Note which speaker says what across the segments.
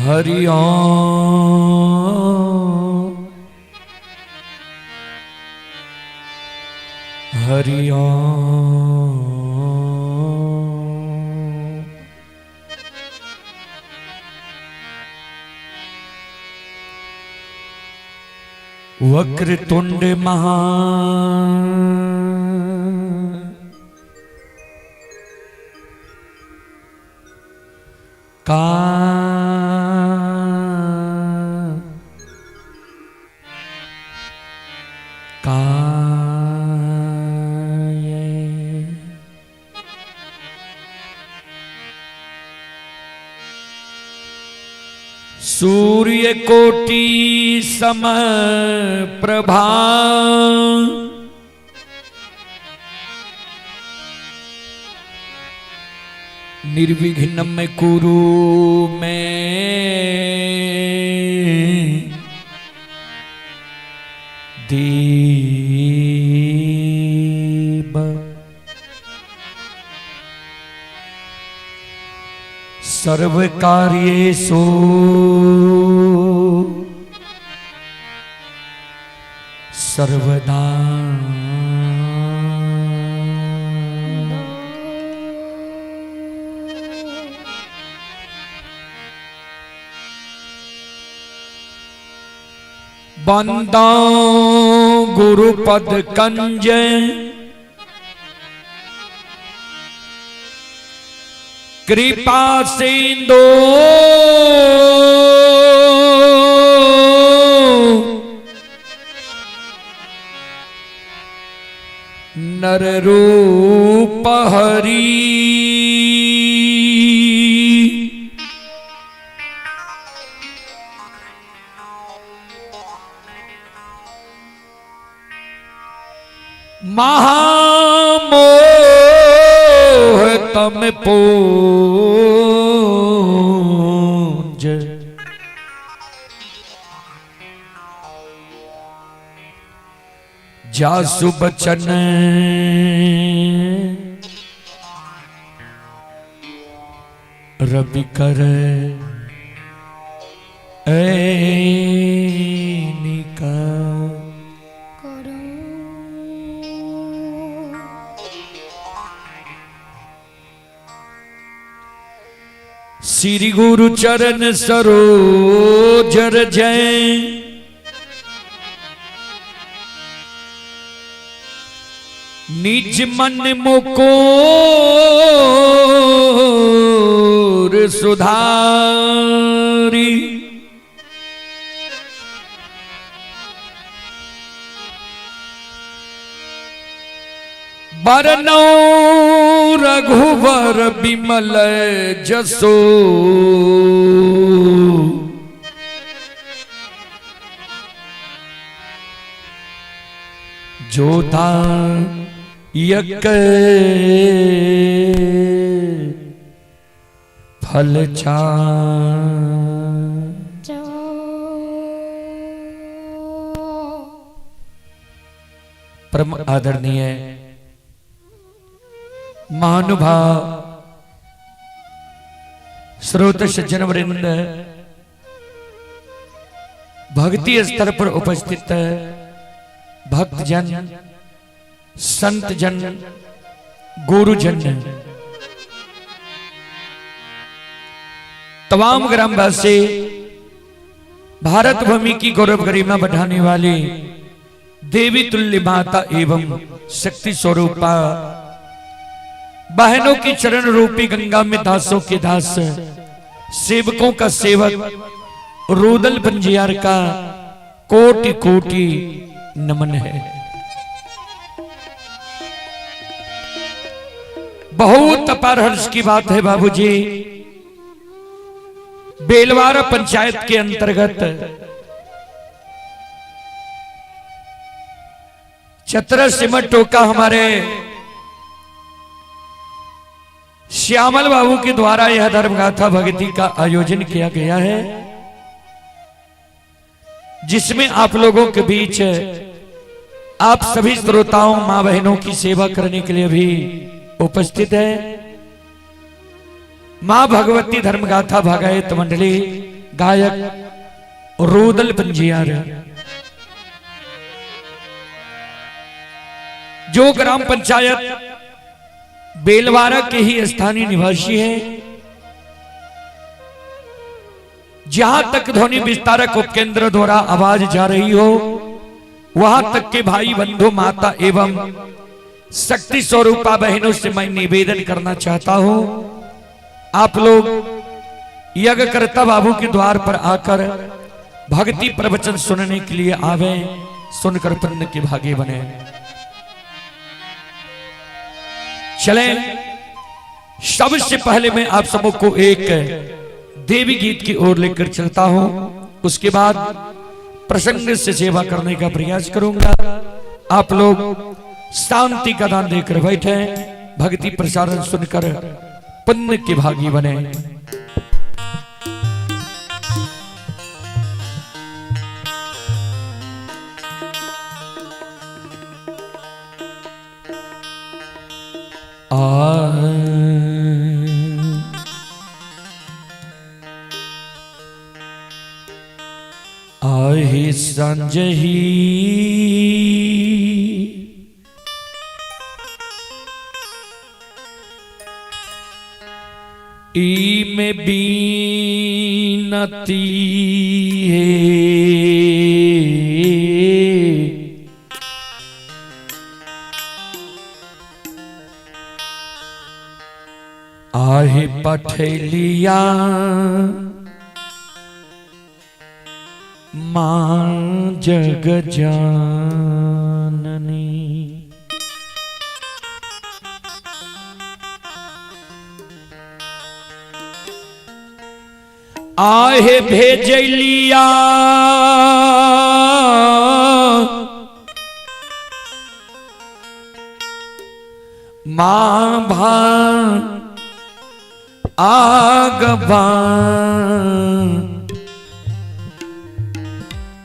Speaker 1: हरि ओम हरि ओम। वक्रतुंड महा सूर्य कोटि सम प्रभा निर्विघ्नं कुरु मे देव। सर्वकार्येषु सर्वदा बंदा गुरुपद कंज कृपा सिंधु नर रूप हरि महामोह तम पूज जासु बचन रवि कर ऐनिका। श्री गुरु चरण सरोज जय निज मन मुकुर सुधारी बरनौ रघुवर बिमल जसो जोधा यक फल चा। परम आदरणीय महानुभाव श्रोत सज्जन वृंद, भक्ति स्तर पर उपस्थित भक्तजन, संत जन, गुरुजन, तमाम ग्रामवासी, भारत भूमि की गौरव गरिमा बढ़ाने वाली देवी तुल्य माता एवं शक्ति स्वरूपा बहनों की चरण रूपी गंगा में दासों के दास, सेवकों का सेवक रुदल बंजियार का कोटि कोटि नमन है। बहुत अपार हर्ष की बात है बाबूजी, बेलवारा पंचायत के अंतर्गत चतरा सिमट टोका हमारे श्यामल बाबू के द्वारा यह धर्मगाथा भक्ति का आयोजन किया गया है, जिसमें आप लोगों के बीच आप सभी श्रोताओं मां बहनों की सेवा करने के लिए भी उपस्थित है। मां भगवती धर्मगाथा भागायत मंडली गायक रूदल पंजियार, जो ग्राम पंचायत बेलवारा के ही स्थानीय निवासी है। जहां तक ध्वनि विस्तारक उपकेंद्र द्वारा आवाज जा रही हो, वहां तक के भाई बंधु माता एवं शक्ति स्वरूपा बहनों से मैं निवेदन करना चाहता हूं, आप लोग यज्ञकर्ता बाबू के द्वार पर आकर भक्ति प्रवचन सुनने के लिए आवे, सुनकर पुण्य के भागी बने। चलें, सबसे पहले मैं आप सबको एक देवी गीत की ओर लेकर चलता हूं, उसके बाद प्रसंग से सेवा करने का प्रयास करूंगा। आप लोग शांति का दान देकर बैठे, भक्ति प्रसारण सुनकर पुण्य के भागी बने। आहे संजही ई में बीनती है, आहे पठलिया मां जग जाननी, आहे भेजलिया मां भान आगवान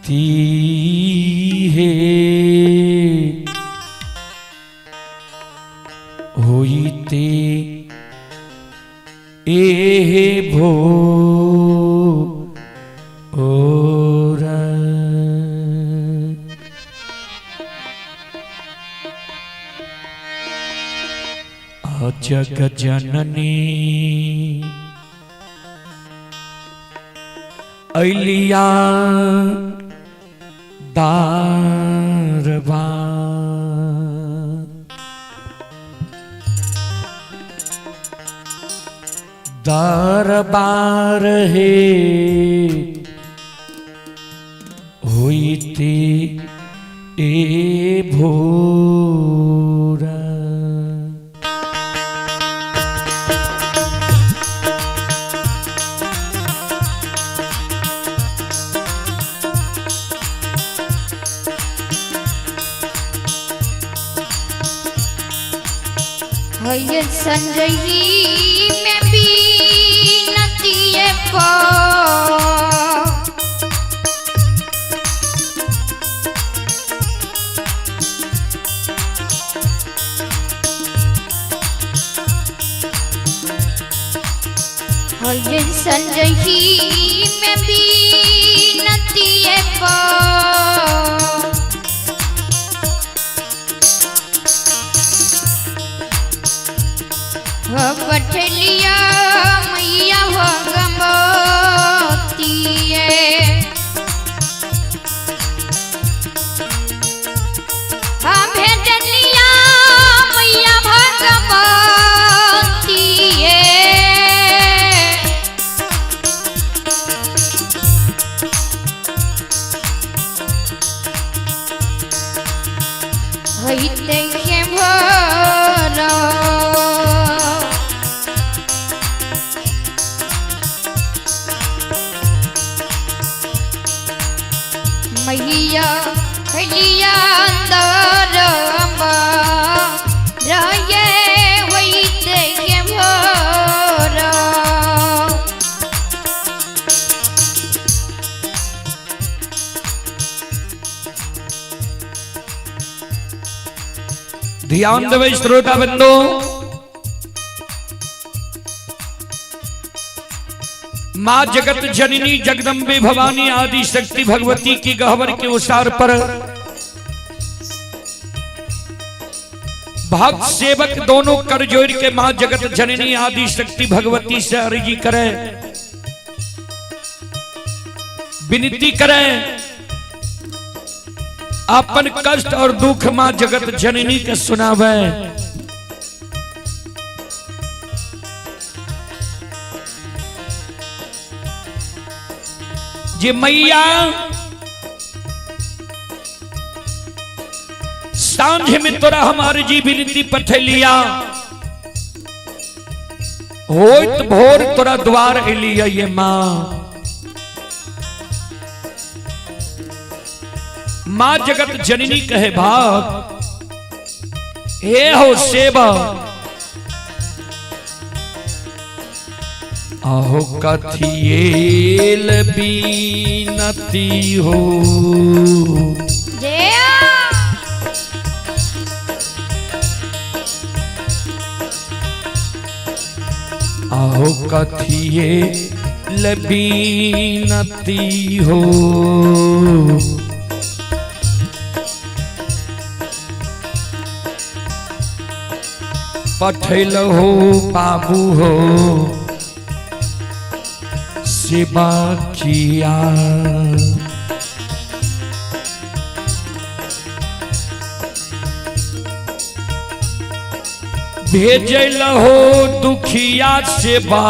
Speaker 1: ती है, होई ते ए भो ओरा, जग जननी अलिया दारवा, दरबार है हुई थी ए भोरा,
Speaker 2: संजही में भी नतिये पो, संजही में भी नतिये पो, पठलिया मैया हो गमती है, भेजलिया मैया हो गमती है, देखे भोरा मैया हलिया अंदर राये वही देखे भोरा,
Speaker 1: ध्यान देवे श्रोता बंदो, मां जगत जननी जगदम्बे भवानी आदि शक्ति भगवती की गहवर के उसार पर भक्त सेवक दोनों कर जोड़ के मां जगत जननी आदि शक्ति भगवती से अर्जी करे, विनती करे, अपन कष्ट और दुख मां जगत जननी के सुनावे। जे मैया सांझ में तोरा हमारे जी विनती पठलिया, होत भोर तोरा द्वार एलिया ये मां। मां जगत जननी कहे भाग हे हो सेवा, आहो कथिएल बीनती हो। आहो कथिएल बीनती हो, पठल हो बाबू हो सेवा किया। भेजल हो दुखिया सेवा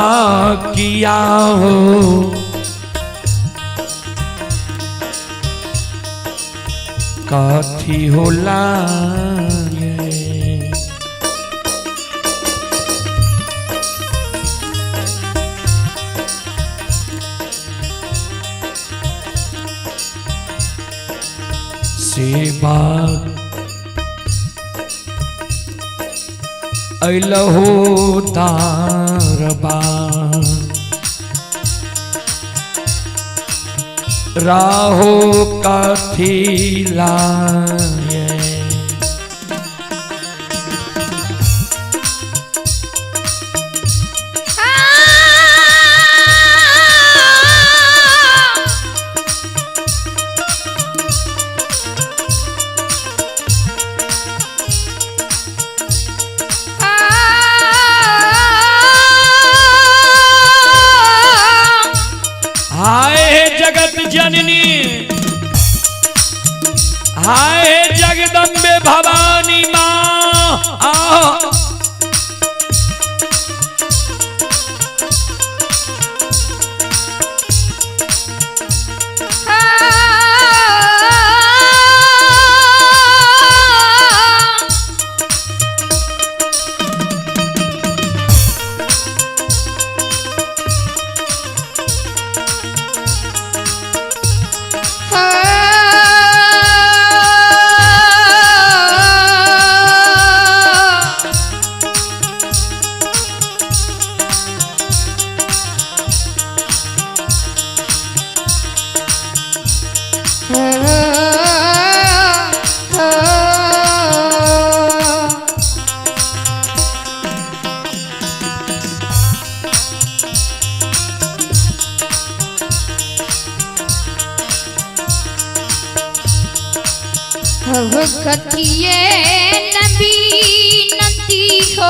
Speaker 1: किया हो, काथी होला सेवा अइलहो तारबा, राहो काथी लाए। जननी हाय जगदम्बे भवानी मां,
Speaker 2: कथिए नबी नती हो,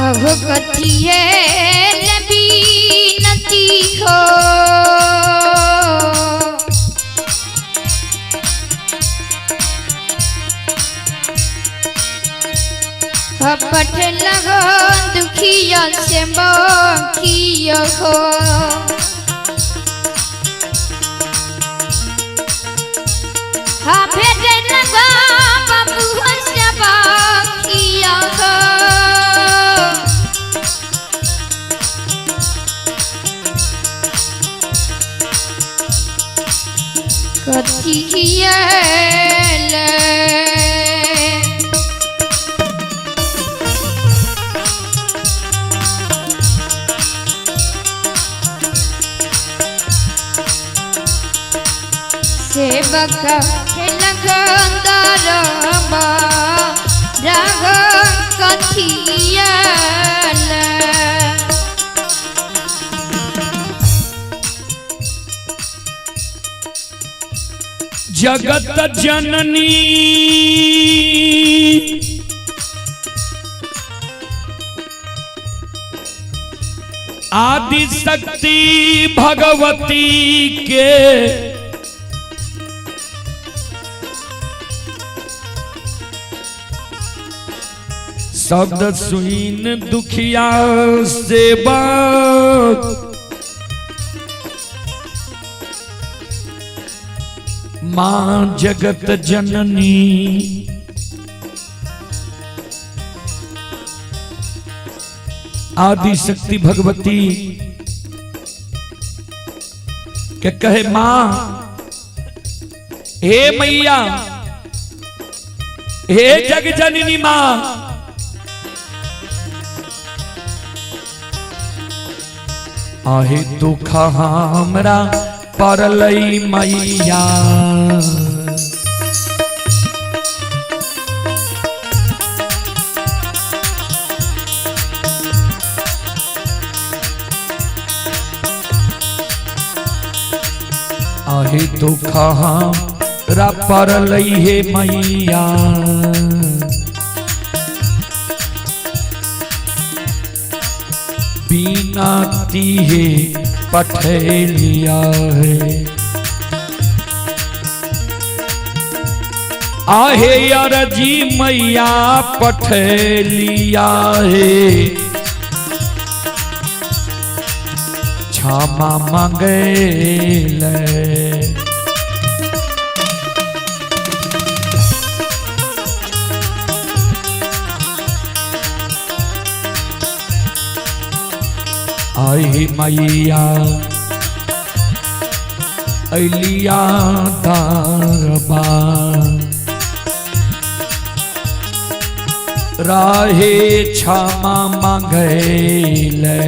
Speaker 2: अब कथिए नबी नती हो, पठ लगो दुखिया से बाकिया हो, हाँ भेज लगो बाबू से बाकिया हो, कथिए सेवक लगंदरबा राग कथियल
Speaker 1: जगत जननी आदि शक्ति भगवती के शब्द सुइन दुखिया सेवक मां जगत जननी आदि शक्ति भगवती के कहे मां हे मैया हे जग जननी मां आहे दुख हमरा परलई मैया आहे दुख हमरा परलई हे मैया बीनाती है पठेलिया है आहे यार जी मैया पठेलिया है क्षमा मांगेले आई मैया अलिया दरबार राहे क्षमा मांगेले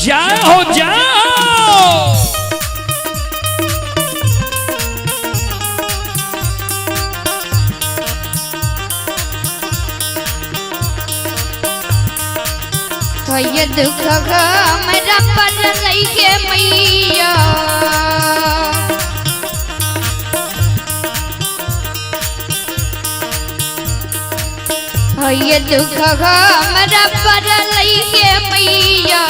Speaker 1: जाओ जाओ
Speaker 2: ये दुख हमरा पर लइके मैया ये दुख हमरा पर लइके मैया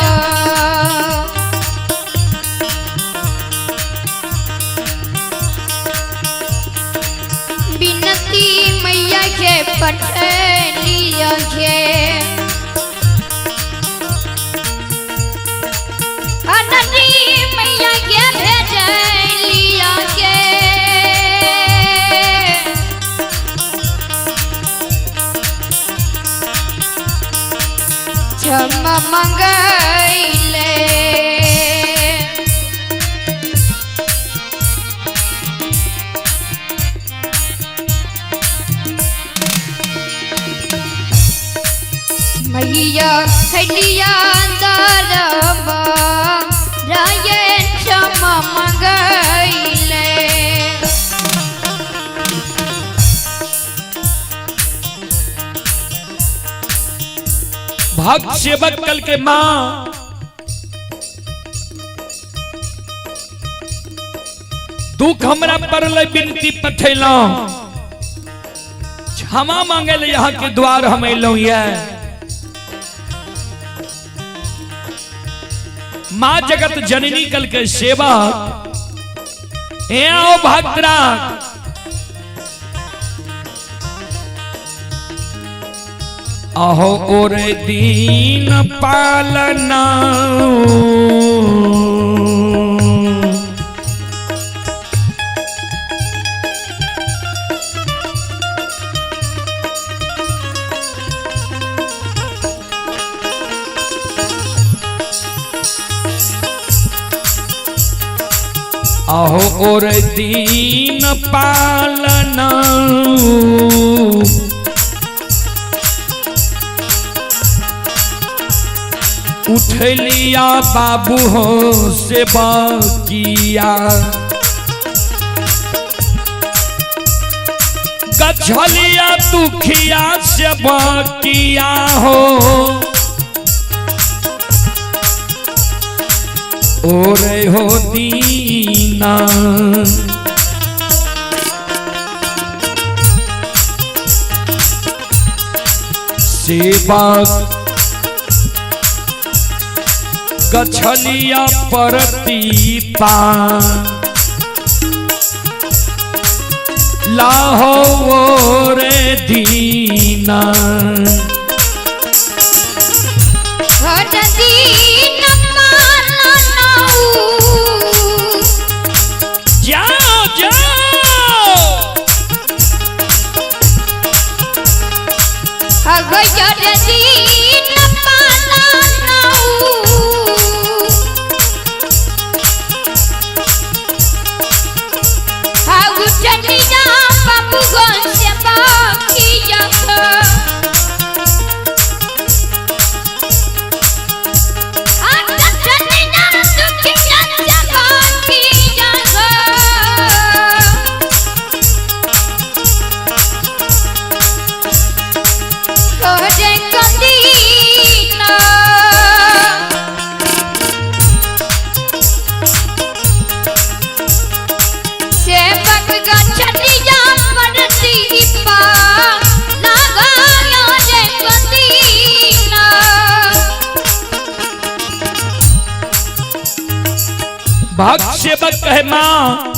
Speaker 2: बिनती मैया के पठलिया के अननी मैया के भेजलिया के क्षमा मांगैले मैया खलिया दरबा रायन क्षमा मांगैले
Speaker 1: भक्त सेवक कल के मां दुख हमरा परले बिनती पठेलो क्षमा मांगे ले यहाँ के द्वार हम अलो ये मां जगत जननी कल के सेवा आओ भक्तरा अहो और दीन पालना अहो और दीन पालना उठ लिया बाबू हो सेवा किया गछलिया दुखिया सेवा किया हो ओरे हो दीना सेवा गछलिया परतीपा लाहो रे दीना जाओ जाओ भक्त सेवक कहे माँ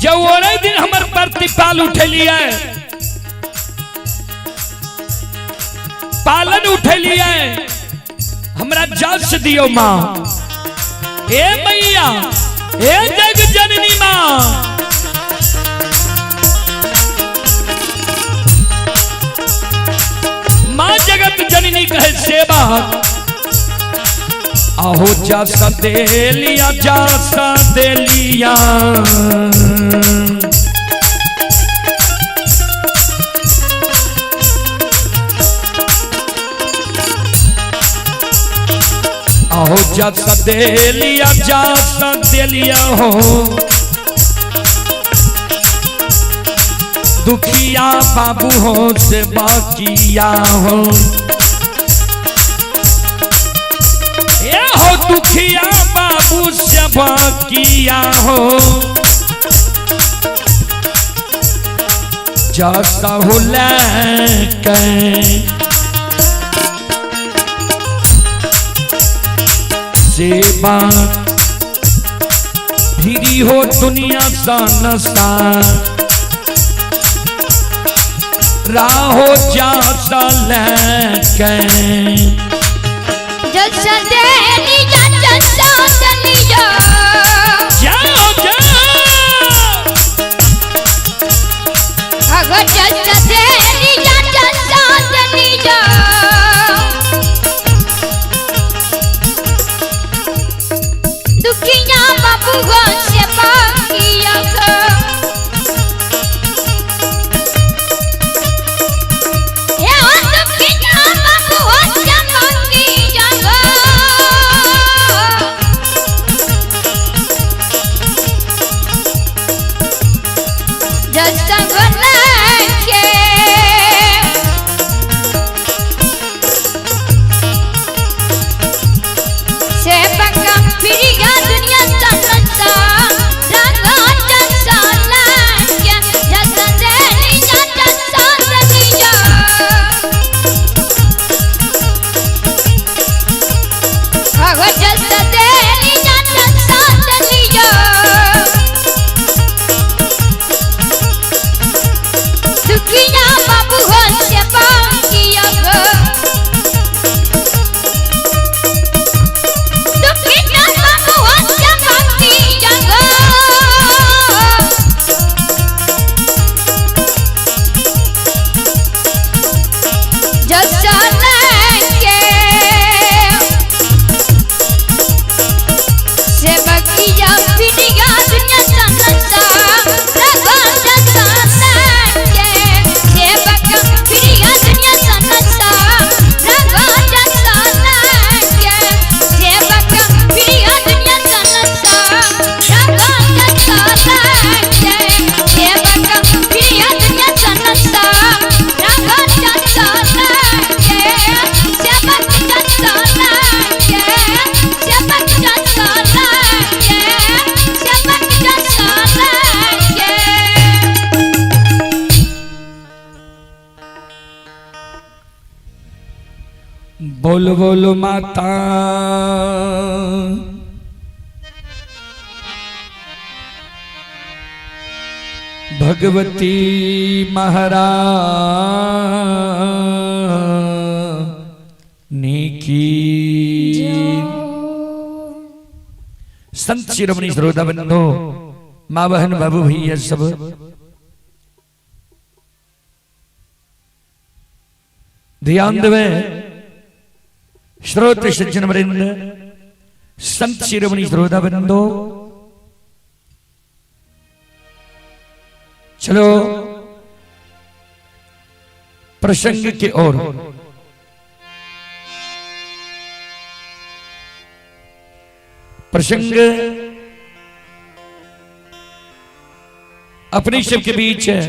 Speaker 1: जब ओरे दिन हमर प्रतिपाल उठेलिए पालन उठेलिए हमरा जस दियो माँ ए मैया ए जग जननी माँ माँ जगत जननी कहे सेवा आहो जा सदेलिया जा सदेलिया आहो जा सदेलिया हो दुखिया बाबू हो से बाकिया हो दुखिया बाबू सेवा किया हो जैसा हो लेके सेवा फिरी हो दुनिया सा नशा राहो जैसा लेके
Speaker 2: Just a good night, yeah.
Speaker 1: बोल बोल माता भगवती महारानी की। संत शिरोमणि श्रोता बंधो, माँ बहन बाबू भैया सब ध्यान देवे। श्रोत सज्जन वृंद, संत शिरोमणि श्रोता बंधो, चलो प्रसंग की ओर। प्रसंग अपने सब के बीच है।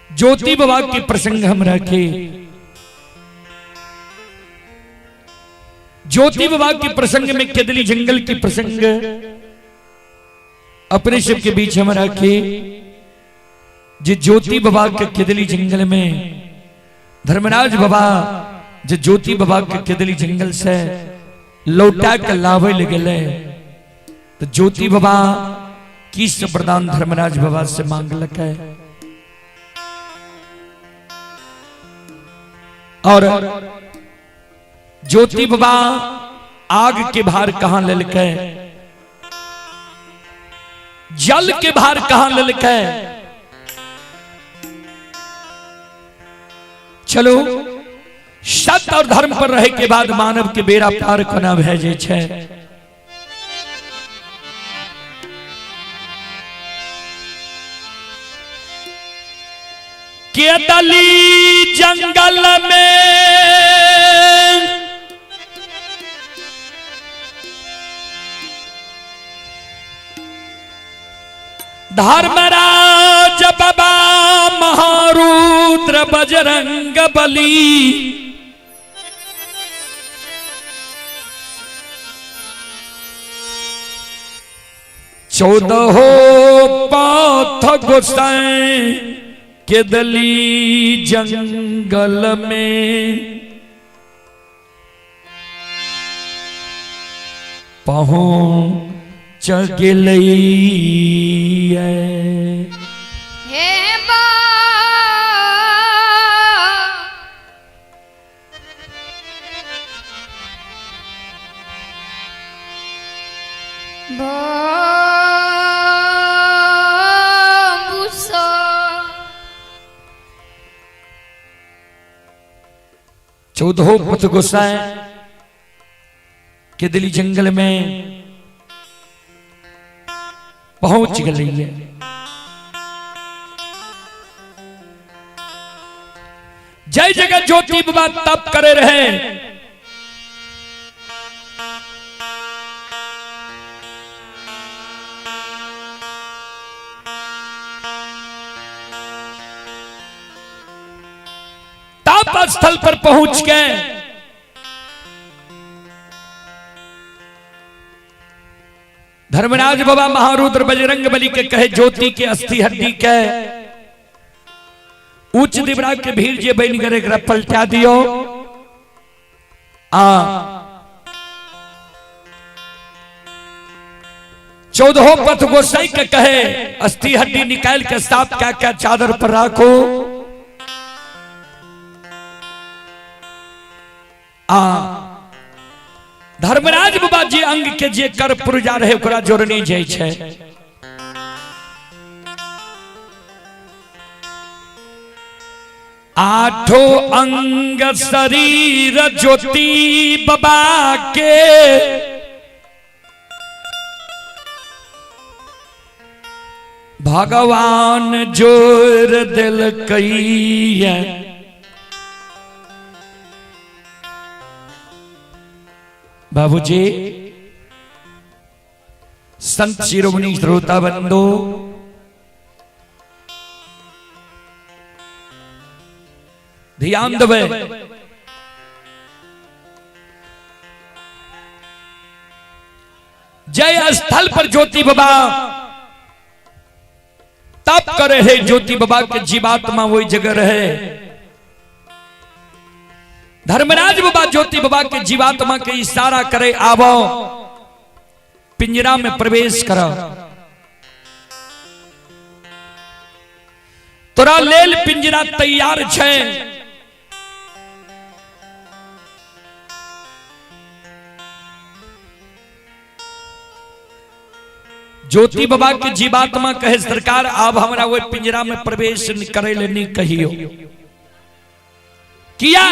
Speaker 1: ज्योति बाबा के प्रसंग हम रखे। ज्योति बाबा के प्रसंग में केदली जंगल की प्रसंग अपने सब के बीच हम रखे। जो ज्योति बाबा के केदली जंगल में धर्मराज बाबा जो ज्योति बाबा के केदली जंगल से लौटा के लावे लगे, तो ज्योति बाबा किस वरदान धर्मराज बाबा से मांग लगे। और ज्योति बाबा आग के भार कहां ललके, जल के भार कहां ललके। चलो सत्य और धर्म पर रहे के बाद मानव के बेड़ा पार कोना भेजे छे। केदली जंगल में धर्मराज बाबा महारुद्र बजरंग बली चौदह पाथ गोसाई केदली जंगल में पहुंच गेलई।
Speaker 2: हे
Speaker 1: चौदह पथ गोसाई केदली जंगल में पहुंच गई है। जय जगत ज्योति बाबा तप करे रहे। तप स्थल पर पहुंच गए। धर्मराज बाबा महारुद्र बजरंग बली के कहे ज्योति के अस्थि हड्डी के उच्च दिवरा के भीड़ जे बन करे पलटा दियो। चौदह पथ गोसाई के कहे अस्थि हड्डी निकाल के साफ क्या क्या चादर पर रखो। धर्मराज बाबा जी अंग के जे कर पुरजा रहे ओकरा जोड़ने जाय छै। आठों अंग शरीर ज्योति बाबा के भगवान जोर दिल कई। बाबूजी संत शिरोमणि श्रोता बंधो, ध्यान देवे। जय स्थल पर ज्योति बाबा तप करे है। ज्योति बाबा के जीवात्मा वही जगह रहे। धर्मराज बाबा ज्योति बाबा के जीवात्मा के इशारा करे आवो पिंजरा में प्रवेश करो। तोरा लेल पिंजरा तैयार छे। ज्योति बाबा के जीवात्मा कहे सरकार आप हमरा वो पिंजरा में प्रवेश करे ले नहीं कहियो। किया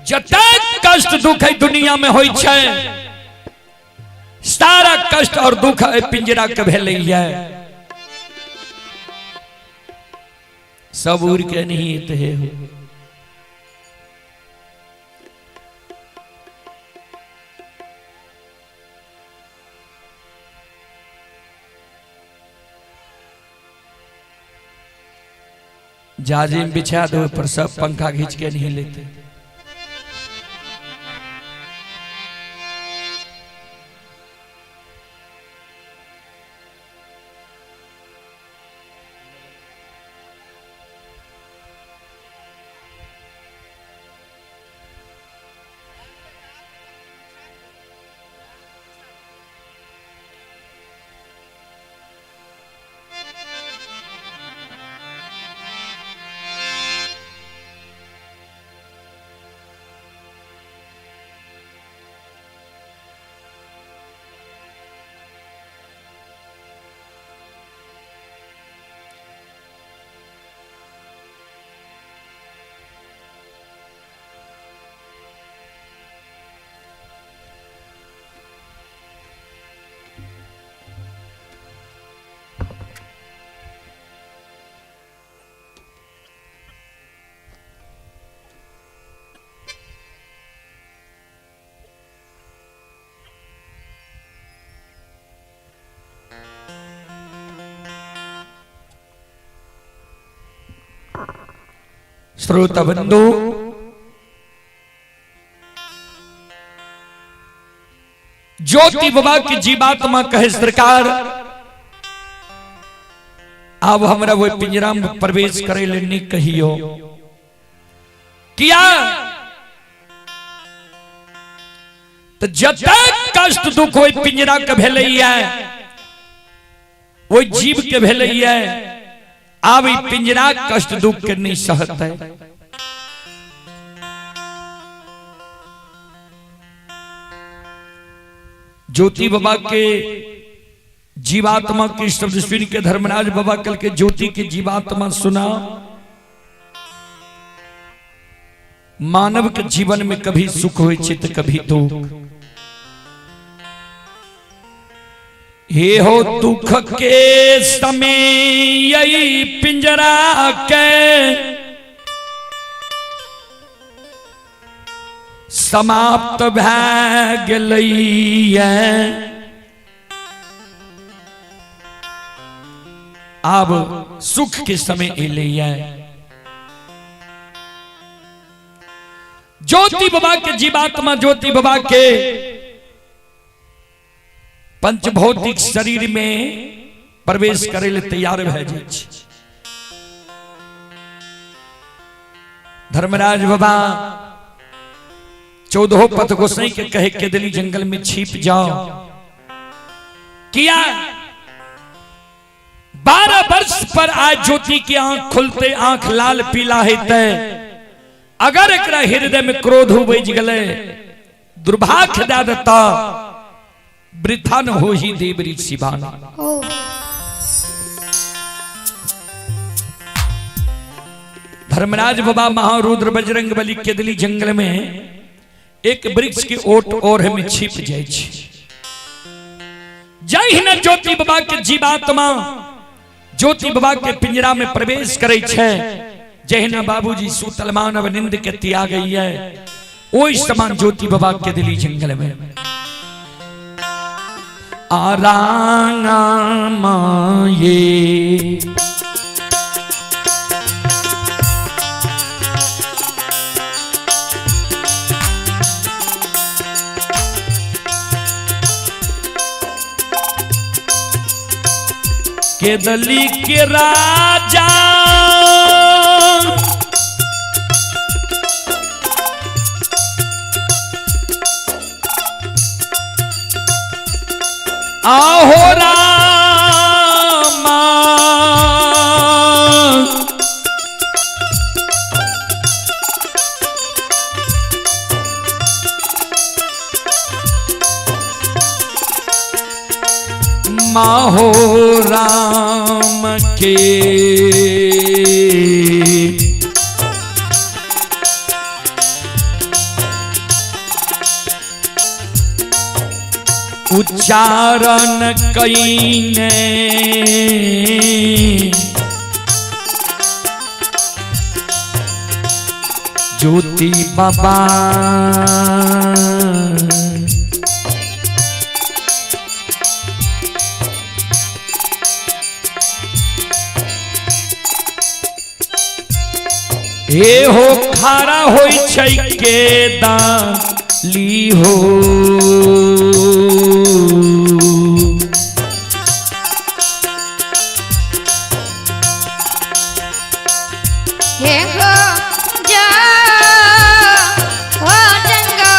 Speaker 1: जतक कष्ट दुख है दुनिया में होई छे सारा कष्ट और दुख है पिंजरा के भेले है। सब उड़ के नहीं है हो। जाजिम बिछा दो पर सब पंखा खींच के नहीं लेते। श्रोता बंधु ज्योति बाबा की जीवात्मा कहे सरकार अब हमरा वो पिंजरा में प्रवेश करे ले नहीं कहियो। किया तो जब तक कष्ट दुख हो पिंजरा के भेले वो जीव के भेले अब पिंजरा कष्ट दुख के नहीं सहत है। ज्योति बाबा के जीवात्मा की शब्द सुन के धर्मराज बाबा कल के ज्योति की जीवात्मा सुना। मानव के जीवन में कभी सुख हो चित कभी दुख। हे हो दुख के समय यही पिंजरा के समाप्त भै गेलैया। अब सुख के समय एलैया। ज्योति बाबा के जीवात्मा ज्योति बाबा के पंचभौतिक शरीर में प्रवेश करे ले तैयार भै जाय छै। धर्मराज बाबा 14 पथ गोसाई के कहे के दिली जंगल में छिप जाओ। किया 12 वर्ष पर आज ज्योति की आंख खुलते आंख लाल पीला है। अगर एक हृदय में क्रोध हो बज गले दुर्भाग्य दे देता वृथा न हो ही देवरी शिवाना। धर्मराज बाबा महारुद्र बजरंग बली के दिली जंगल में एक वृक्ष की ओट और हमें छिप जाय छै। जय हिन ज्योति बाबा के जीवात्मा ज्योति बाबा के पिंजरा में प्रवेश करे छै। जय हिन बाबूजी सूतल मानव निंद के त्याग गई है। ओई समान ज्योति बाबा के दिली जंगल में आरांगा माये के दली के राजा आहो रामा माहो राम के उच्चारण कईने ज्योति बाबा हे हो खारा होई छै के दाली हो
Speaker 2: हे हो जा हो जंगा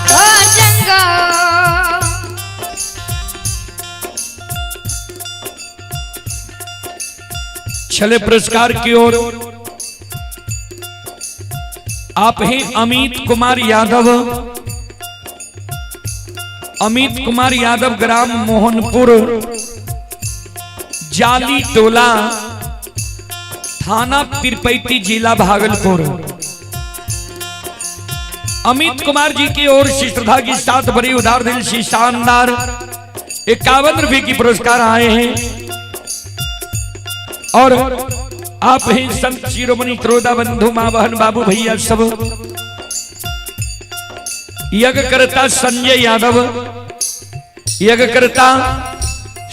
Speaker 2: हो जंगा
Speaker 1: छले पुरस्कार की ओर आप हैं अमित कुमार यादव। अमित कुमार यादव ग्राम मोहनपुर जाली टोला थाना पीरपैती जिला भागलपुर। अमित कुमार जी की ओर से श्रद्धा के साथ बड़ी उदार दिल से शानदार 51 रुपए की पुरस्कार आए हैं। और आप हैं संत शिरोमणि त्रोदा बंधु मां बहन बाबू भैया सब। यज्ञकर्ता संजय यादव, यज्ञकर्ता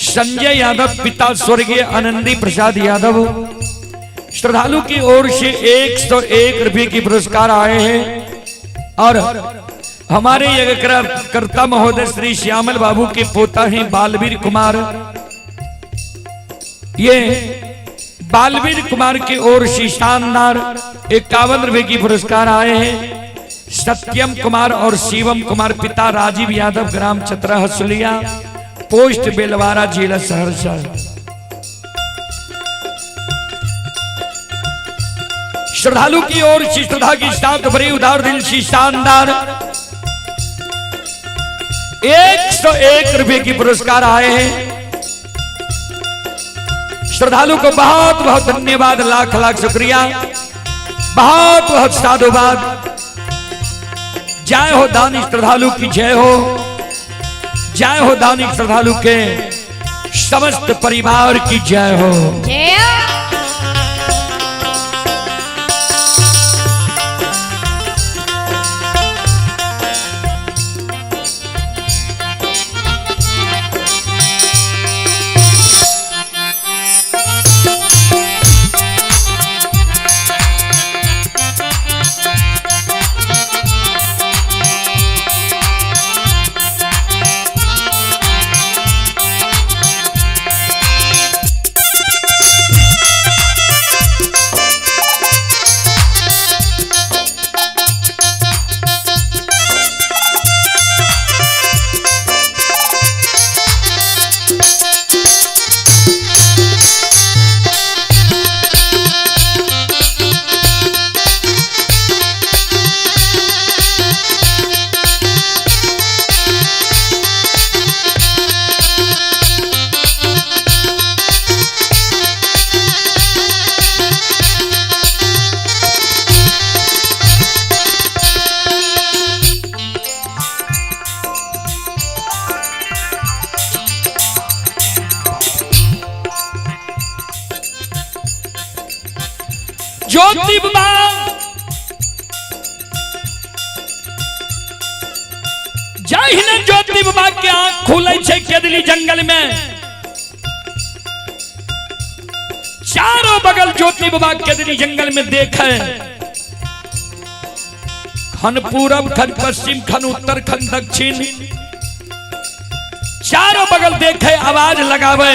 Speaker 1: संजय यादव पिता स्वर्गीय आनंदी प्रसाद यादव। श्रद्धालु की ओर से 101 रुपए की पुरस्कार आए हैं। और हमारे यज्ञकर्ता महोदय श्री श्यामल बाबू के पोता हैं बालवीर कुमार। ये बालवीर कुमार की ओर से शानदार 51 रुपए की पुरस्कार आए हैं। सत्यम कुमार और शिवम कुमार पिता राजीव यादव ग्राम चतरा हसुलिया पोस्ट बेलवारा जिला सहरसा। श्रद्धालु की ओर से श्रद्धा के साथ बड़े उदार दिल से शानदार 101 रुपए की पुरस्कार आए हैं। श्रद्धालु को बहुत बहुत धन्यवाद, लाख लाख शुक्रिया, बहुत बहुत साधुवाद। जय हो दानी श्रद्धालु की जय हो, जय हो दानी श्रद्धालु के समस्त परिवार की जय हो।
Speaker 2: जय
Speaker 1: ज्योति बाबा जय हिंद। ज्योति बाबा के आंख खुले छे केदली जंगल में, चारों बगल ज्योति बाबा केदली जंगल में देखे, खन पूरब, खन पश्चिम, खन उत्तर, खन दक्षिण, चारों बगल देखे, आवाज लगावे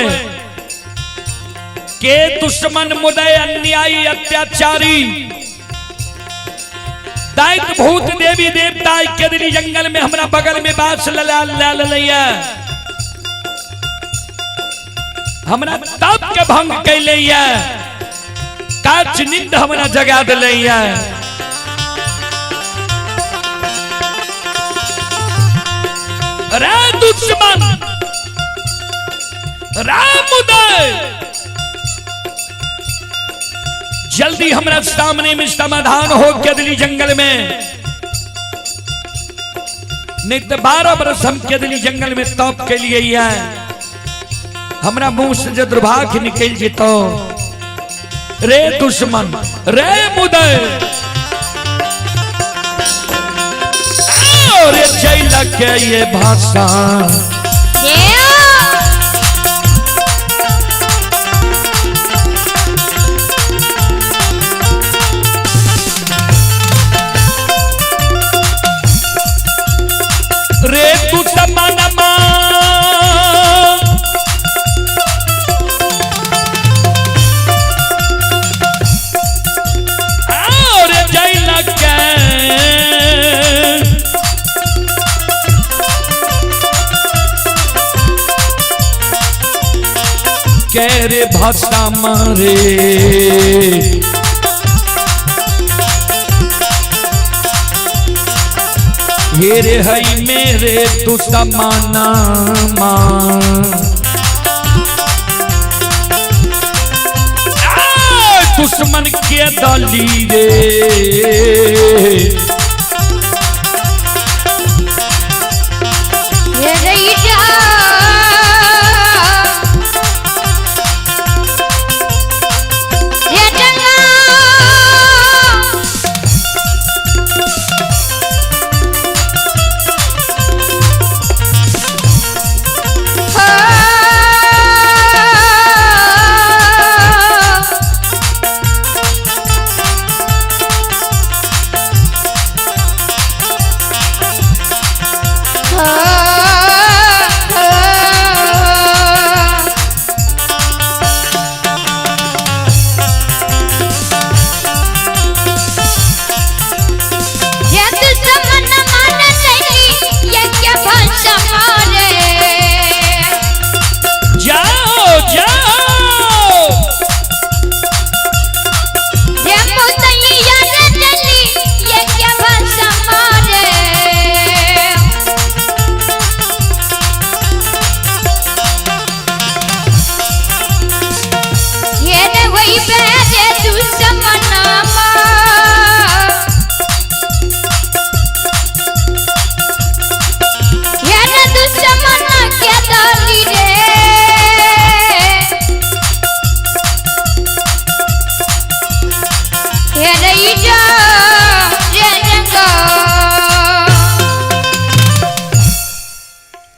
Speaker 1: के दुश्मन मुदय अन्यायी अत्याचारी दैत भूत देवी देवता केदली जंगल में हमरा बगल में बास लैया, हमरा तप के भंग कैले, काच नींद हमरा जगा दिले। रे दुश्मन राम उदय, जल्दी हमरा सामने में समाधान हो केदली जंगल में, नहीं तो 12 बरस हम केदली जंगल में तप के लिए हमरा मुंह से जो दुर्भाग्य निकल जेतो। रे दुश्मन रे मुदय, रे चैला के ये भाषा, रे तू समानमा और जय लगे के रे भाषा मारे, हेरे हई मेरे तू समाना दुश्मन के दली रे,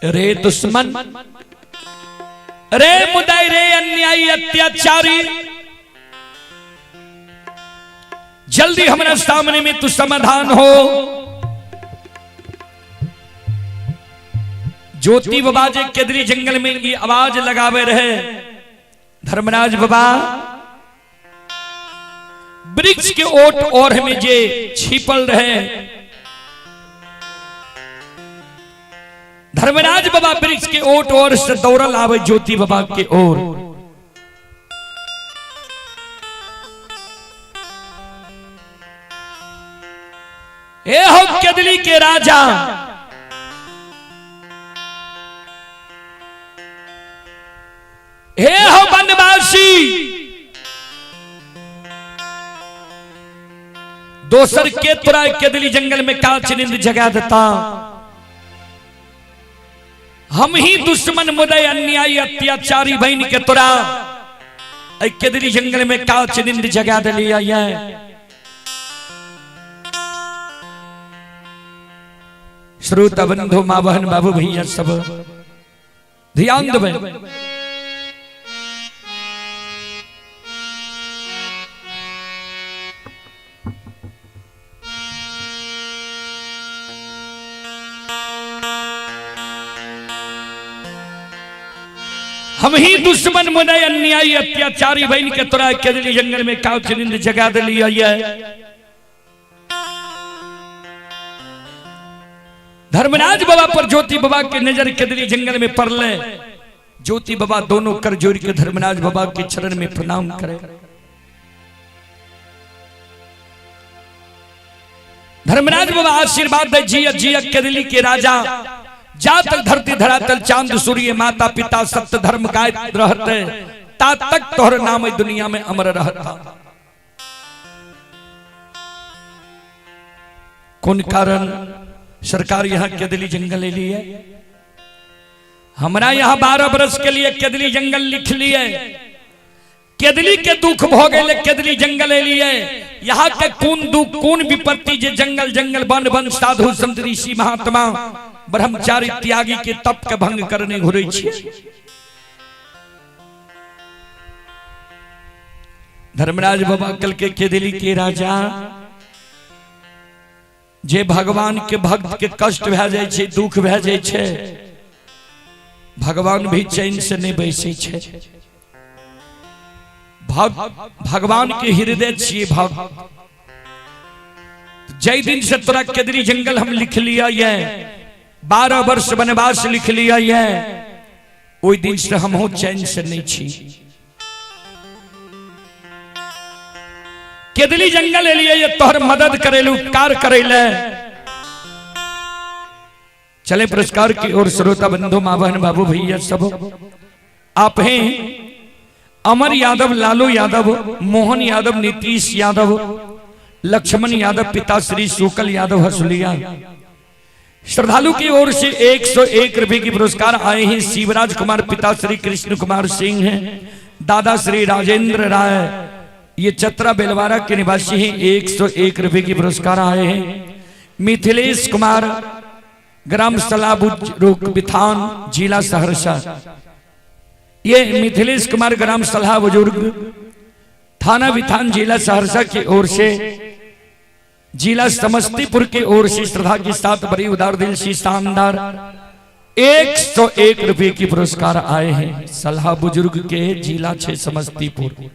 Speaker 1: रे दुश्मन, रे मुदाई, रे अन्यायी अत्याचारी, जल्दी हमारे सामने में तू समाधान हो। ज्योति बाबा जे केदरी जंगल में की आवाज लगावे रहे। धर्मराज बाबा वृक्ष के ओट और में जे छिपल रहे। धर्मराज बाबा वृक्ष के ओट और से दौड़ल आवे ज्योति बाबा के ओर। ए हो केदली के राजा, हे हो वनवासी, दोसर के तोरा केदली जंगल में काच नींद जगा देता। हम ही दुश्मन मुदय अन्यायी अत्याचारी बहन के तोरा केदली जंगल में काच नींद जगा दिलिया। श्रोता बंधु मां बहन बाबू भैया सब ध्यान देवे। हम ही दुश्मन मुदय अन्यायी अत्याचारी बहन के तोरा केदली जंगल में काच नींद जगा दिलिया। धर्मराज बाबा पर ज्योति बाबा की नजर केदली जंगल में पड़ले। ज्योति बाबा दोनों कर जोड़ के धर्मराज बाबा के चरण में प्रणाम करे। धर्मराज बाबा आशीर्वाद दे, जिया जिया केदली के राजा, जा तक धरती धरातल चांद सूर्य माता पिता सत्य धर्म गाय रहते, ता तक तोहर नाम दुनिया में अमर रहता। कौन कारण सरकार यहाँ केदली जंगल ले लिए? हमारा यहाँ 12 बरस के लिए केदली जंगल लिख लिए। केदली के दुख भोगे केदली जंगल ले लिए। यहाँ के कौन दुख कौन विपत्ति जे जंगल जंगल वन वन साधु संत ऋषि महात्मा ब्रह्मचारी त्यागी के तप के भंग करने घुरे छिए। धर्मराज बाबा कल के केदली के राजा, जे भगवान के भक्त के कष्ट भे जाए छे, दुख भे जाए छे, भगवान भी चैन से नहीं बैसे छे। भगवान के हृदय छिए भक्त। जय दिन से तोरा केदली जंगल हम लिख लिया ये, 12 वर्ष वनवास लिख लिया ये, ओई दिन से हम हो चैन से नहीं छी। केदली जंगल लिए ये तोहर मदद करेलू, उपकार करेले। चले पुरस्कार की ओर श्रोता बंधु मां बहन बाबू भैया सब। आप हैं अमर यादव, लालू यादव, मोहन यादव, नीतीश यादव, लक्ष्मण यादव, पिता श्री शुक्ल यादव हसुलिया। श्रद्धालु की ओर से 101 रुपए की पुरस्कार आए हैं। शिवराज कुमार पिता श्री कृष्ण कुमार सिंह हैं, दादा श्री राजेंद्र राय, ये चतरा बेलवारा के निवासी हैं। 101 रुपए की पुरस्कार आए हैं। मिथिलेश कुमार, ग्राम सलाबुज बिथान, जिला सहरसा। ये मिथिलेश कुमार ग्राम सलाह बुजुर्ग, थाना बिथान, जिला सहरसा की ओर से, जिला समस्तीपुर की ओर से श्रद्धा के साथ बड़ी उदार दिल से शानदार 101 रुपए की पुरस्कार आए हैं। सलाह बुजुर्ग के जिला 6 समस्तीपुर।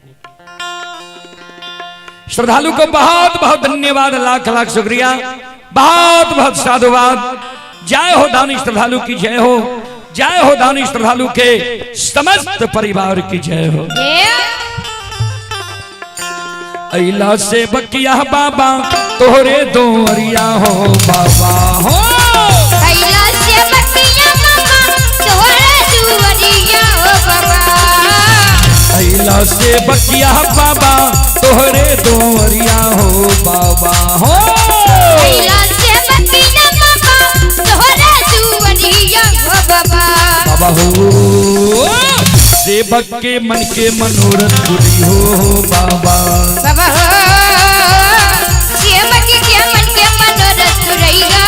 Speaker 1: श्रद्धालु को बहुत बहुत धन्यवाद, लाख लाख शुक्रिया, बहुत बहुत साधुवाद। जय हो दानी श्रद्धालु की जय हो, जय हो दानी श्रद्धालु के समस्त परिवार की जय हो। अइला से बकिया बाबा तोहरे दोरिया हो बाबा हो।
Speaker 2: अइला से बकिया बाबा तोहरे दोरिया हो बाबा।
Speaker 1: अइला से बकिया बाबा तोहरे दोरिया हो बाबा हो।
Speaker 2: अइला से बकिया बाबा तोहरे दोरिया हो बाबा।
Speaker 1: बाबा हो सेवक के मन के मनोरथ पूरी हो बाबा।
Speaker 2: बाबा हो सेवक के मन के मनोरथ पूरी हो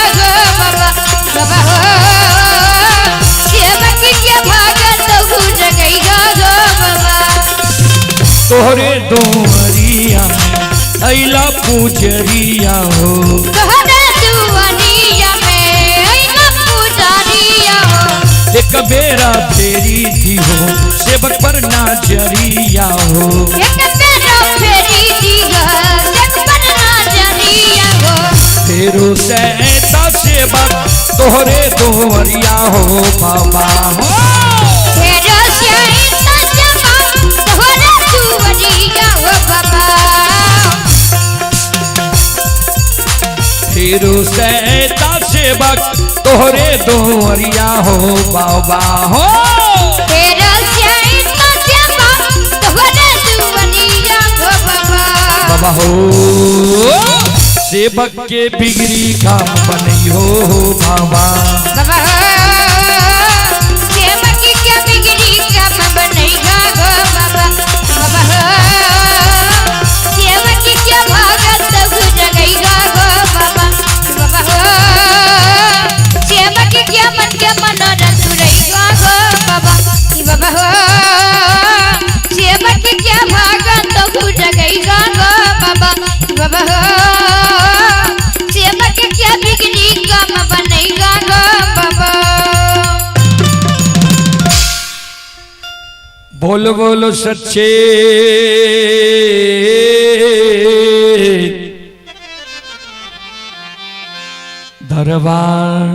Speaker 2: बाबा। बाबा हो
Speaker 1: दुआरिया अइला पुजरिया हो
Speaker 2: तोहरे दुआरिया में अइला पुजरिया हो
Speaker 1: एक बेरा फेरी दी हो सेवक पर नजरिया हो
Speaker 2: एक बेरा फेरी दी हो सेवक पर नजरिया हो
Speaker 1: फेरो से ऐसा सेवक तोहरे दुआरिया हो बाबा हो
Speaker 2: फेरो से ऐसा सेवक तोहरे दुआरिया हो बाबा
Speaker 1: फेरो से ऐसा सेवक तोहरे दुआरिया हो बाबा हो
Speaker 2: फेरो से ऐसा सेवक तोहरे दुआरिया हो बाबा
Speaker 1: बाबा हो सेवक के बिगड़ी काम बनई हो बाबा
Speaker 2: बाबा सेवक के बिगड़ी काम बनेगा गो बाबा बाबा सेवक के भगत गुजरेगा गो बाबा बाबा सेवक के मन के मनोरथ रहेगा गो बाबा बाबा सेवक के भगत गुजरेगा गो बाबा बाबा सेवक क्या बिगड़ी काम बनेगा गो बाबा
Speaker 1: बोलो बोलो सच्चे दरबार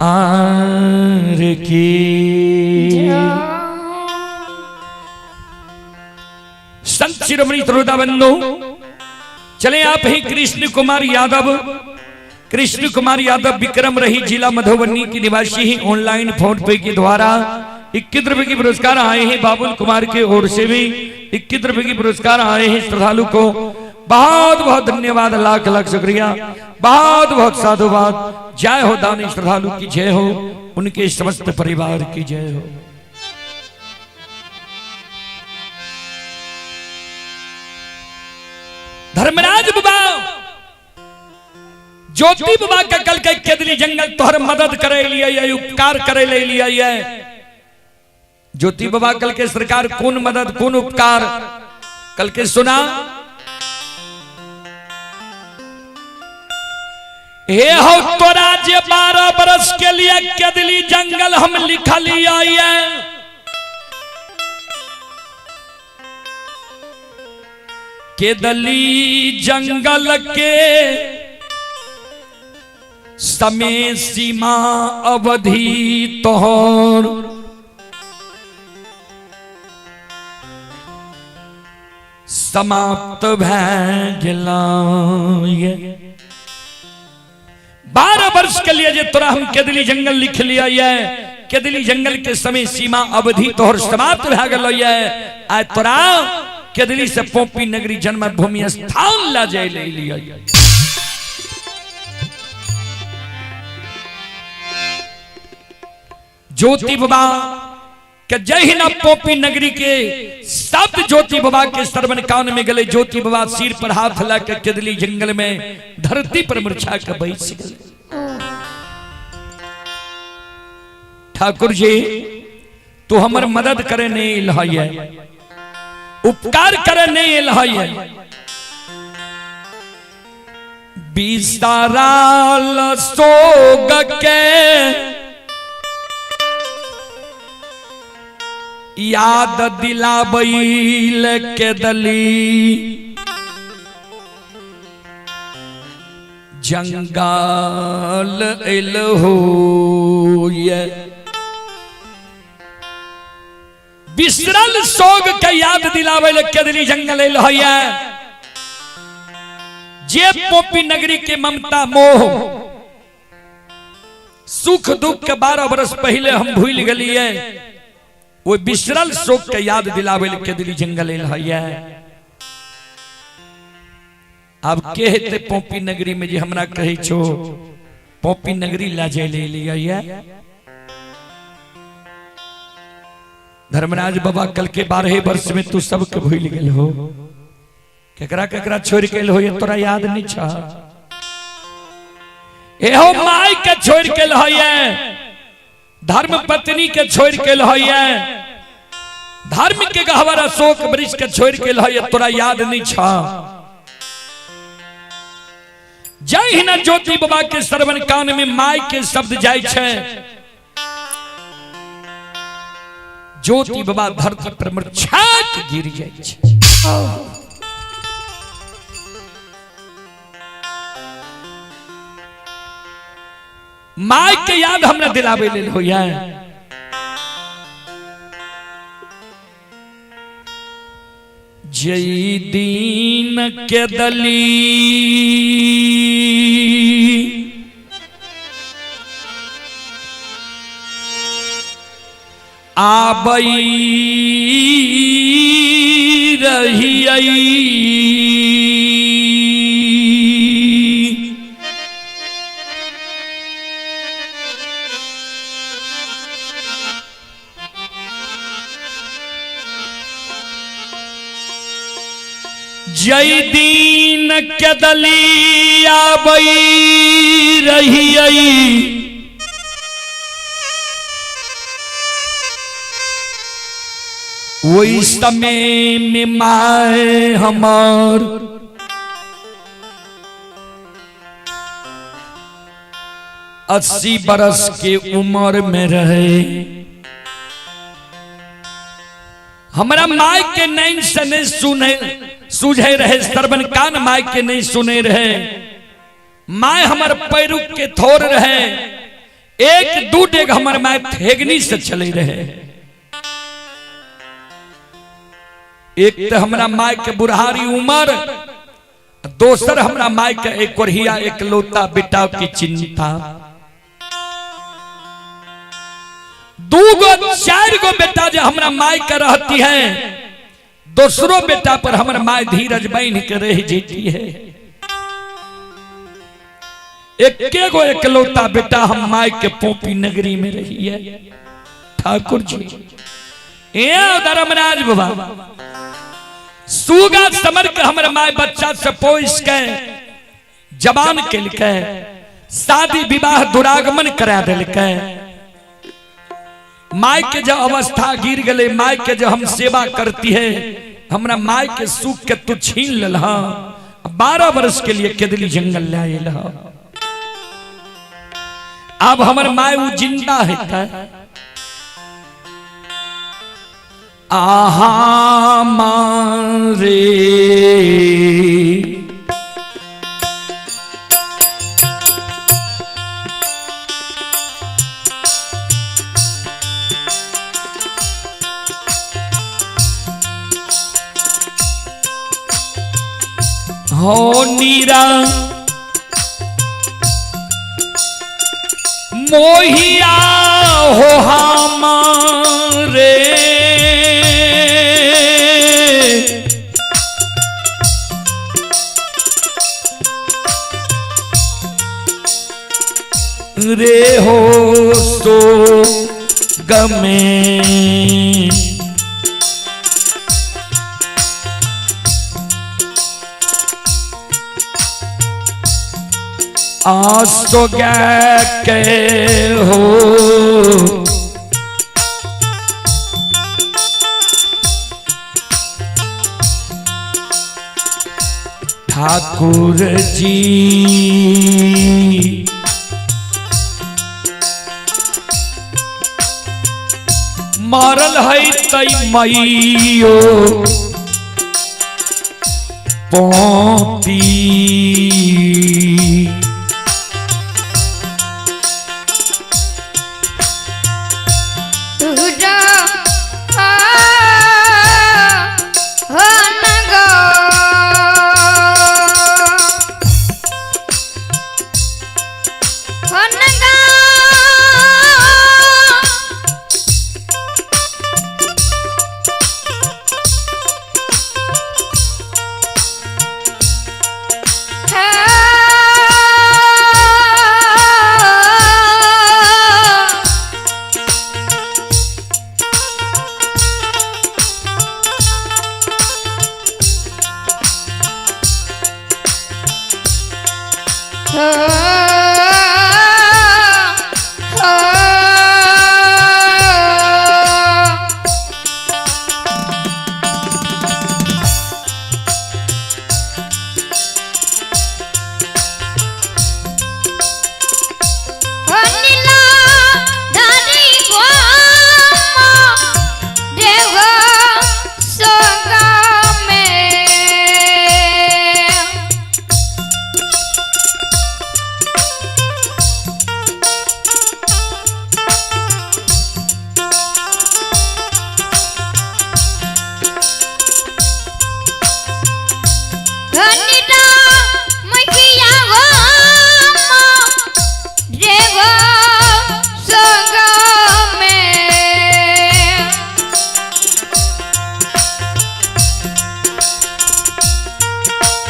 Speaker 1: आर की संत शिरोमणि श्रोताबंधु चले आप ही कृष्ण कुमार यादव विक्रम रही जिला मधुबनी की निवासी ही ऑनलाइन फोन पे के द्वारा 21 रुपए की पुरस्कार आए हैं। बाबुल कुमार के ओर से भी 21 रुपए की पुरस्कार आए हैं। श्रद्धालु को बहुत बहुत धन्यवाद, लाख लाख शुक्रिया, बहुत बहुत साधुवाद। जय हो दानी श्रद्धालु की जय हो, उनके समस्त परिवार की जय हो। धर्मराज बाबा ज्योति बाबा का कल के केदली जंगल तोहर मदद करे लिया, उपकार करे ले लिया। ज्योति बाबा कल के सरकार कौन मदद कौन उपकार कल के सुना। हे हो तोरा जे 12 बरस के लिए केदली जंगल हम लिखा लिया। केदली जंगल के समय सीमा अवधि तोहर समाप्त भै गेला। 12 वर्ष के लिए जे तोरा हम केदली जंगल लिख लिया है, केदली जंगल के समय सीमा अवधि तोहर समाप्त भै गेल है। आ तोरा केदली से पोपी नगरी जन्मभूमि स्थान ला जाए ले लिया। ज्योति बाबा के जय ही ना पोपी नगरी के शब्द ज्योति बाबा के श्रवण कान में गले। ज्योति बाबा सिर पर हाथ ला के केदली जंगल में धरती पर मूर्छा के बैठ गए। ठाकुर जी तू हमर मदद करे नहीं लहाय, उपकार करे नहीं लहाय। बिस्ताराल सोग के याद दिलाबैल केदली जंगल एल हो। बिसरल सोग के याद दिलाबैल केदली जंगल एल हो। जे पोपी नगरी के ममता मोह सुख दुख के 12 बरस पहले हम भूल गलिए, वो बिसरल शोक के याद दिलावे केदली जंगल है। अब कहते पोपी नगरी में जे हमरा कहे छो पोपी नगरी ला जाए ले लिया। धर्मराज बाबा कल के 12 वर्ष में तू सबके भूल गेल हो। केकरा केकरा छोड़ के हो ये तोरा याद नहीं छा। एहो माई के छोड़ के है, धर्म पत्नी के छोड़ के है, धार्मिक के गहवर अशोक वृक्ष के छोड़ के लह तोरा याद नहीं छा। जय हिना ज्योति बाबा के श्रवण कान में माय के शब्द जाय छे। ज्योति बाबा धरती पर मुरझाक गिर जाय छे। माय के याद हमरा दिलावे लेल होया। जय दीन के दली आबई रही जय दीन के दली आबई रही वही समय में माए हमार 80 बरस के उम्र में रहे। हमारा माय के नहीं सने सुने सूझे रहे, श्रवण कान माय के नहीं सुने रहे। माय हमार पैरू के थोर रहे, एक दू डेग हमार माय थेगनी से चले रहे। एक तो हमारा माय के बुढ़ारी उम्र, दोसर हमारा माय के एक कोरिया एक लौता बेटा की चिंता। दूगो चार गो बेटा जो हमारा माय का रहती है, दूसरों बेटा पर हमारा माय धीरज बन के रह जाती है। एक गो एकलौता बेटा हम माय के पोपी नगरी में रही है। ठाकुर जी धर्मराज बाबा सूगा समर के हमारे माय बच्चा से पोस के जवान के लिखे शादी विवाह दुरागमन करा दिलके। माय के जो अवस्था गिर गले, माय के जो हम सेवा करती है, हमरा माय के सुख के तू छीन लहा। 12 वर्ष के लिए केदली जंगल ले आयल। अब हमर माय वो जिंदा है। आहा मारे हो नीरा मोहिया हो हमारे रे हो सो गमे आज तो क्या के हो ठाकुर जी मारल है तई मैयो पोती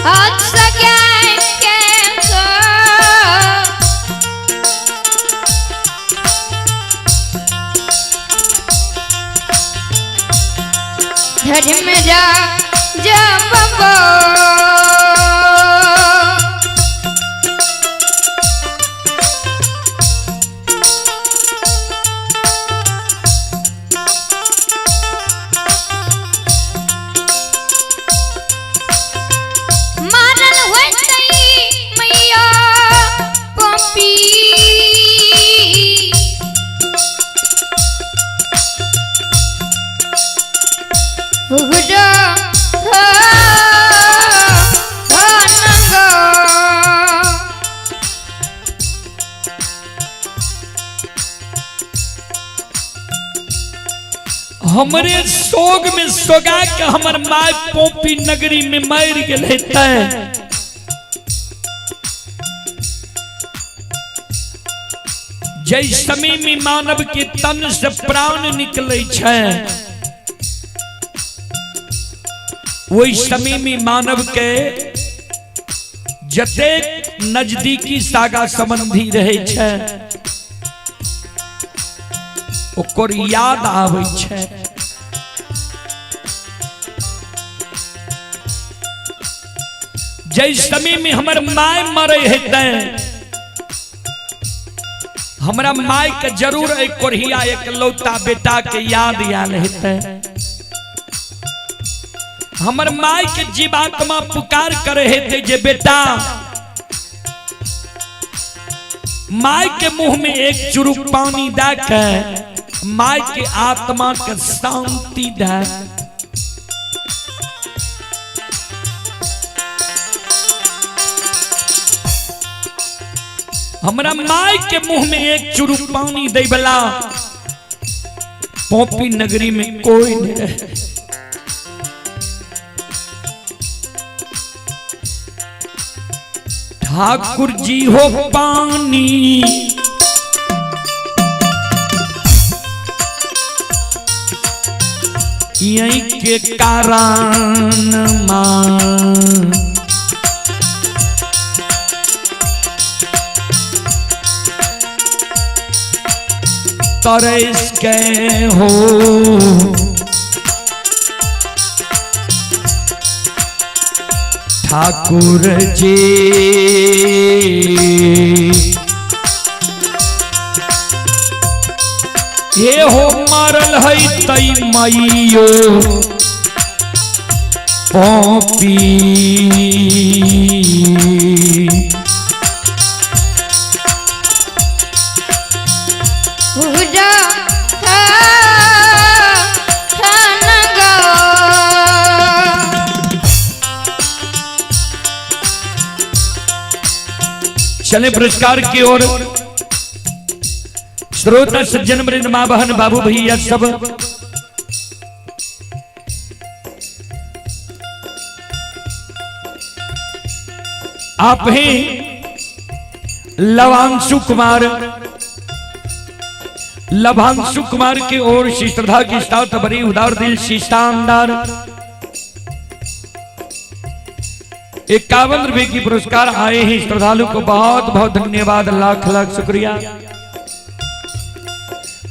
Speaker 2: आज सगळ्यांचे धर्मरा जपबो मारल होतई मैया पपी उगड़ा
Speaker 1: हमरे सोग में सोगा के हमर माय पोपी नगरी में मर गेल है। जय समय में मानव के तन से प्राण निकले छे, वही समय में मानव के जतेक नजदीकी सागा संबंधी रहे छे ओकर याद आवे छे। जय समय में हमर माय मरे हेते, हमरा माय के जरूर एक कोरिया एक लौता बेटा के याद आयल हेते। हमर माय के जीवात्मा पुकार करे हेते जे बेटा माय के मुंह में एक चुरुक पानी दे के माय के आत्मा के शांति दे। हमरा माय के मुंह में एक चुरुक पानी दे वाला पोपी नगरी में कोई नहीं रहे। ठाकुर जी हो पानी यही के कारण मां तरस के हो ठाकुर जी ये हो मारल है तई माइयो पोपी चले पुरस्कार की ओर। श्रोता सज्जन वृंद मां बहन बाबू भैया सब आप हैं लवांशु कुमार की ओर से श्रद्धा की साथ बड़ी उदार दिल से शानदार 51 रुपए की पुरस्कार आए हैं। श्रद्धालु को बहुत बहुत धन्यवाद, लाख लाख शुक्रिया।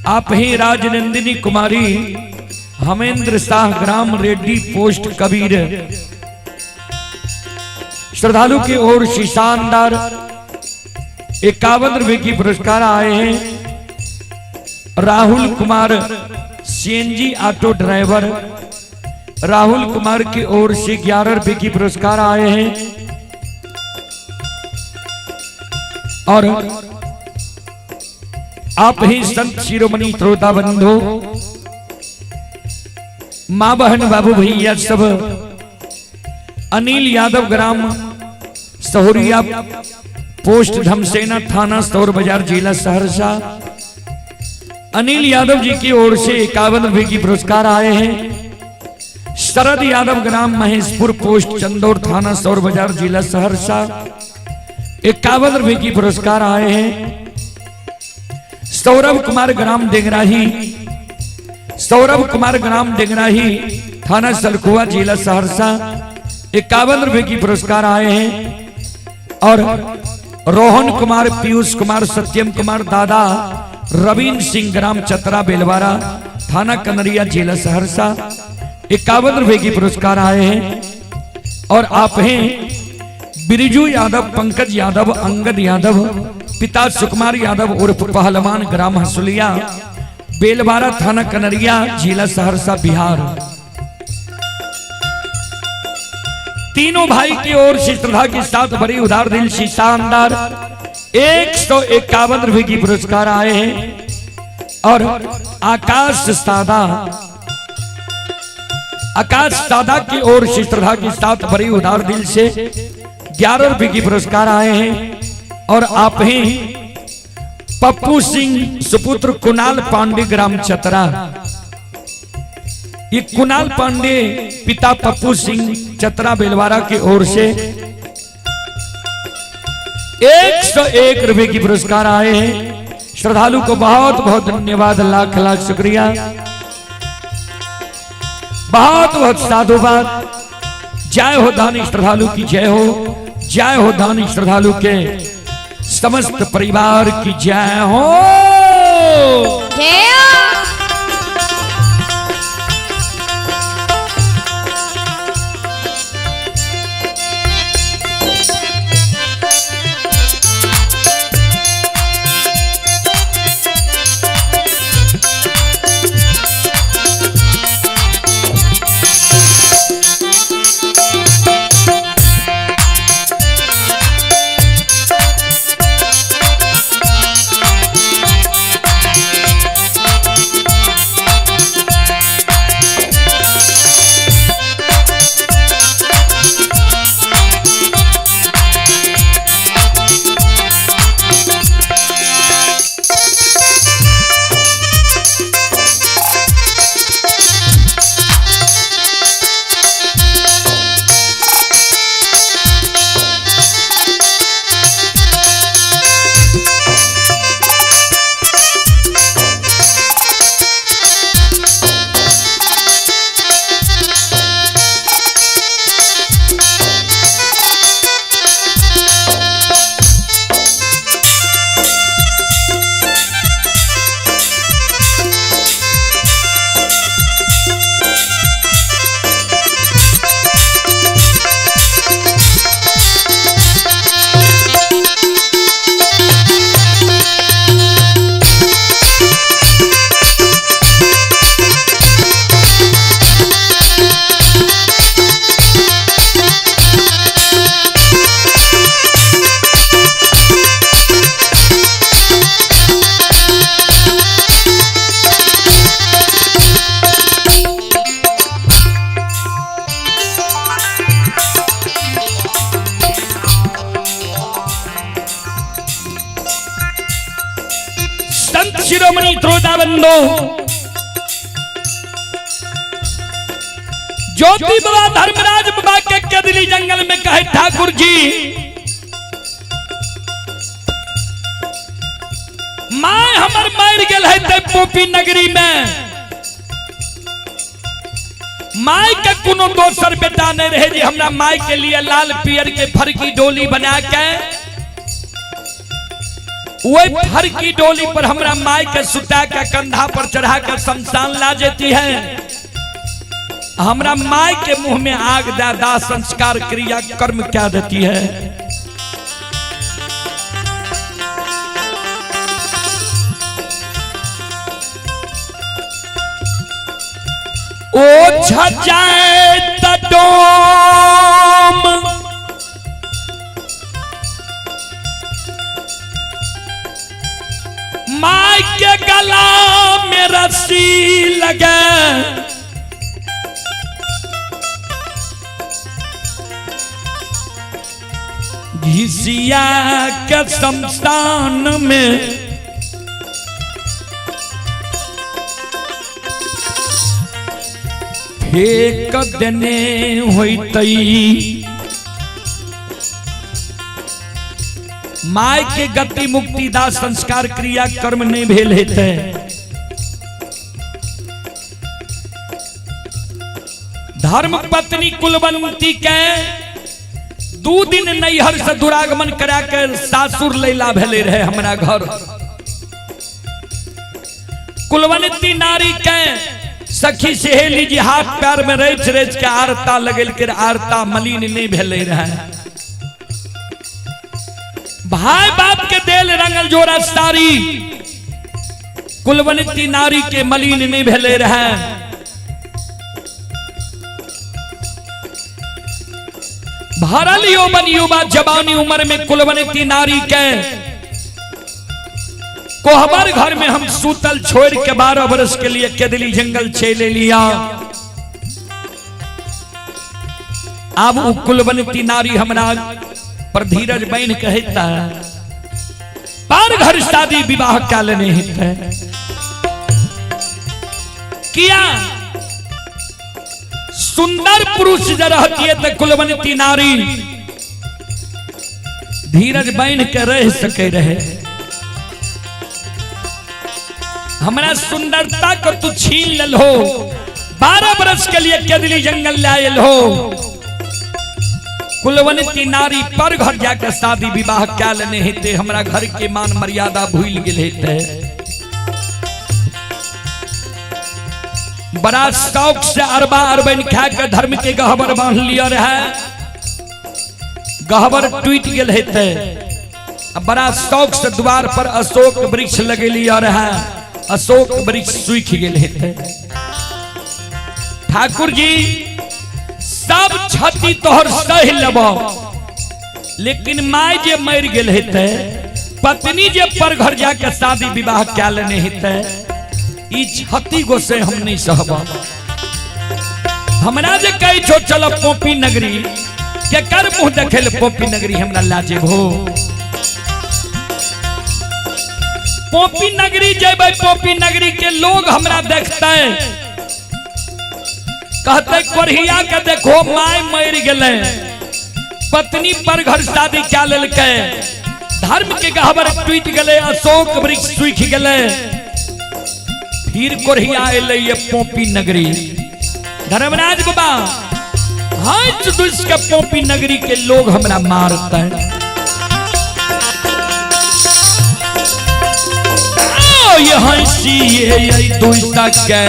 Speaker 1: आप ही राजनंदिनी कुमारी हमेंद्र शाह ग्राम रेड्डी पोस्ट कबीर, श्रद्धालु की ओर से शानदार 51 रुपए की पुरस्कार आए हैं। Rahul Kumar CNG auto driver, Rahul Kumar की ओर से 11 रुपए की पुरस्कार आए हैं। और आप ही संत शिरोमणि श्रोता बंधु मां बहन बाबू भैया सब, अनिल यादव ग्राम सहोरिया पोस्ट धमसेना थाना सौर बाजार जिला सहरसा, अनिल यादव जी की ओर से 51 रुपए की पुरस्कार आए हैं। शरद यादव ग्राम महेशपुर पोस्ट चंदौर थाना सौर बाजार जिला सहरसा 51 रुपए की पुरस्कार आए हैं। सौरभ कुमार ग्राम डेंगराही थाना सलखुआ जिला सहरसा 51 की पुरस्कार आए हैं। और रोहन कुमार, पीयूष कुमार, सत्यम कुमार, दादा रवीन सिंह, ग्राम चतरा बेलवारा, थाना कनरिया, जिला सहरसा, 51 की पुरस्कार आए हैं। और आप हैं बिरजू यादव, पंकज यादव, अंगद यादव, पिता सुकुमार यादव उर्फ पहलवान, ग्राम हसुलिया, बेलवारा, थाना कनरिया, जिला सहरसा, बिहार। तीनों भाई की ओर से श्रद्धा के साथ बड़ी उदार दिल से शानदार 151 की पुरस्कार आए हैं। और आकाश सादा की ओर से श्रद्धा के साथ बड़ी उदार दिल से 11 रुपए की पुरस्कार आए हैं। और आप हैं पप्पू सिंह, सुपुत्र कुणाल पांडे, ग्राम चतरा। ये कुणाल पांडे पिता पप्पू सिंह, चतरा बेलवारा की ओर से 101 रुपए की पुरस्कार आए हैं। श्रद्धालु को बहुत बहुत धन्यवाद, लाख लाख शुक्रिया, बहुत बहुत साधुवाद। जय हो दानी श्रद्धालु की जय हो, जय हो दानी श्रद्धालु के समस्त परिवार की जय हो।
Speaker 2: जय हो।
Speaker 1: शिरोमणि श्रोताबंधो, ज्योति बाबा धर्मराज बाबा के कदली जंगल में कहे ठाकुर जी, माय हमर मर गेल है ते पोपी नगरी में, माय के कोनो दोसर बेटा नहीं रहे जी हमरा माय के लिए लाल पियर के फर की डोली बना के वही फर की डोली पर हमरा माय के सुता के कंधा पर चढ़ा कर शमशान ला जाती है। हमरा माय के मुंह में आग दादा संस्कार क्रिया कर्म क्या देती है। ओ छजाए तडोम माय के गला में रस्सी लगे, घिसिया के शमशान में फेंक देने होइतई। माय के गति मुक्ति दा संस्कार क्रिया कर्म नहीं भेल हेते। धर्म पत्नी कुलवंती के 2 दिन नैहर से दुरागमन करा के सासुर लैला भेले रहे हमरा घर। कुलवंती नारी के सखी सहेली जी हाथ पैर में रच रच के आरता लगल के आरता मलिन नहीं भेले रहे। भाई बाप के देल रंगल जोड़ा सारी कुलवंती नारी के मलिन नहीं भेले रहे। भरल यौवन युवा जवानी उम्र में कुलवंती नारी के कोहबर घर में हम सूतल छोड़ के 12 वर्ष के लिए केदली जंगल चले लिया। अब वो कुलवंती नारी हमरा पर धीरज बहन कहता पर घर शादी विवाह क्या लेने है किया। सुंदर पुरुष जब रहती है तो कुलवंती नारी धीरज बहन के रह सके रहे। हमरा सुंदरता को तू छीन लेल हो, 12 वर्ष के लिए केदली जंगल लायल हो। कुलवंती नारी पर घर जाकर शादी विवाह क्या लेने हेते, हमरा घर के मान मर्यादा भूल गेल हेते। बड़ा शौक से अरबा अरबन खा के धर्म के गहबर बांध लिया रहे, गहबर टूट गेल हेते। बड़ा शौक से द्वार पर अशोक वृक्ष लगे लिया रहे, अशोक वृक्ष सूख गेल हेते। ठाकुर जी सब क्षति तोहर सह लेब, लेकिन माय जे मर गेल हेते, पत्नी जे पर घर जाके शादी विवाह क्या लेने हेते, ई क्षति गो से हम नहीं सहब। हमरा जे कही छो चलो पोपी नगरी के कर मुंह देखे ले पोपी नगरी हमरा लाजे हो। पोपी नगरी जेबे, पोपी नगरी के लोग हमरा देखते कहते कोरहिया के देखो माय मर गेले, पत्नी पर घर शादी क्या लेलके, धर्म के गहबर टूट गेले, अशोक वृक्ष सूख गेले। फिर कोरहिया अले ये पोपी नगरी। धर्मराज बाबा हाथ दुस के पोपी नगरी के लोग हमरा मारते हैं। यहाँ सी दुसा के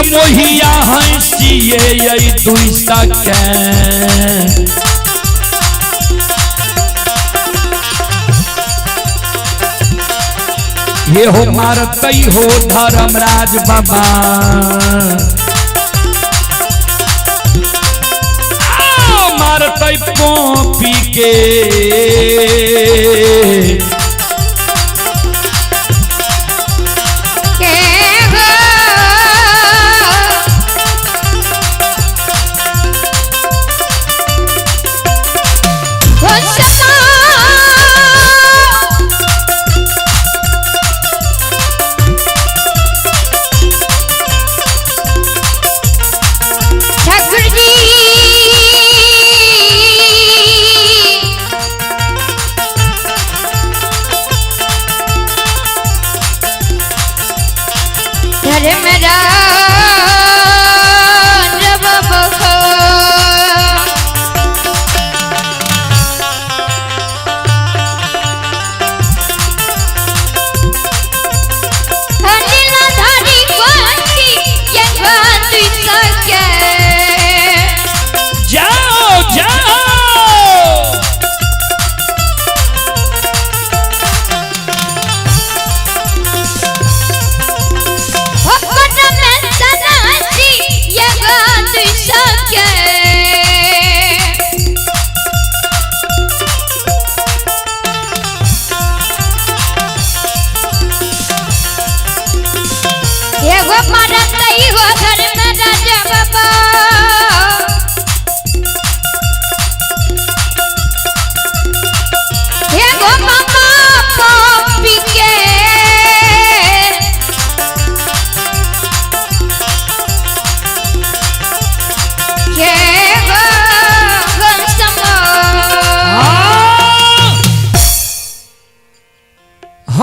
Speaker 1: मोहिया हंसिए दुसा के ये हो मारतई हो धर्मराज बाबा। मारतई पोपी के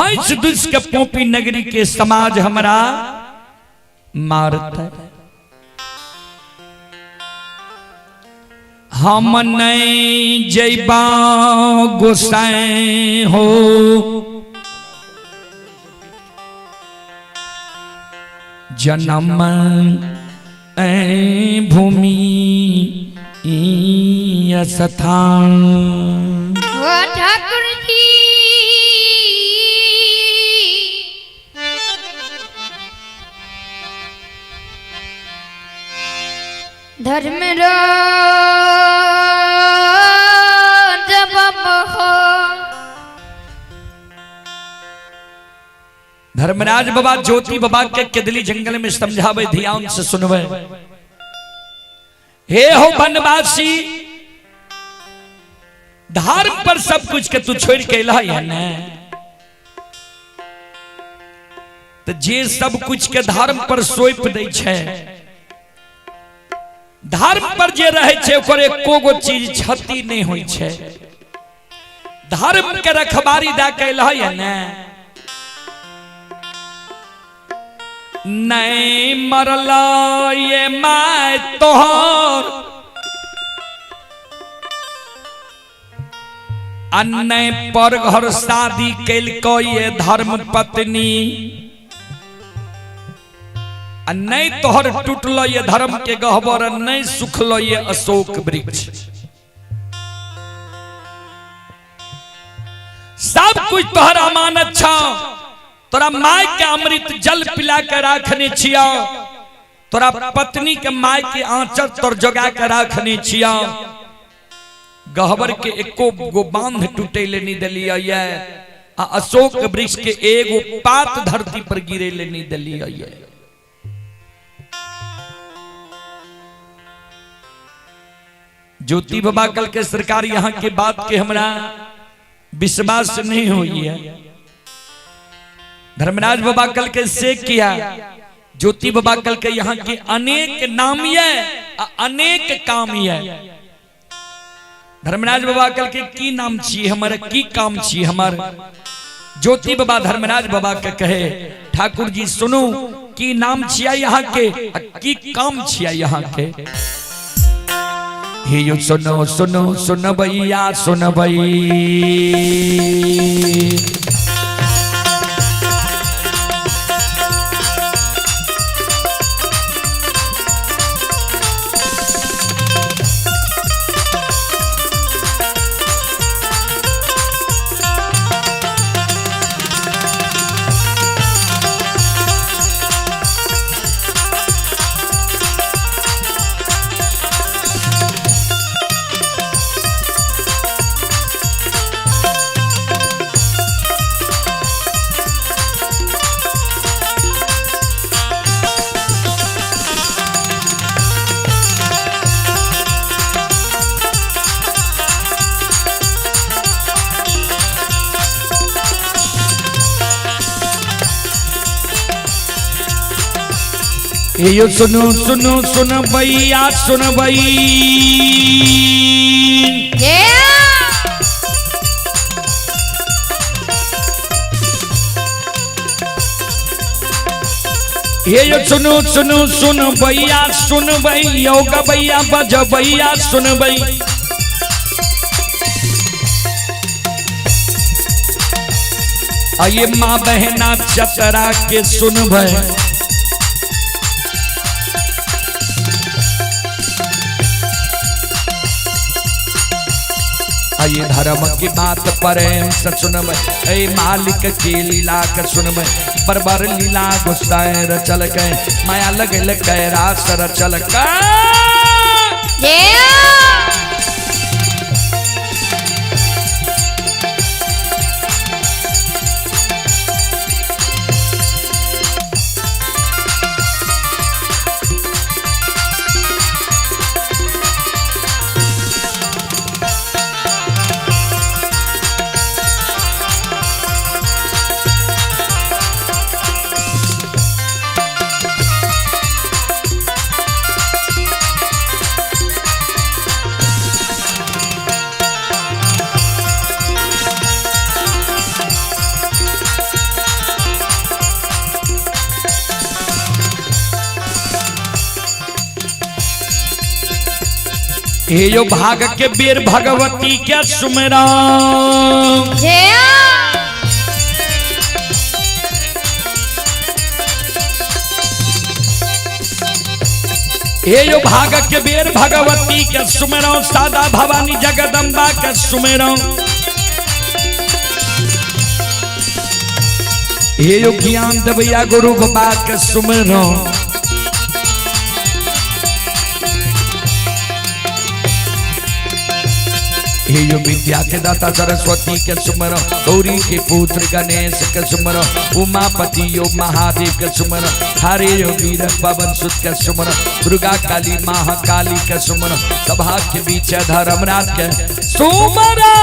Speaker 1: भैंस दुस के पोपी नगरी के समाज हमरा मारता। हम नहीं जैबा गोसाई हो, जन्म भूमि स्थान।
Speaker 2: ओ ठाकुर जी धर्म रो जवाब हो।
Speaker 1: धर्मराज बाबा ज्योति बाबा के केदली जंगल में समझावे, ध्यान से सुनवे। हे हो वनवासी, धर्म पर सब कुछ के तू छोड़ के ला या न, तो जे सब कुछ के धर्म पर सौंप दै छै, धर्म पर जे रहे छै ओकर एको गो चीज क्षति नहीं होई छै। धर्म के रखवारी दा के ला या न, नहीं मरला ये माय तोहर, अन्य पर घर शादी कैल को ये धर्म पत्नी, नहीं तोहर टूटलो ये धर्म के गहबर, नहीं सुखलो ये अशोक वृक्ष। सब कुछ तोहर अमानत छा, तोरा माय के अमृत जल पिला के राखने छिया, तोरा पत्नी के माय के आंचल तोर जगा के राखने छिया। गहबर के एको गो बांध टूटे ले नहीं दलिया ये, अशोक वृक्ष के एगो पात धरती पर गिरे ले नहीं दलिया ये। ज्योति बाबा कल के सरकार यहाँ के बात के हमरा विश्वास नहीं हुई है। धर्मराज बाबा कल के से किया, ज्योति बाबा कल के यहाँ के अनेक नाम है, अनेक काम है। धर्मराज बाबा कल के की नाम छी हमारे, की काम छी हमार। ज्योति बाबा धर्मराज बाबा के कहे, ठाकुर जी सुनो की नाम छिया यहाँ के, की काम छिया यहाँ के। हे यो सुनो सुनो सुन भैया सुन भई, यो सुनो सुनो सुन भैया सुन भई, ये यो सुनो सुनो सुन भैया सुन भई, योग भैया बज भैया सुन भई। आइए माँ बहना चतरा के सुन भई, ये धर्म की बात पर सुनब, ऐ मालिक की लीला के सुनब। बरबर लीला गुस्साए रचल के, माया लगल कैरास रचल का। हे यो भाग के बेर भगवती के सुमेरा
Speaker 2: जया
Speaker 1: हे यो भाग के बेर भगवती के सुमेरा सादा भवानी जगदम्बा के सुमेरा हे यो ज्ञान देवैया गुरु गोपा के सुमेरा हे यो विद्या के दाता सरस्वती के सुमरो गौरी के पुत्र गणेश के सुमरो उमापति यो महादेव के सुमरो हरे यो वीर पवन सुत के सुमरो दुर्गा काली महाकाली के सुमरो सभा के बीच धर्मराज के सुमरो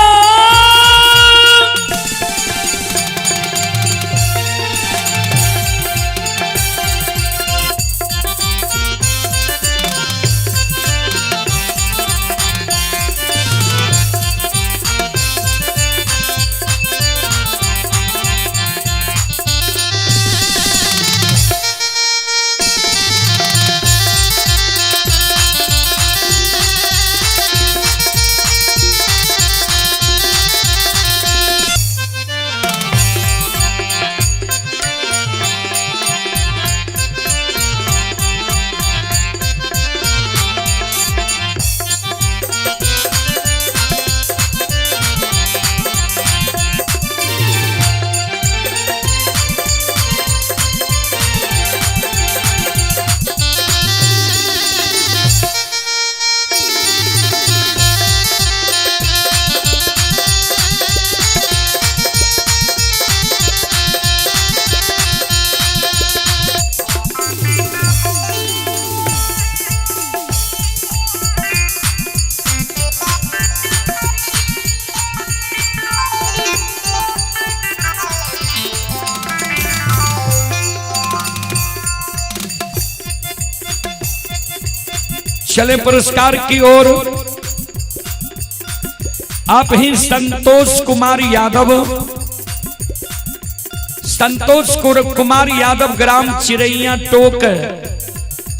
Speaker 1: चले पुरस्कार की ओर। आप ही संतोष कुमार यादव, संतोष कुमार यादव, ग्राम चिरैया टोक,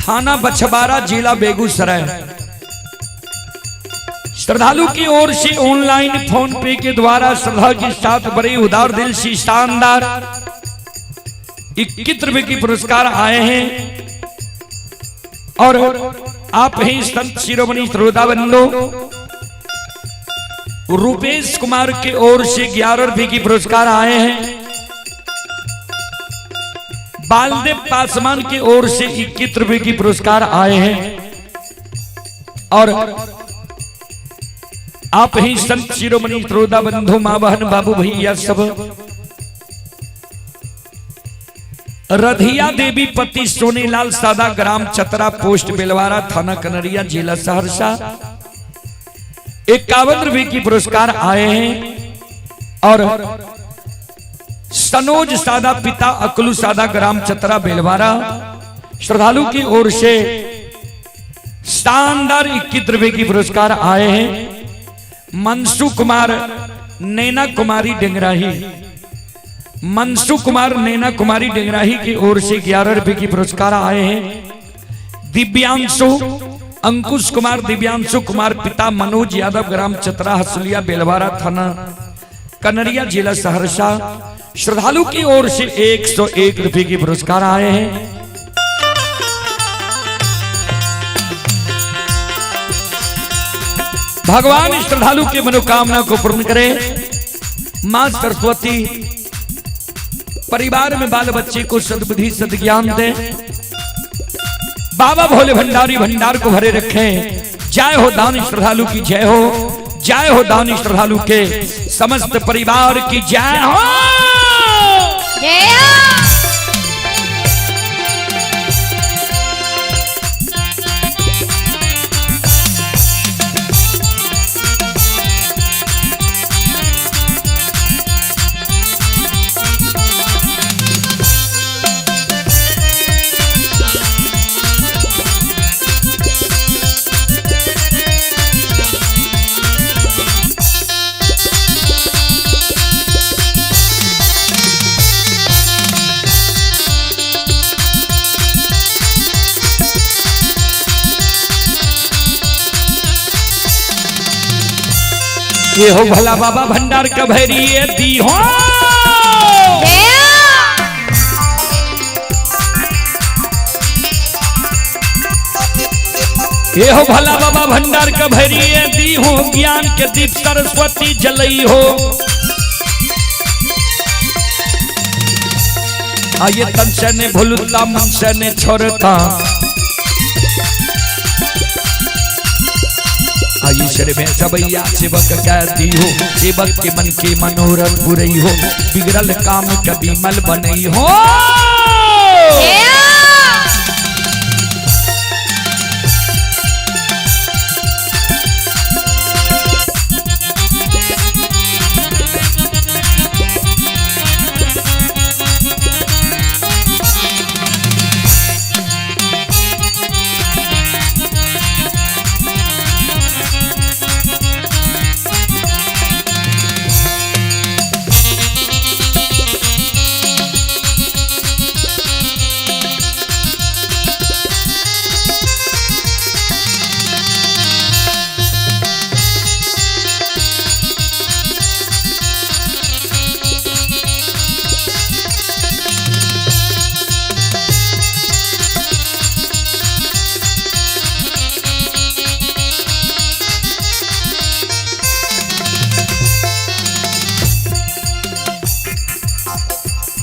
Speaker 1: थाना बछवाड़ा, जिला बेगूसराय। श्रद्धालु की ओर से ऑनलाइन फोन पे के द्वारा श्रद्धा के साथ बड़े उदार दिल से शानदार 21 रुपए की पुरस्कार आए हैं। और आप ही संत शिरोमणि श्रोताबंधु रूपेश कुमार की ओर से 11 रुपए की पुरस्कार आए हैं। बालदेव पासवान की ओर से 21 रुपए की पुरस्कार आए हैं। और आप ही संत शिरोमणि श्रोताबंधु मां बहन बाबू भैया सब रधिया देवी पति सोनेलाल सादा, ग्राम चतरा, पोस्ट बेलवारा, थाना कनरिया, जिला सहरसा 51 रुपए की पुरस्कार आए हैं। और सनोज सादा, पिता अकलू सादा, ग्राम चतरा बेलवारा, श्रद्धालु की ओर से शानदार 21 रुपए की पुरस्कार आए हैं। मनसु कुमार, नैना कुमारी डिंगराही, मनसु कुमार, नैना कुमारी डिंगराही की ओर से 11 रुपए की पुरस्कार आए हैं। दिव्यांशु अंकुश कुमार, दिव्यांशु कुमार, पिता मनोज यादव, ग्राम चतरा, हसलिया बेलवारा, थाना कनरिया, जिला सहरसा, श्रद्धालु की ओर से 101 रुपए की पुरस्कार आए हैं। भगवान श्रद्धालु की मनोकामना को पूर्ण करे। मां सरस्वती परिवार में बाल बच्चे को सद्बुद्धि सद्ज्ञान दे। बाबा भोले भंडारी भंडार को भरे रखें। जय हो दानी श्रद्धालु की जय हो, जय हो दानी श्रद्धालु के समस्त परिवार की जय हो,
Speaker 2: जय हो।
Speaker 1: ये हो भला बाबा भंडार का भैरी ये दी हो ये हो भला बाबा भंडार का भैरी ये दी हो ज्ञान के दीप सरस्वती जलई हो आइए तन से ने भूलता मन से ने छोड़ता आइए शर में सबैया सेवक कह दी हो सेवक के मन के मनोरथ बुरई हो बिगड़ल काम कभी मल बनई हो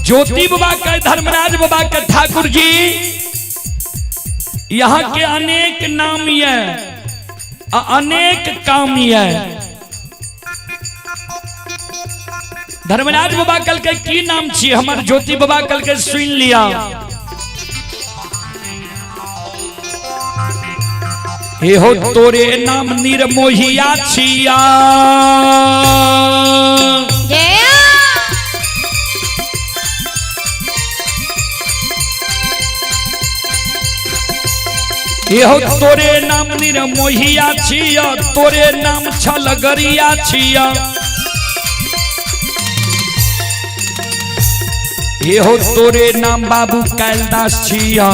Speaker 1: ज्योति बाबा का धर्मराज बाबा का ठाकुर जी यहाँ के अनेक नाम है अनेक काम है धर्मराज बाबा कल के की नाम छी हमार ज्योति बाबा कल के सुन लिया हे हो तोरे नाम निर्मोहिया छिया ये हो तोरे नाम निर्मोहिया छिया तोरे नाम छलगरिया छिया ये हो तोरे नाम बाबू कैलाश छिया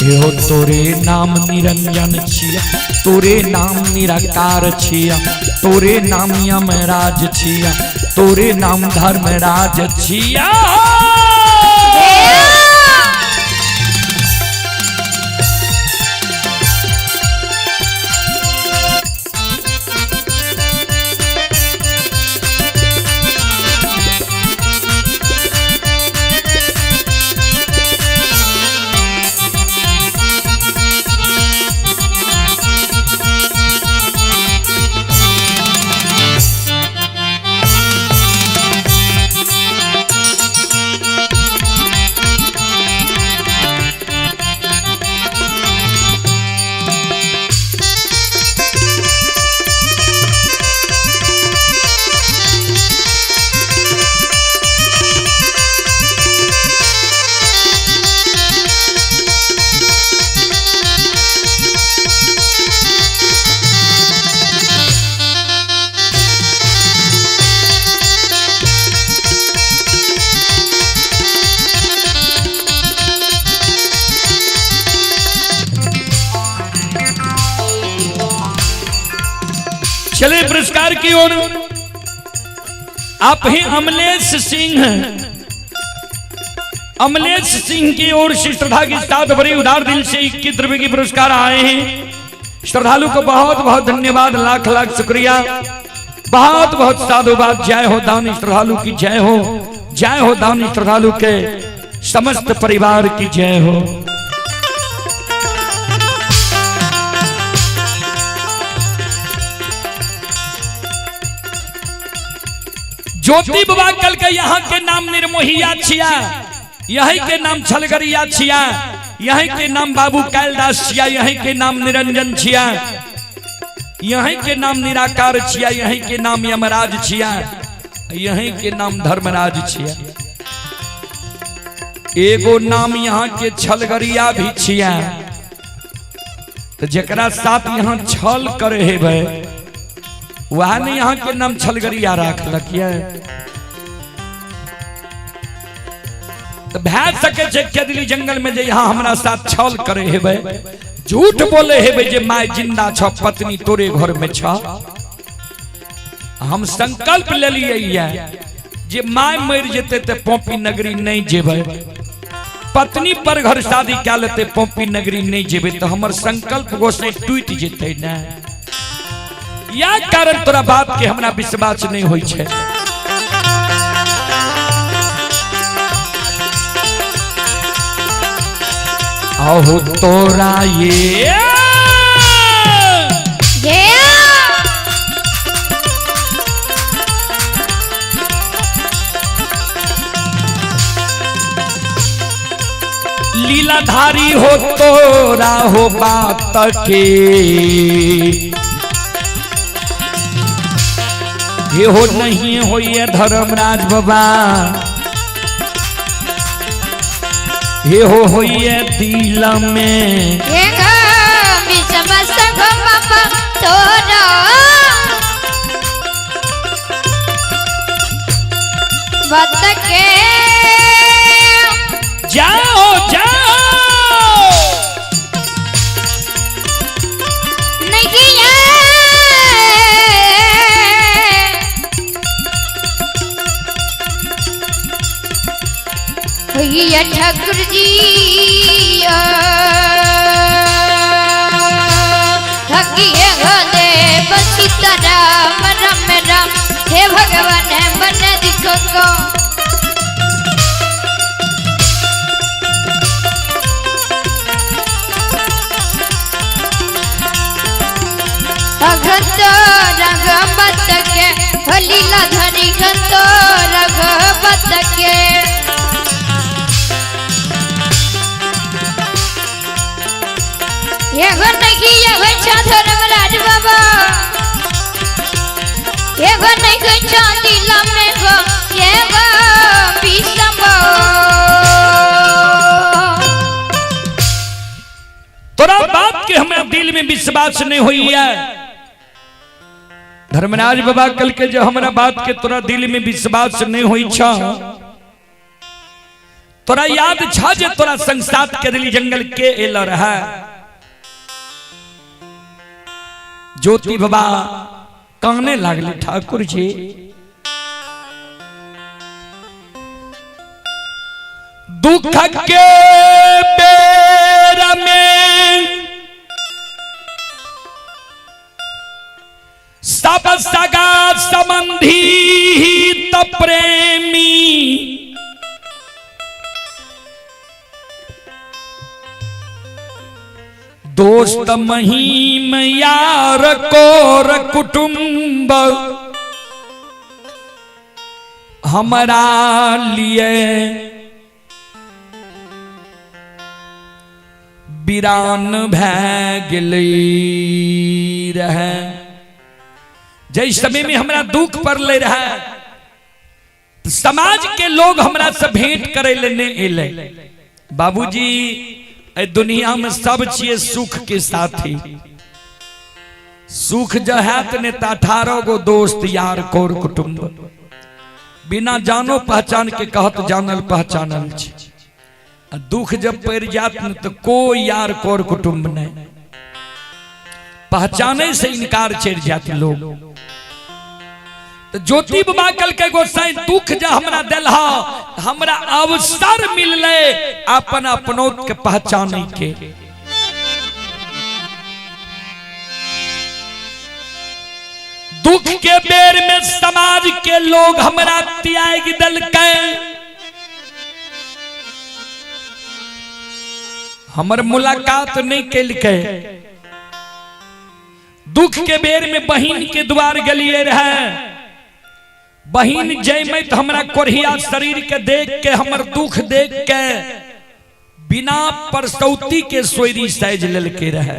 Speaker 1: ये हो तोरे नाम निरंजन छिया तोरे नाम निराकार छिया तोरे नाम यमराज छिया तोरे नाम धर्मराज छिया चले पुरस्कार की ओर आप ही अमलेश सिंह की ओर से श्रद्धा के साथ बड़े उदार दिल से 21 रुपए की पुरस्कार आए हैं। श्रद्धालु को बहुत बहुत धन्यवाद, लाख लाख शुक्रिया, बहुत बहुत साधुवाद। जय हो दानी श्रद्धालु की जय हो दानी श्रद्धालु के समस्त परिवार की जय हो। ज्योति बाबा कल के यहाँ के नाम निर्मोहिया छिया, यही के नाम छलगरिया छिया, यही के नाम बाबू कैलाश छिया, यही के नाम निरंजन छिया, यही के नाम निराकार छिया, यही के नाम यमराज छिया, यही के नाम धर्मराज छिया। एगो नाम यहाँ के छलगरिया भी छिया, तो जकरा साथ यहाँ छल करे है भाई वह ने यहाँ के नाम छलगरिया रख लखिया। तो भै सके दिल्ली जंगल में जे यहाँ हमारा साथ छल करे है भाई झूठ बोले हे जे माय जिंदा छ पत्नी तोरे घर में छ। हम संकल्प ले लिए जे माय मर जेते ते पोपी नगरी नहीं जेबे, पत्नी पर घर शादी क्या लेते पोपी नगरी नहीं जेबे, तो हमर संकल्प गोसे टूट जेते ना। या कारण तोरा बात के हमरा विश्वास नहीं होई छे। आहू तोरा ये लीलाधारी हो तोरा हो बात के, ये हो नहीं हो ये धर्मराज बाबा, ये हो ये दिल में
Speaker 2: तोरा बात के।
Speaker 1: जाओ जाओ
Speaker 2: नहीं भैया ठाकुर जी ठगिए गले बसी राम राम राम, हे भगवान बन दिखो को। घंटो रघबत के लीला धरी घंटो रघबत के। ये घर नहीं ये घर धर्मराज बाबा, ये घर नहीं घर लीला में गो, ये गो विषम।
Speaker 1: तोरा बात के हमें दिल में विश्वास नहीं हुई है। धर्मराज बाबा कल के जो हमारा बात के तोरा दिल में विश्वास नहीं हुई छा, तोरा याद छा जे तोरा संसात के दिली जंगल के एल रहा। ज्योति बाबा काने लागले ठाकुर जी, दुख के बेर में सब सगा संबंधी त प्रेमी, दोस्त महीम यार कोर कुटुंब, हमारा लिए वीरान भै गेली रहे। जिस समय में हमरा दुख पर ले रहा, समाज के लोग हमरा से भेंट करे लेने एले। बाबूजी ए दुनिया में सब चीज सुख के साथी, सुख जो है तने 18 गो दोस्त यार कोर कुटुंब, बिना जानो पहचान के कहत जानल पहचानल छी। दुख जब पड़ जात न तो कोई यार कोर कुटुंब नहीं, पहचाने से इनकार चढ़ जाते लोग। तो ज्योति बाबा कल के गोसाई दुख जा हमरा दिलहा, हमरा अवसर मिलले अपन अपनों के पहचाने के। दुख के बेर में समाज के लोग हमरा त्याग दल के, हमर मुलाकात नहीं कैल के। दुख के बेर में बहिन के द्वार गलिए रहे, बहिन जयमे तो हमरा कोरिया शरीर के देख के, हमर दुख देख के बिना परसौती के सोयरी सैज लेल के रहे।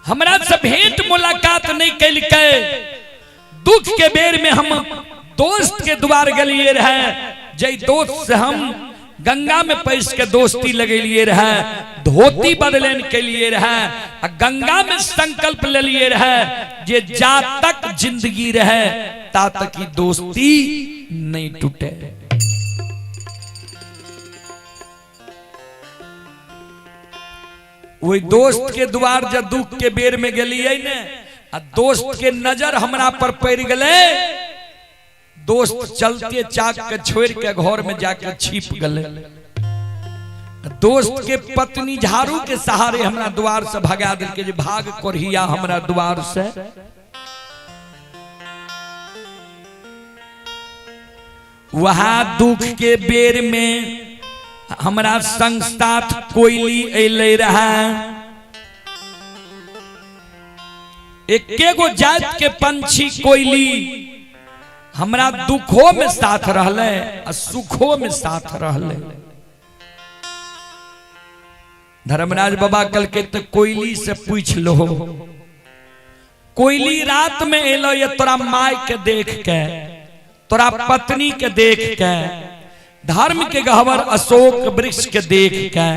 Speaker 1: हमरा से भेंट मुलाकात नहीं कैल के। दुख के बेर में हम दोस्त के द्वार गलिए रहे, जय दोस्त से हम गंगा में पैस के दोस्ती लगेलिए रहे, धोती बदलन के लिए रहे, गंगा में संकल्प ले लिए रहे जे जा तक जिंदगी रहे ता तक की दोस्ती नहीं टूटे। वही दोस्त के द्वार जब दुख के बेर में गलिए ने आ दोस्त के नजर हमरा पर पड़ गले, दोस्त चलते चाक के छोड़ के घर में जाकर छिप गले। दोस्त के पत्नी झाड़ू के सहारे हमरा द्वार से भगा दिल के भाग कोरिया हमरा द्वार से। वहां दुख के बेर में हमरा संग साथ कोयली अले रहा। एके गो जात के पंछी कोयली हमरा दुखों में साथ रहले आ सुखों में साथ रहले। धर्मराज बाबा कल के तो कोयली से पूछ लो, कोयली रात में एलो ये तोरा माय के देख के, तोरा पत्नी के देख के, धर्म के गहवर अशोक वृक्ष के देख के।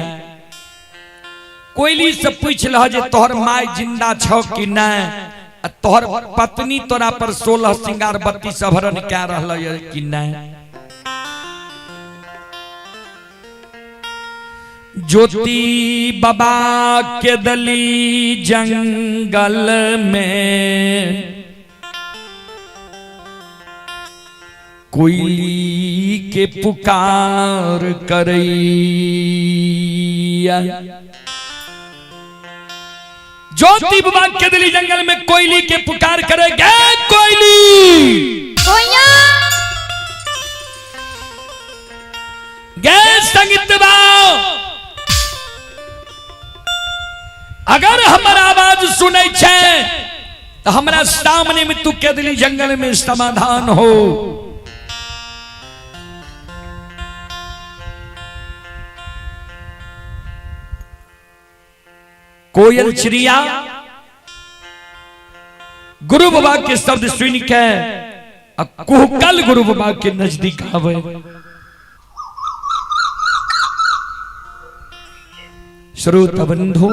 Speaker 1: कोयली से पूछ लह जे तोहर माय जिंदा छौ कि नहीं, तोहर पत्नी तोरा पर 16 श्रृंगार बत्ती सभरण क्या रहल कि नहीं। ज्योति बाबा के दली जंगल में कोयली के पुकार करैया। ज्योति बाबा के दली जंगल में कोयली के पुकार करेगा। कोयली गए संगीत बाओ, अगर हमारा आवाज सुनै छे तो हमरा सामने में तू के दिली जंगल में समाधान हो। कोयल चिड़िया गुरु बाबा के शब्द सुन के कुहकल गुरु बाबा के नजदीक आवे। श्रोता बंधु,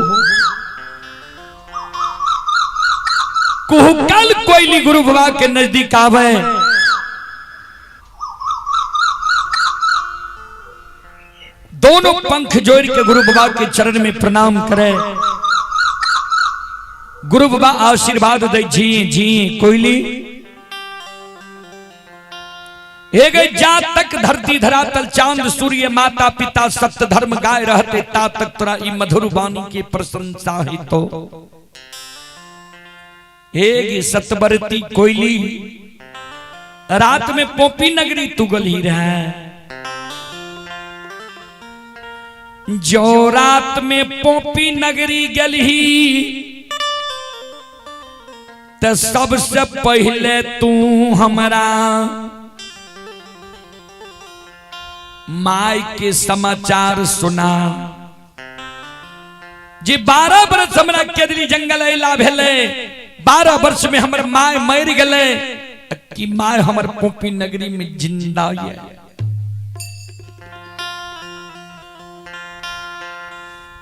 Speaker 1: कुहकल कोयली गुरु बाबा के नजदीक आवे। दोनों पंख जोड़ के गुरु बाबा के चरण में प्रणाम करे। गुरु बाबा आशीर्वाद दे जी जी कोयली हे गए जा तक धरती धरातल चांद सूर्य माता पिता सत्य धर्म गाय रहते ता तक तोरा ई मधुर वाणी की प्रशंसा ही तो। हे सतबरती कोयली रात में पोपी नगरी तू गली रहा। जो रात में पोपी नगरी गली तो सबसे पहले तू हमारा माय के समाचार सुना। जी 12 वर्ष हमरा केदली जंगल अला भेले, 12 वर्ष में हमर माय मर गले कि माय हमर पोपी नगरी में जिंदा है।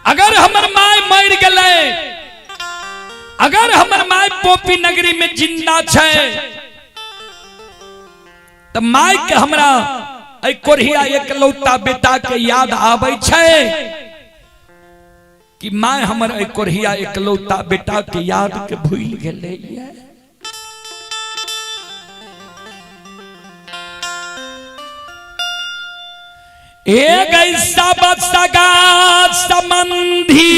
Speaker 1: अगर हमर माय मर गले, अगर हमर माय पोपी नगरी में जिंदा छे तो माय के हमरा ऐ कोरिया एकलौता बेटा के याद आबै छे कि माय हमर ऐ कोरिया एकलौता बेटा के याद के भूल गेले। एक ऐसा बसगा संबंधी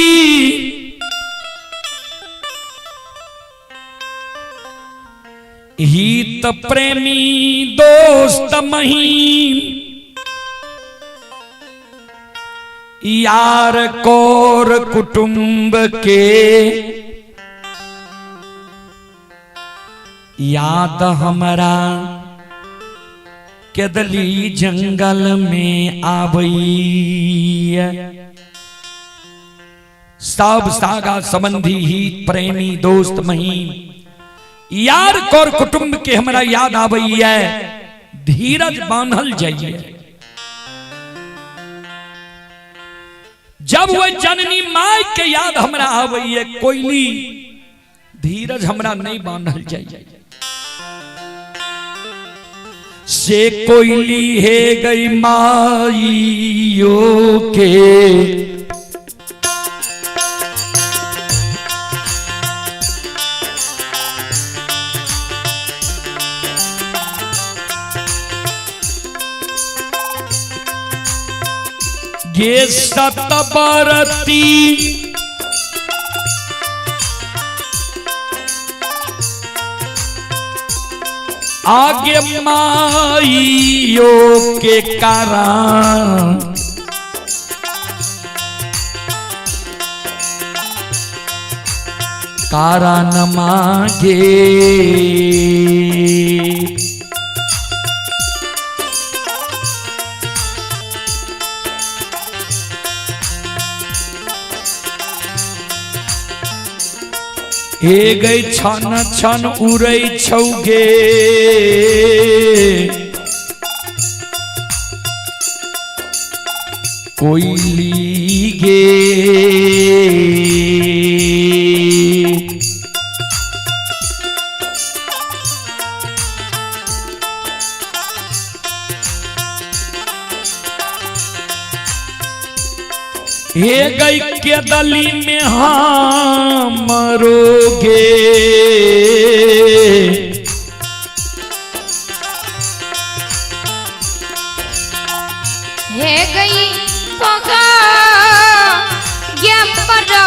Speaker 1: हित प्रेमी दोस्त महीम यार कोर कुटुंब के याद हमरा केदली जंगल में आबई। सब सागा संबंधी हित प्रेमी दोस्त महीम यार कोर कुटुंब के हमरा याद आबई है। धीरज बांधल जाइए। जब वो जननी माय के याद हमरा आबई है कोयली, धीरज हमरा नहीं बांधल जाइए। से कोयली है गई माइयों के ये सतबरती आगे माइयों के कारण कारण मांगे हे गई छन छन उड़ै छौगे कोयली गे हे गई के दली में हम मरोगे
Speaker 2: हे गई पगा गेपरा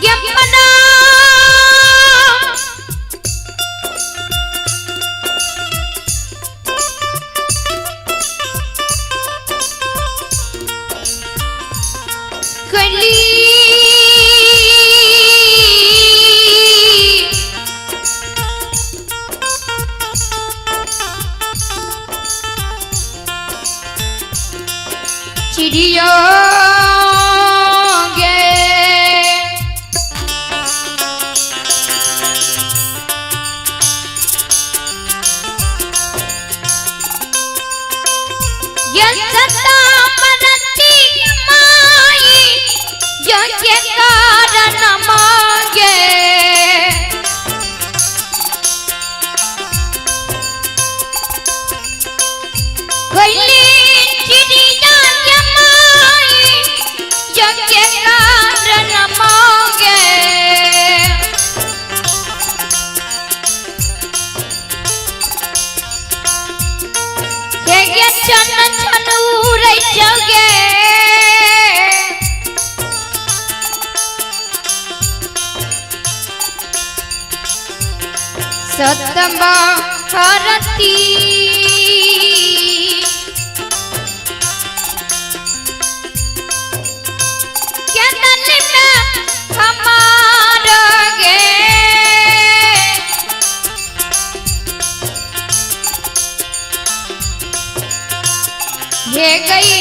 Speaker 2: गेपना कली चिड़िया गे ये सता मनती माई जो के कारण मांगे कोयली चिड़िया के माई जो के कारण मांगे ये छन छन उड़ै छौगे सतमा हरती के दली में हमारा गे ये गई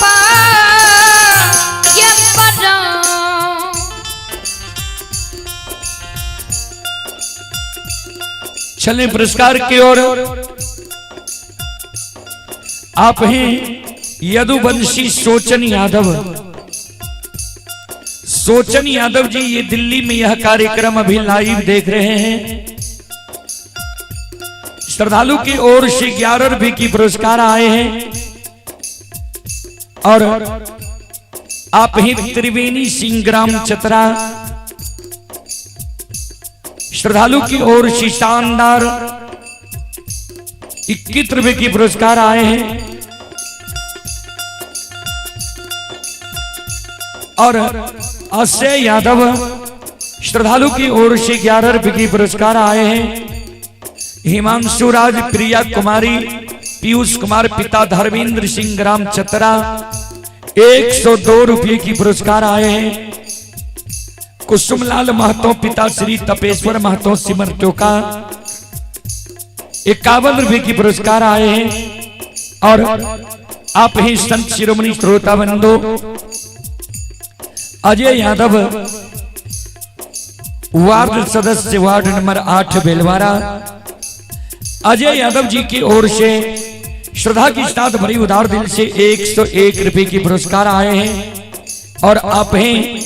Speaker 2: पा ये परा
Speaker 1: चलें पुरस्कार की ओर। आप हैं यदुवंशी सोचन यादव। सोचन यादव जी ये दिल्ली में यह कार्यक्रम अभी लाइव देख रहे हैं। श्रद्धालु की ओर से 11 रुपए की पुरस्कार आए हैं। और आप ही त्रिवेणी सिंह ग्राम चतरा श्रद्धालु की ओर से शानदार 21 रुपए की पुरस्कार आए हैं। और अक्षय यादव श्रद्धालु की ओर से 11 रुपए की पुरस्कार आए हैं। हिमांशु राज, प्रिया कुमारी, पीयूष कुमार पिता धर्मेंद्र सिंह ग्राम चतरा 102 रुपये की पुरस्कार आए हैं। कुसुमलाल महतो पिता श्री तपेश्वर महतो सिमर चौका 51 रुपये की पुरस्कार आए हैं। और आप ही संत शिरोमणि श्रोता बंधु अजय यादव वार्ड सदस्य वार्ड नंबर 8 बेलवारा, अजय यादव जी की ओर से श्रद्धा की साथ भरी उदार दिल से 101 रुपए की पुरस्कार आए हैं। और आप हैं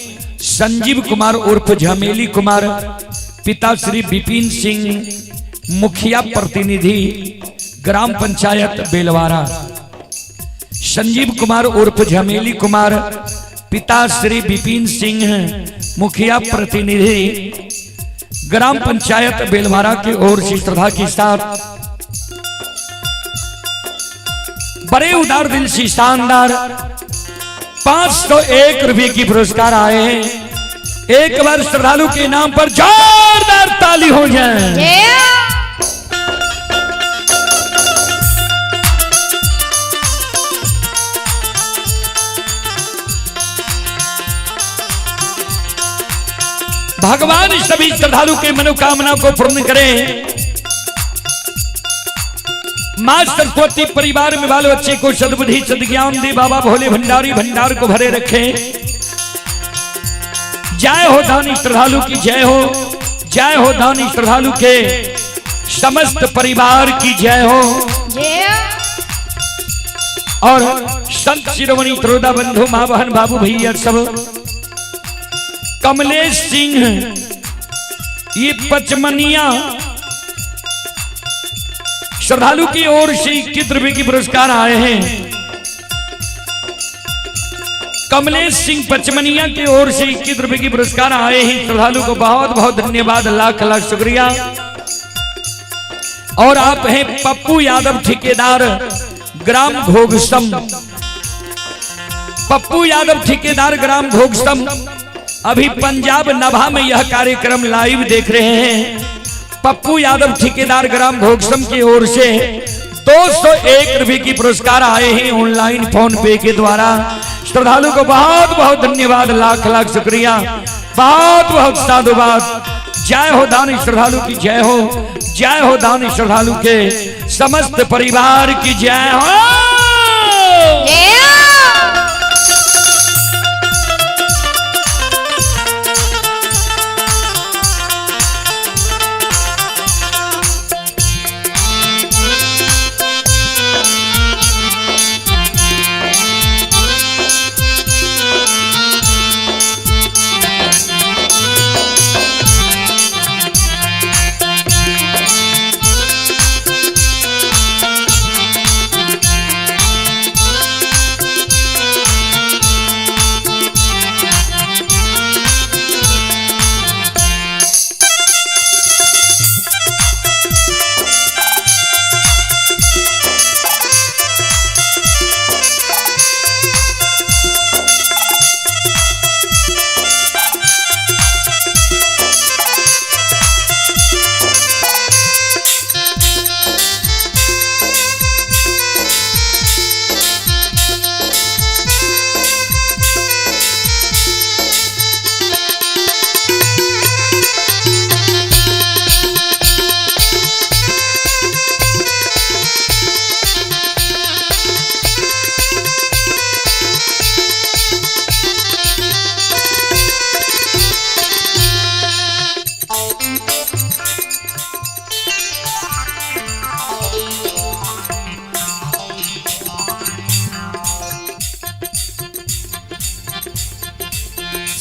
Speaker 1: संजीव कुमार उर्फ झमेली कुमार पिता श्री विपिन सिंह मुखिया प्रतिनिधि ग्राम पंचायत बेलवारा, संजीव कुमार उर्फ झमेली कुमार पिता श्री विपिन सिंह मुखिया प्रतिनिधि ग्राम पंचायत बेलवारा की ओर से श्रद्धा के साथ बड़े उदार दिल से शानदार 501 रुपए की पुरस्कार आए हैं। एक बार श्रद्धालु के नाम पर जोरदार ताली हो जाए। भगवान सभी श्रद्धालु के मनोकामना को पूर्ण करें। मां सरस्वती परिवार में बाल बच्चे को सद्बुद्धि सद्ज्ञान दे। बाबा भोले भंडारी भंडार को भरे रखे। जय हो दानी श्रद्धालु की जय हो, जय हो दानी श्रद्धालु के समस्त परिवार की जय हो। और संत शिरोमणि त्रोदा बंधु मां बहन बाबू भैया सब, कमलेश सिंह ये पचमनिया श्रद्धालु की ओर से 21 रुपए की पुरस्कार आए हैं। कमलेश सिंह पचमनिया की ओर से 21 रुपए की पुरस्कार आए हैं। श्रद्धालु को बहुत बहुत धन्यवाद, लाख लाख शुक्रिया। और आप हैं पप्पू यादव ठेकेदार ग्राम घोघसम। पप्पू यादव ठेकेदार ग्राम घोघसम अभी पंजाब नभा में यह कार्यक्रम लाइव देख रहे हैं। पप्पू यादव ठेकेदार ग्राम घोघसम की ओर से 201 रुपए की पुरस्कार आए हैं ऑनलाइन फोन पे के द्वारा। श्रद्धालु को बहुत बहुत धन्यवाद, लाख लाख शुक्रिया, बहुत बहुत साधुवाद। जय हो दानी श्रद्धालु की जय हो, जय हो दानी श्रद्धालु के समस्त परिवार की जय हो।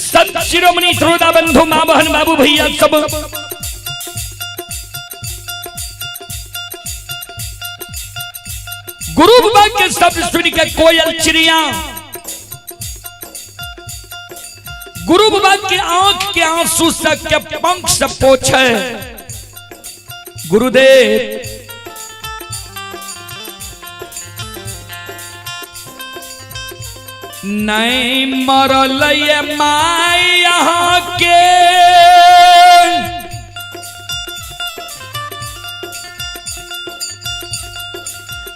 Speaker 1: संत शिरोमणि त्रोदा बंधु मां बहन बाबू भैया सब, गुरु बाबा के शब्द सुन के कोयल चिड़िया, गुरु बाबा के आंख के आंसू से के पंख से पोछे। गुरुदेव नहीं मरल माई यहाँ के,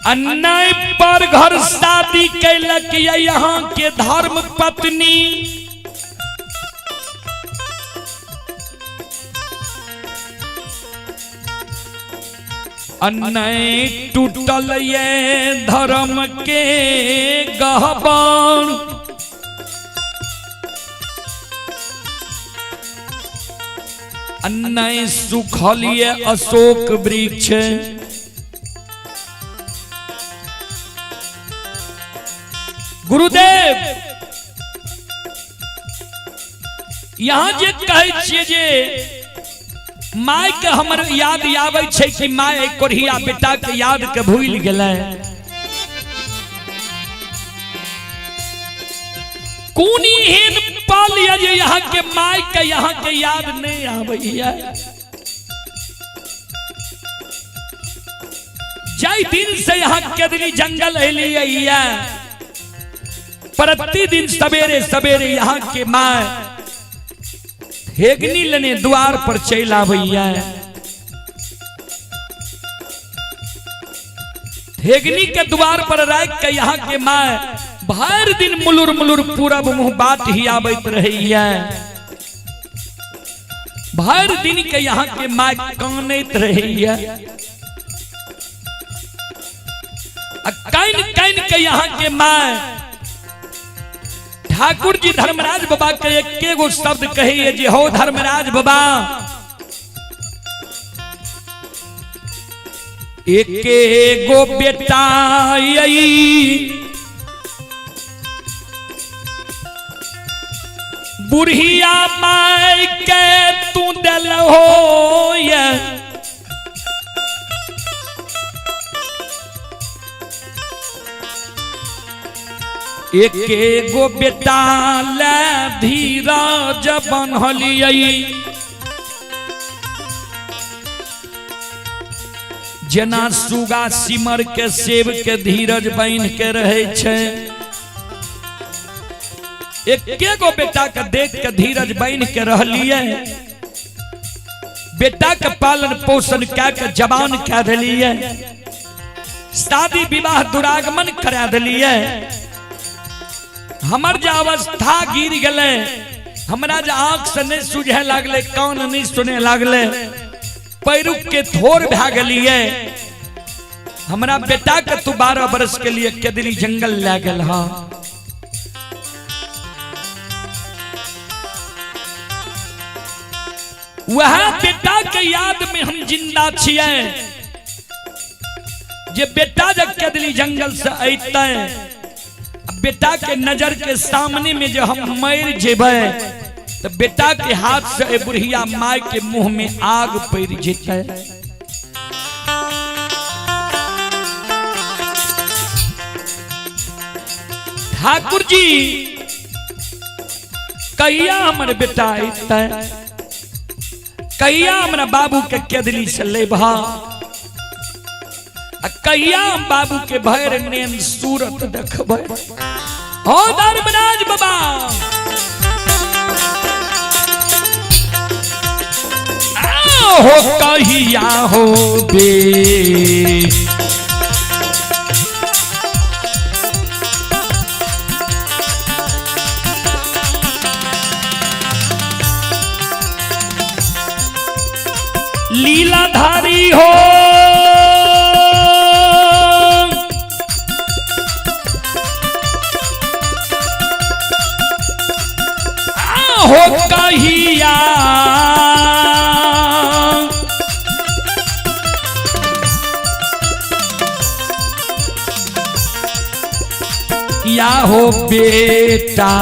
Speaker 1: अन्याय पर घर शादी कैलक यहाँ के धर्म पत्नी। अन्याय टूटल ये धर्म के गहबर, अन्याय सुखल ये अशोक वृक्ष। गुरुदेव यहाँ जे कहे जे माय के हमर याद आवे छै कि माय कोढ़िया बेटा के याद के भूल गेलै। कोनी हेन पाल या जे यहाँ के माय के यहाँ के याद नहीं आबैया। जय दिन से यहाँ केदली जंगल अलिया, प्रतिदिन सवेरे सवेरे यहाँ के माय हेगनी लेने द्वार पर चल आबैया। हेगनी के द्वार पर राख के यहाँ के माय भर दिन मुलुर मुलुर पूरब मुँह बात ही आबैत रहिया। भर दिन के यहाँ के माय कानैत रहिया। कैन कैन के यहाँ के माय ठाकुर जी धर्मराज बाबा के एक गो शब्द कहिए जे हो धर्मराज बाबा, एक गो बेटा बुढ़िया माय के तू दिल हो ये। एक गो बेटा ले धीरज बनहलियै, जेना सुगा सिमर के सेब के धीरज बन के रहे छै। एक गो बेटा के देख के धीरज बन के रहलियै। बेटा के पालन पोषण कऽ के जवान कऽ देलियै, शादी विवाह दुरागमन करा देलियै। हमर जो अवस्था गिर गले, हमरा जो आंख से नहीं सुझे लगले, कान नहीं सुने लगले, पैरुक के थोर भै गलिए। हमरा बेटा के तू 12 बरस के लिए केदली जंगल ले गेल हा। वह बेटा के याद में हम जिंदा छिए। जे बेटा जब केदली जंगल से अइतै, बेटा के नजर के सामने में जो हम मर जेबै तो बेटा के हाथ से बुढ़िया माय के मुंह में आग पड़ जेतै। ठाकुर जी कहिया हमर बेटा अइतै, कहिया हमरा बाबू के केदली से लेबहा, कहिया बाबू के भैर नेन सूरत देखबै। हो धर्मराज बाबा, हो कहिया हो बे, लीलाधारी हो कहिया, या हो बेटा,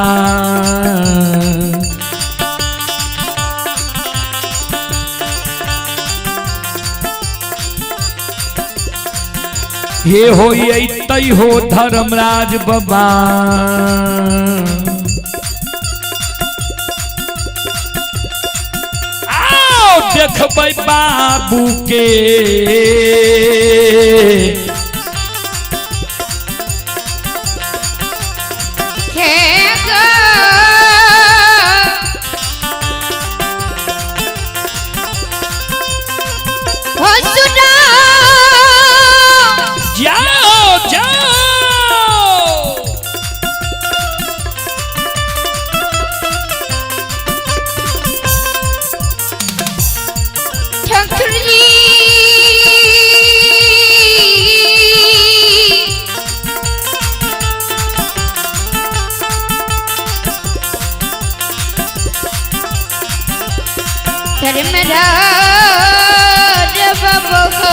Speaker 1: हे हो तई हो धर्मराज बाबा। देखबै बाबू के जाओ जाओ
Speaker 2: धर्मराज बाबा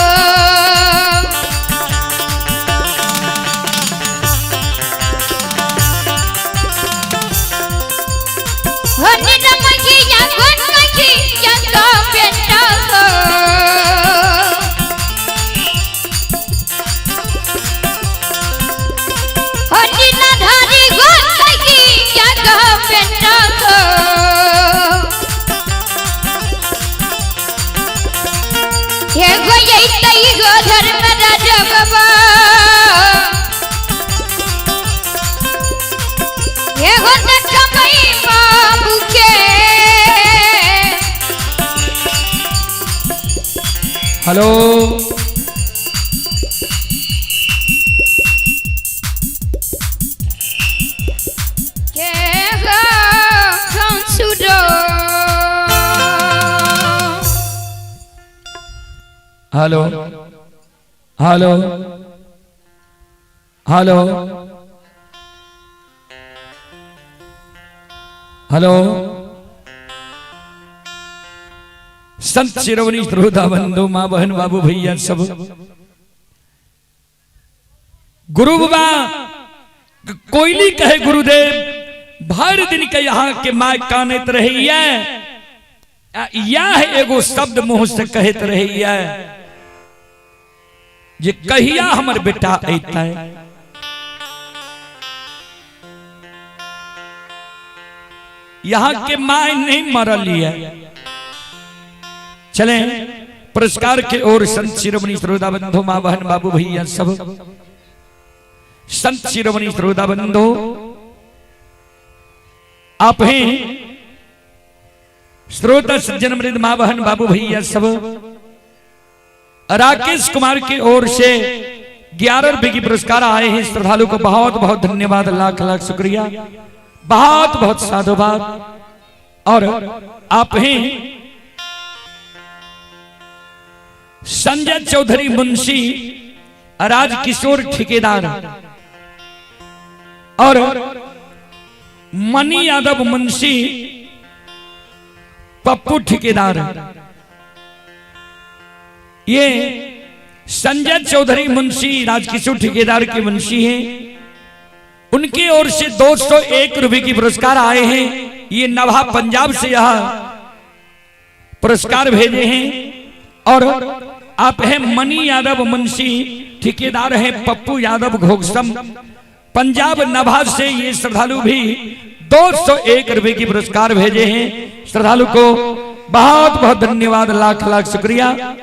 Speaker 2: हन नमकी या गुन मकी या तो बेटा हो बेटा को ये गो यही तई गो धर्म राजा बाबा ये गो न कमाई बाबू के
Speaker 1: hello hello hello hello hello Sant Shiromani श्रोता बंधु माँ बहन बाबू भैया सब गुरु बाबा कोयली कहे गुरुदेव भर दिन के यहाँ के माय कानत रही यह एगो शब्द मुंह से कहत रही जे कहिया हमर बेटा अइतै यहाँ के माय नहीं मरल है। चले पुरस्कार के ओर संत शिरोमणि श्रोता बंधु माँ बहन बाबू भैया सब संत शिरोमणि श्रोता बंधु आप हैं श्रोता सज्जन मृद माँ बहन बाबू भैया सब राकेश कुमार की ओर से 11 रुपए की पुरस्कार आए हैं। श्रद्धालु को बहुत बहुत धन्यवाद, लाख लाख शुक्रिया, बहुत बहुत साधुवाद। और आप हैं संजय चौधरी मुंशी, राजकिशोर ठेकेदार और मनी यादव मुंशी, पप्पू ठेकेदार। ये संजय चौधरी मुंशी राजकिशोर ठेकेदार के मुंशी हैं। उनकी ओर से 201 रुपए की पुरस्कार आए हैं। ये नभा पंजाब से यह पुरस्कार भेजे हैं। और आप हैं मनी यादव मुंशी, ठेकेदार हैं पप्पू यादव घोगसम, पंजाब नभा से ये श्रद्धालु भी 201 रुपए की पुरस्कार भेजे हैं। श्रद्धालु को बहुत बहुत धन्यवाद, लाख लाख शुक्रिया,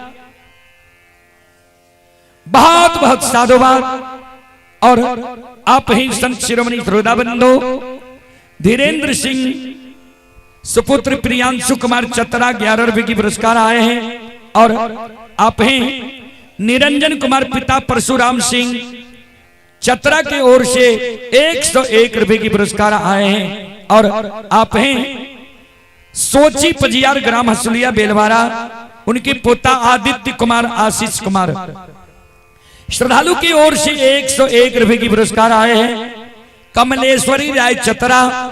Speaker 1: बहुत बहुत साधुवाद। और आप ही संत शिरोमणि श्रोता बंधु धीरेन्द्र सिंह सुपुत्र प्रियांशु कुमार चतरा 11 रुपए की पुरस्कार आए हैं। और आप हैं निरंजन कुमार पिता परशुराम सिंह चतरा की ओर से 101 रुपए की पुरस्कार आए हैं। और आप हैं सोची पजियार ग्राम हसुलिया बेलवारा, उनके पोता आदित्य कुमार आशीष कुमार। श्रद्धालु की ओर से 101 रुपए की पुरस्कार आए हैं। कमलेश्वरी राय चतरा,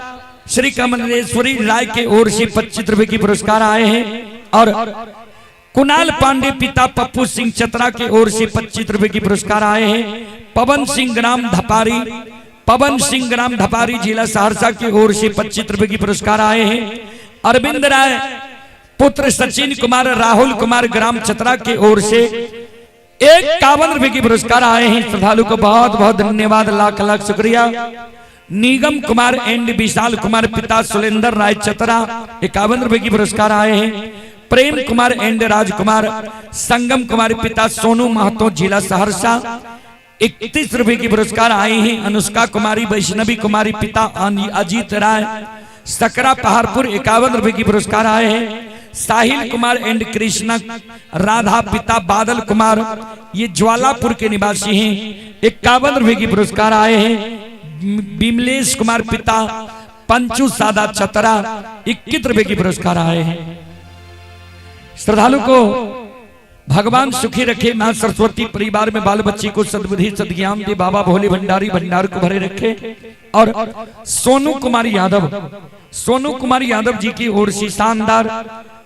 Speaker 1: श्री कमलेश्वरी राय के ओर से 25 रुपए की पुरस्कार आए हैं। और कुणाल पांडे पिता पप्पू सिंह चतरा के ओर से 25 रुपए की पुरस्कार आए हैं। पवन सिंह ग्राम धपारी जिला सहरसा की ओर से 25 रुपए की पुरस्कार आए हैं। अरविंद राय पुत्र सचिन कुमार राहुल कुमार ग्राम चतरा के ओर से 51 रुपए की पुरस्कार आए हैं। श्रद्धालु को बहुत बहुत धन्यवाद, लाख लाख शुक्रिया। निगम कुमार एंड विशाल कुमार पिता सुलेंद्र राय चतरा 51 रुपए की पुरस्कार आए हैं। प्रेम कुमार एंड राजकुमार संगम कुमार पिता सोनू महतो जिला सहरसा 31 रुपए की पुरस्कार आए हैं। अनुष्का कुमारी वैष्णवी कुमारी पिता अजीत राय सकरा पहाड़पुर 51 रुपए की पुरस्कार आए हैं। साहिल कुमार एंड कृष्णा राधा पिता बादल कुमार, ये ज्वालापुर के निवासी हैं, 51 रुपए की पुरस्कार आए हैं। बिमलेश कुमार पिता पंचू सादा चतरा 21 रुपए की पुरस्कार आए हैं। श्रद्धालु को भगवान सुखी रखे, मां सरस्वती परिवार में बाल बच्ची को सद्बुद्धि सद्ज्ञान दे, बाबा भोले भंडारी भंडार को भरे रखे। और सोनू कुमार यादव जी की ओर से शानदार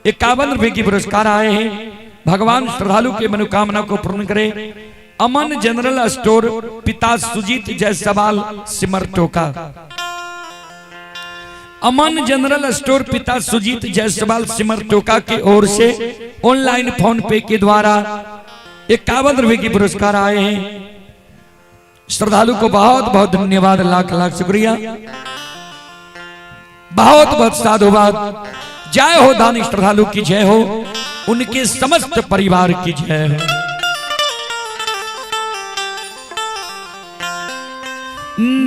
Speaker 1: 51 रुपए की पुरस्कार आए हैं। भगवान श्रद्धालु के मनोकामना को पूर्ण करे। अमन जनरल स्टोर पिता सुजीत जायसवाल सिमर टोका, अमन जनरल स्टोर पिता सुजीत जायसवाल सिमर टोका की ओर से ऑनलाइन फोन पे के द्वारा 51 रुपए की पुरस्कार आए हैं। श्रद्धालु को बहुत बहुत धन्यवाद, लाख लाख शुक्रिया। बहुत बहुत साधुवाद। जय हो दानी श्रद्धालु की जय हो, उनके समस्त परिवार की जय हो।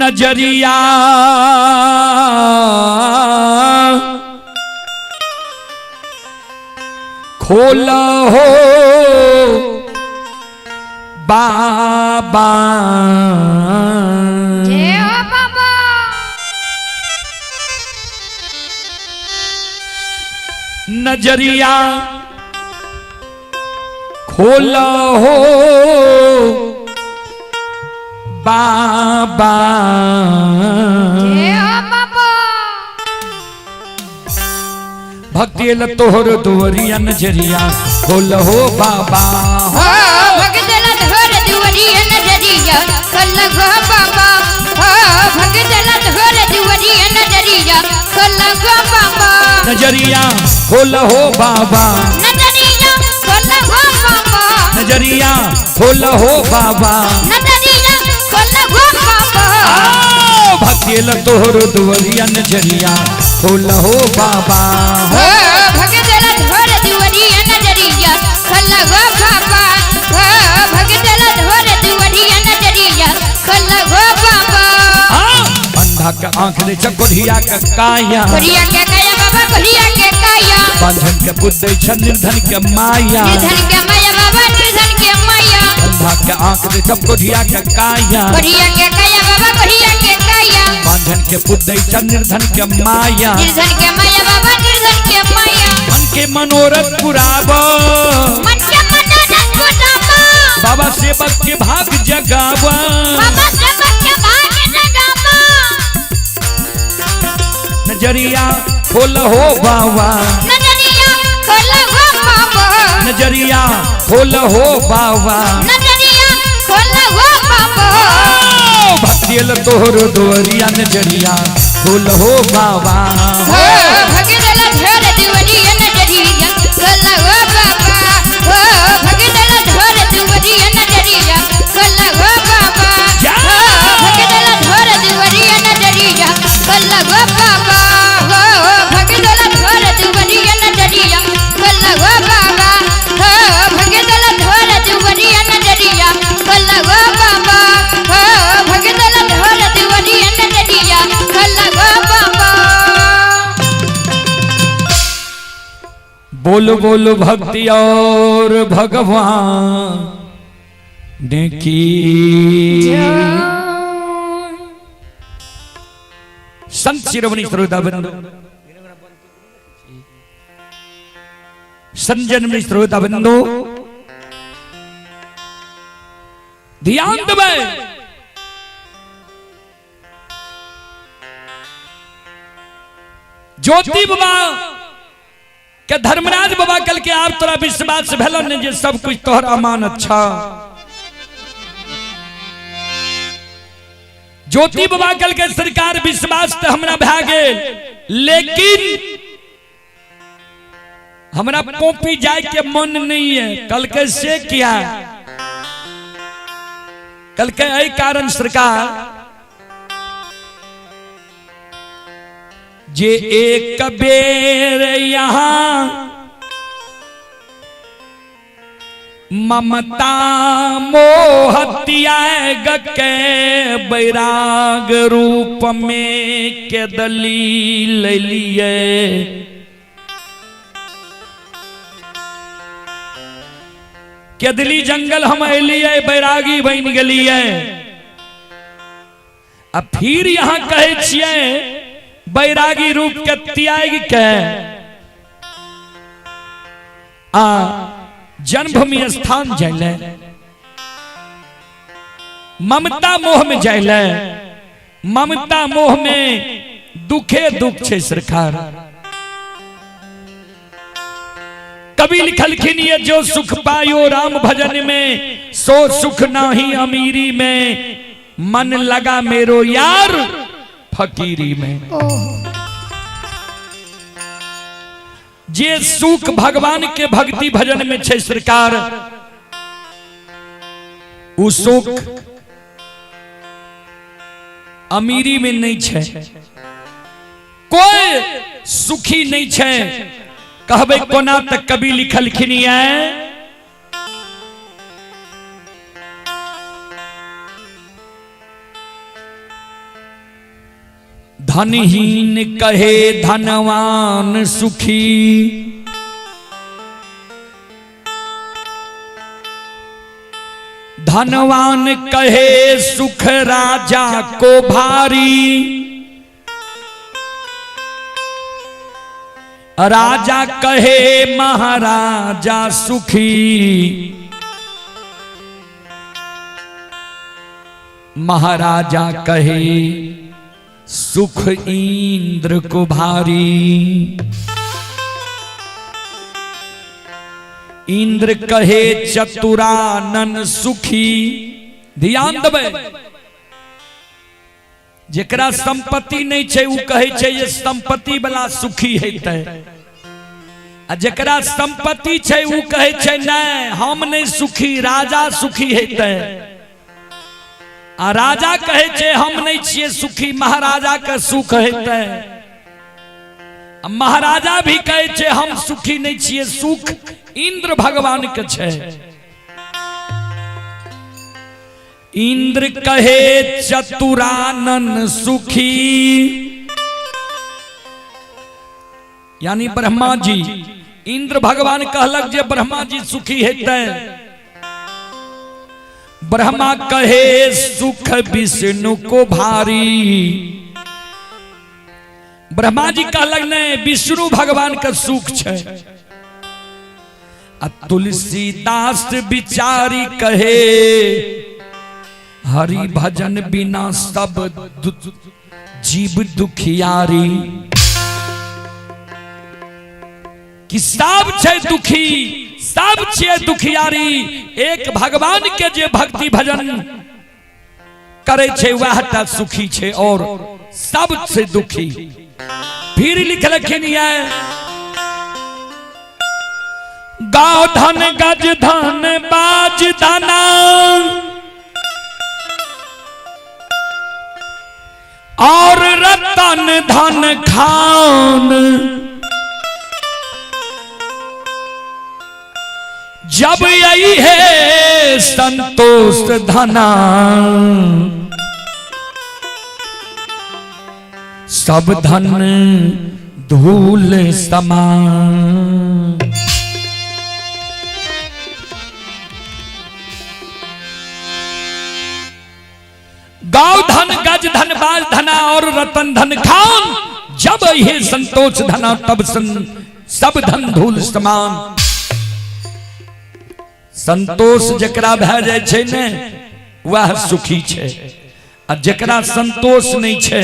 Speaker 1: नजरिया खोला हो बाबा,
Speaker 2: जय हो बाबा।
Speaker 1: नजरिया खोला हो बाबा,
Speaker 2: जय हो बाबा।
Speaker 1: भक्ति ल तोहर दुवरिया नजरिया खोला हो बाबा,
Speaker 2: हो भगतला धोर दुवरिया नजरिया खोला हो बाबा, हो भगतला धोर दुवरिया नजरिया खोला हो बाबा,
Speaker 1: नजरिया खोला हो बाबा,
Speaker 2: नजरिया खोला हो बाबा,
Speaker 1: नजरिया खोला हो बाबा,
Speaker 2: नजरिया खोला हो बाबा।
Speaker 1: भक्ति ल तोहर दुवरिया नजरिया खोला हो बाबा,
Speaker 2: हो भगतला धोर दुवरिया नजरिया खोला हो बाबा, हो भगतला धोर दुवरिया नजरिया खोला हो बाबा।
Speaker 1: अंधा का आंख दे चकोरिया का काया,
Speaker 2: कोरिया के काया बाबा, कोरिया के काया,
Speaker 1: बांधन के पुत निर्धन के माया,
Speaker 2: निर्धन के माया बाबा, निर्धन के माया।
Speaker 1: अंधा के आंख दे चकोरिया का काया,
Speaker 2: कोरिया के काया बाबा, कोरिया के काया,
Speaker 1: बांधन के पुत निर्धन के माया,
Speaker 2: निर्धन के माया बाबा, निर्धन के माया।
Speaker 1: मन के मनोरथ पुरावा,
Speaker 2: मन के मनोरथ पुरावा,
Speaker 1: बाबा सेवक के भाग जगावा,
Speaker 2: बाबा सेवक के भाग जगावा।
Speaker 1: नजरिया खोला हो बाबा,
Speaker 2: नजरिया खोला हो बाबा,
Speaker 1: नजरिया खोला हो बाबा,
Speaker 2: नजरिया खोला हो बाबा।
Speaker 1: भक्ति ल तोहर दुवरिया नजरिया खोला हो बाबा,
Speaker 2: हो भगतला धोर दुवरिया नजरिया खोला हो बाबा, हो भगतला धोर दुवरिया नजरिया खोला हो बाबा, हो भगतला धोर दुवरिया नजरिया खोला हो बाबा, हो भगतला धोर दुवरिया नजरिया खोला हो बाबा, हो भगतला धोर दुवरिया नजरिया खोला हो बाबा, हो भगतला धोर दुवरिया नजरिया खोला हो बाबा।
Speaker 1: बोल बोल भक्ति और भगवान की संत शिरोमणि श्रोता बंधु, संजन में श्रोता बंधु ध्यान देवे। ज्योति बाबा के धर्मराज बाबा कल के आप तोरा विश्वास भेलन जे सब कुछ तोहर अमान अच्छा। ज्योति बाबा कल के सरकार विश्वास तो हमरा भए गेल, लेकिन हमरा पोपी जाए के मन नहीं है। कल के से किया कल के यही कारण सरकार जे एक बेर यहाँ ममता मोह त्याग के बैराग रूप में के दलील लिए, केदली जंगल हम एलिए बैरागी बन गलिए। अब फिर यहाँ कहे छिए बैरागी रूप के त्याग के जन्मभूमि स्थान जाइले, ममता मोह में जाइले। ममता मोह में दुखे दुख छे सरकार। कवि लिखलखिन ये जो सुख पायो राम भजन में, सो सुख नाही अमीरी में, मन लगा मेरो यार फकीरी में। जे सुख भगवान के भक्ति भजन में छे सरकार, उ सुख अमीरी में नहीं छे। कोई सुखी नहीं छे कहबे कोना तक कवि लिखलखिन है धनहीन कहे धनवान सुखी धनवान कहे सुख राजा को भारी राजा कहे महाराजा सुखी महाराजा कहे सुख इंद्र को भारी इंद्र कहे चतुरानन सुखी। ध्यान देवे जेकरा संपत्ति नहीं छे उ कहे छे ये संपत्ति वाला सुखी हेतै आ जेकरा संपत्ति छे उ कहे छे नहीं हम नहीं सुखी राजा सुखी हेतै आ राजा कहे छे हम नहीं छिए सुखी महाराजा का सुख हेतै महाराजा भी कहे छे हम सुखी नहीं छिए सुख इंद्र भगवान के छे। इंद्र कहे चतुरानन सुखी यानी ब्रह्मा जी इंद्र भगवान कहलक जे ब्रह्मा जी सुखी हेतै ब्रह्मा कहे सुख विष्णु को भारी ब्रह्मा जी कहलक नहीं विष्णु भगवान का सुख छे। तुलसीदास विचारी कहे हरि भजन बिना सब जीव दुखियारी कि सब छे दुखी सब छे दुखियारी एक भगवान के जे भक्ति भजन करे छे वह टा सुखी छे और सब से दुखी। फिर लिखलखिन है गाँव धन गज धन बाज दाना और रतन धन खान जब यही है संतोष धना सब धन धूल समान। गाँव धन गज धन बाज धना और रतन धन खान जब ये संतोष धना तब सब धन धूल समान। संतोष जकरा भै जाय छे ने वह सुखी छे आ जकरा संतोष नहीं छे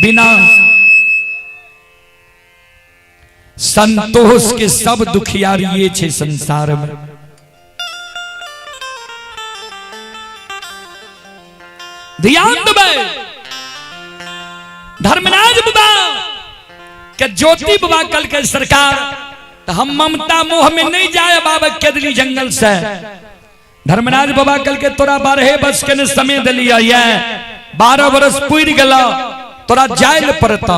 Speaker 1: बिना संतोष के सब दुखियारी छे संसार में। ध्यान देवे धर्मराज बाबा के ज्योति बाबा कल के सरकार तो हम ममता मोह में नहीं जाए बाबा केदली जंगल से। धर्मराज बाबा कल के तोरा 12 वर्ष के समय दिलिया ये 12 वर्ष पूरी गला तोरा जायल पड़ता।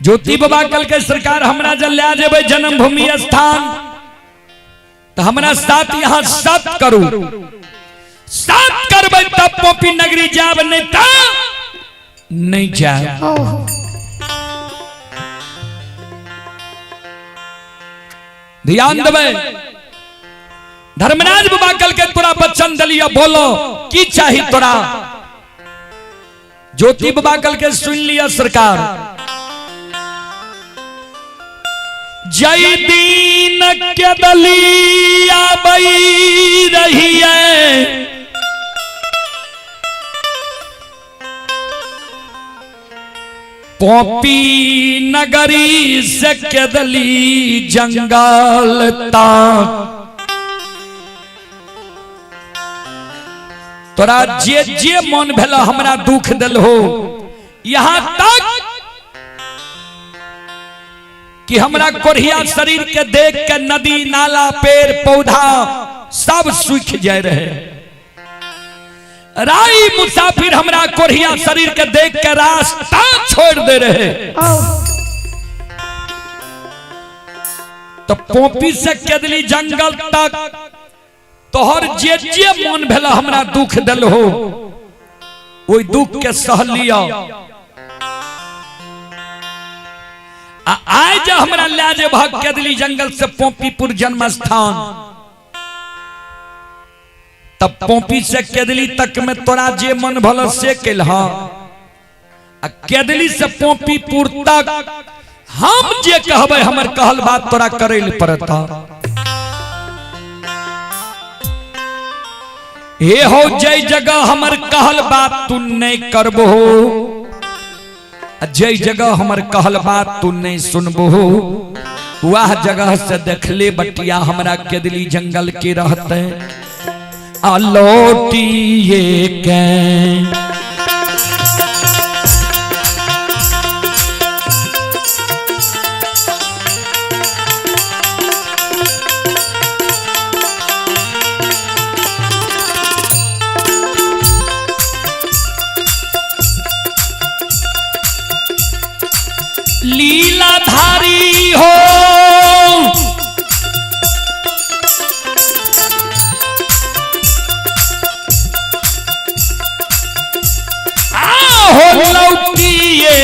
Speaker 1: ज्योति बाबा कल के सरकार हमरा जल ले जेबे जन्मभूमि स्थान तो हमरा साथ यहाँ सत करू सत करबे तब पोपी नगरी जाब नहीं ता नहीं जाए। ध्यान देवे धर्मराज बाबा कल के तोरा बच्चन दलिया बोलो की चाहिए तोरा। ज्योति बाबा कल के सुन लिया सरकार जय दीन के दलिया बई रही है पोपी नगरी से केदली जंगल तक तोरा जे जे मन भेला हमरा दुख दिल हो यहाँ तक कि हमरा कोढ़िया शरीर के देख के नदी नाला पेड़ पौधा सब सूख जाए रहे। राई मुसाफिर हमरा कोरिया शरीर के देख के रास्ता छोड़ दे रहे। तो पोपी से केदली जंगल तक तोहर जे मन भेला हमरा दुख दिल हो ओई दुख के सह लिया। आज हमरा ले जे भाग केदली जंगल से पोपीपुर जन्म स्थान, तब पोपी से केदली तक में तोरा जे मन भल से केलहा। केदली से पोपीपुर तक हम जे कहबे हमर कहल बात तोरा करे ले पड़ता। हे हो जय जगह हमर कहल बात तू नहीं करबो, जय जगह हमर कहल बात तू नहीं सुनबो, वह जगह से देखले बटिया हमरा केदली जंगल के रहते अलौटिए के। लीलाधारी हो हो लौटिए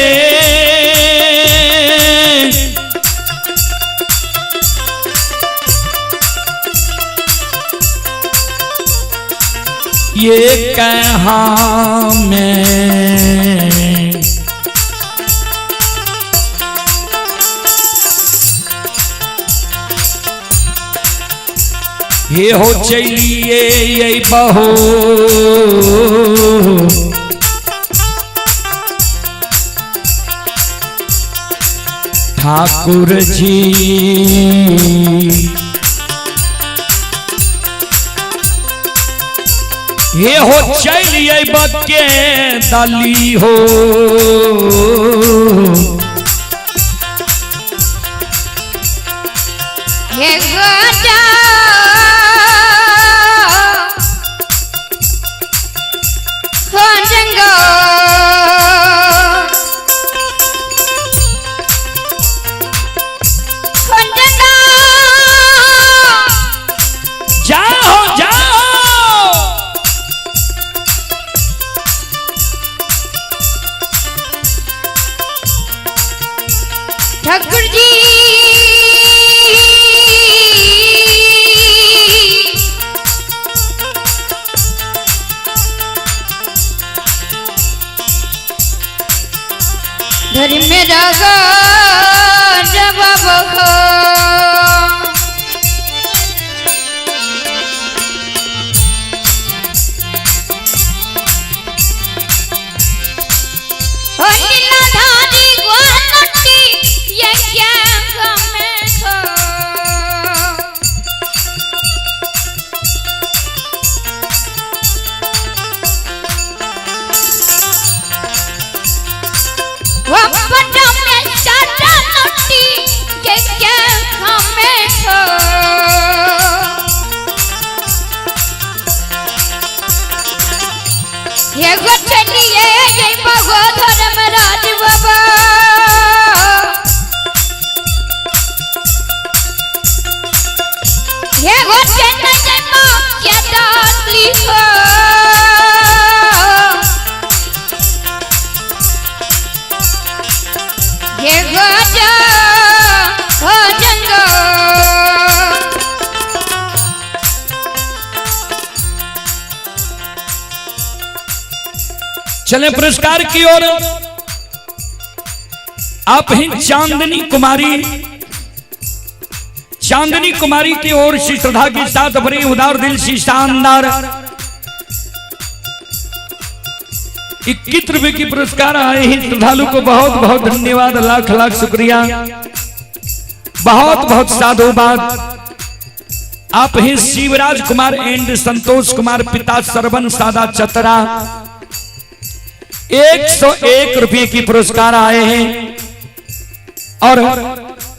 Speaker 1: ये कहाँ में ये हो चलिए ये बहो ठाकुर जी ये हो चलिए बके दली हो
Speaker 2: ये गोटा ठाकुर जी घर में रगा जवाब हो
Speaker 1: चले पुरस्कार की ओर। आप ही चांदनी कुमारी की ओर से श्रद्धा के साथ बड़े उदार दिल से शानदार 21 रुपए की पुरस्कार आए हैं। श्रद्धालु को बहुत बहुत धन्यवाद, लाख लाख शुक्रिया, बहुत बहुत साधुवाद। आप ही शिवराज कुमार एंड संतोष कुमार पिता सरवन सादा चतरा 101 रुपये की पुरस्कार आए हैं। और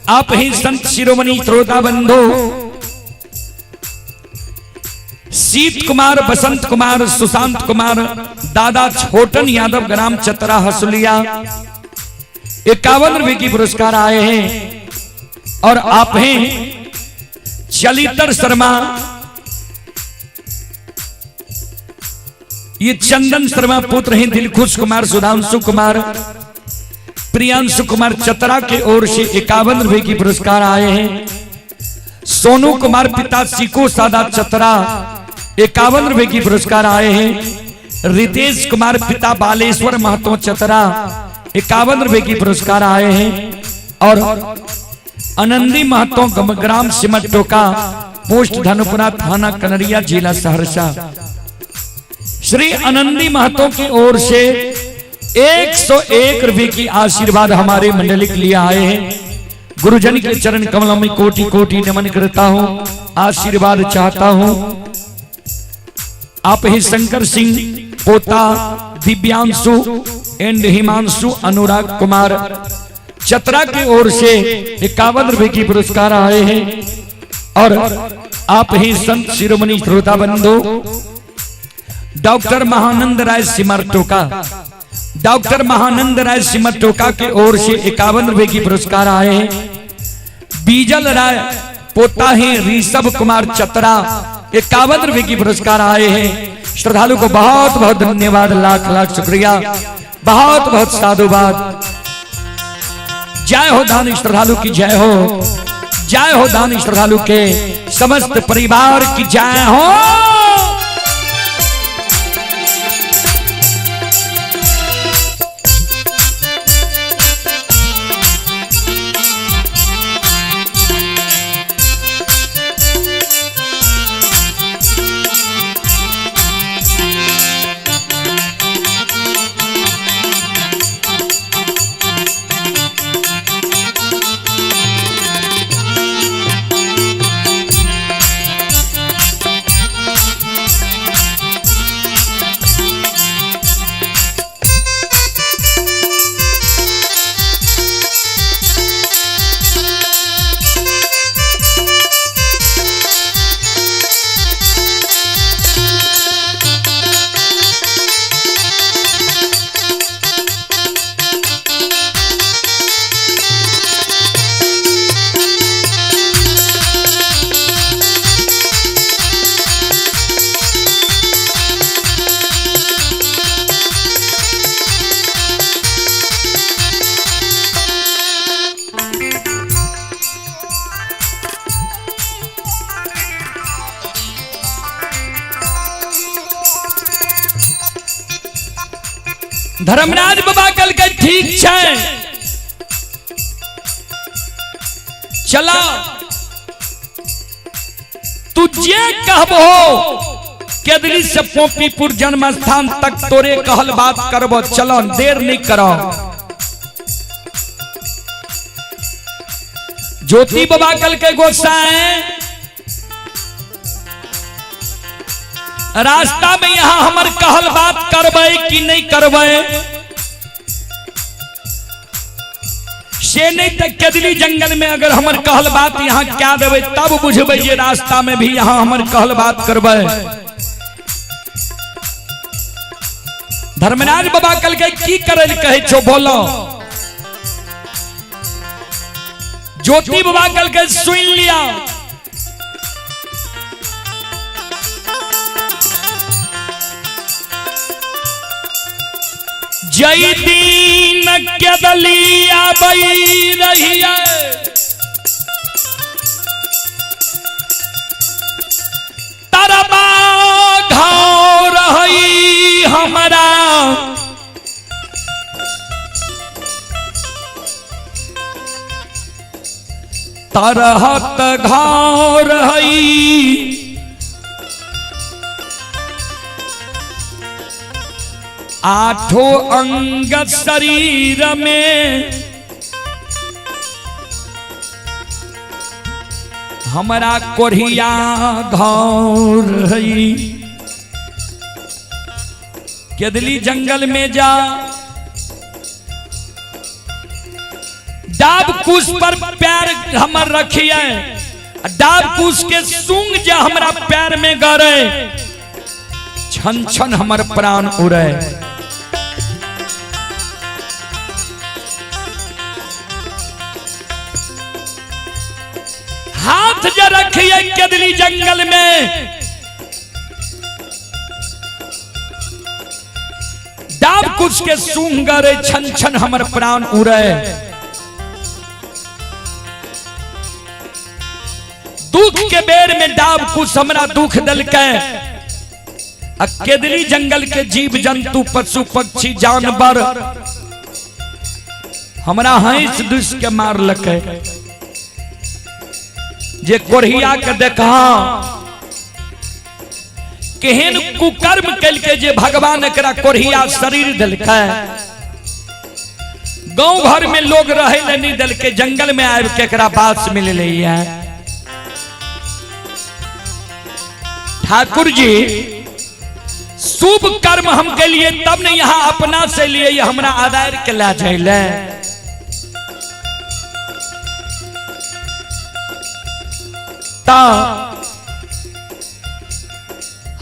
Speaker 1: आप ही संत शिरोमणि श्रोता बंधु शीत कुमार, बसंत कुमार, सुशांत कुमार, दादा छोटन यादव, ग्राम चतरा हसुलिया 51 रुपए की पुरस्कार आए हैं। और आप हैं चलितर शर्मा, ये चंदन शर्मा पुत्र हैं दिलखुश कुमार, सुधांशु कुमार, प्रियांशु कुमार चतरा के ओर से 51 रुपए की पुरस्कार आए हैं। सोनू कुमार पिता सीको सादा चतरा 51 रुपए की पुरस्कार आए हैं। रितेश कुमार पिता बालेश्वर महतो चतरा 51 रुपए की पुरस्कार आए हैं। और आनंदी महतो ग्राम सिमट टोका, पोस्ट धनुपुरा, थाना कनरिया, जिला सहरसा, श्री आनंदी महतो की ओर से 101 रुपए की आशीर्वाद हमारे मंडली के लिए आए हैं। गुरुजन के चरण कमलों में कोटि कोटि नमन करता हूं, आशीर्वाद चाहता हूं। आप ही शंकर सिंह पोता, दिव्यांशु एंड हिमांशु अनुराग कुमार चतरा की ओर से 51 रुपए की पुरस्कार आए हैं। और आप ही संत शिरोमणि श्रोता बंधु डॉक्टर महानंद राय सिमरटोका, डॉक्टर महानंद राय सिमरटोका के ओर से 51 रुपए की पुरस्कार आए हैं। बीजल राय पोता है ऋषभ कुमार चतरा 51 रुपए की पुरस्कार आए हैं। श्रद्धालु को बहुत बहुत धन्यवाद, लाख लाख शुक्रिया, बहुत बहुत साधुवाद। जय हो दानी श्रद्धालु की जय हो, जय हो दानी श्रद्धालु के समस्त परिवार की जय हो। धर्मराज बाबा कल के ठीक है, चला तू जे कहबो केदली से पोपीपुर जन्म स्थान तक तोरे कहल बात करबो, चलो देर नहीं करो। ज्योति बाबा कल के गोसाए रास्ता में यहां हमर कहल बात करबे कि नहीं करबे से नहीं तक केदली जंगल में अगर हमर कहल बात यहां क्या देवे तब बुझबे जे रास्ता में भी यहां हमर कहल बात करबे। धर्मराज बाबा कल के की करल कहे छो बोलो। ज्योति बाबा कल के सुन लिया, जय दीन केदलिया बई रही तरबा घाव रही हमारा, तरहत घाव रही आठों अंग शरीर में, हमारा कोढ़िया घौर रही। केदली जंगल में जा डाब कुश पर पैर हमर रखिए, डाब कुश के सूंग जा हमरा पैर में गरे, छन छन हमर प्राण उड़े। हाथ जा रखिए केदली जंगल में, डाब कुश के सूंग गरे, छन छन हमर प्राण उड़े। दुख के बेर में डाब कुश हमरा दुख दल के, केदली जंगल के जीव जंतु पशु पक्षी जानवर हमरा हंस दुस के मार लके। जे कोढ़िया के देखा केहन कुकर्म कल के, जे भगवान एकरा कोढ़िया शरीर दिलकै। गांव घर में लोग रहे ले नहीं दिल के, जंगल में आब के एकरा बात मिल रही है। ठाकुर जी शुभ कर्म हम के लिए तब ने यहाँ अपना से लिए हमरा आदार के ला जाइले। ता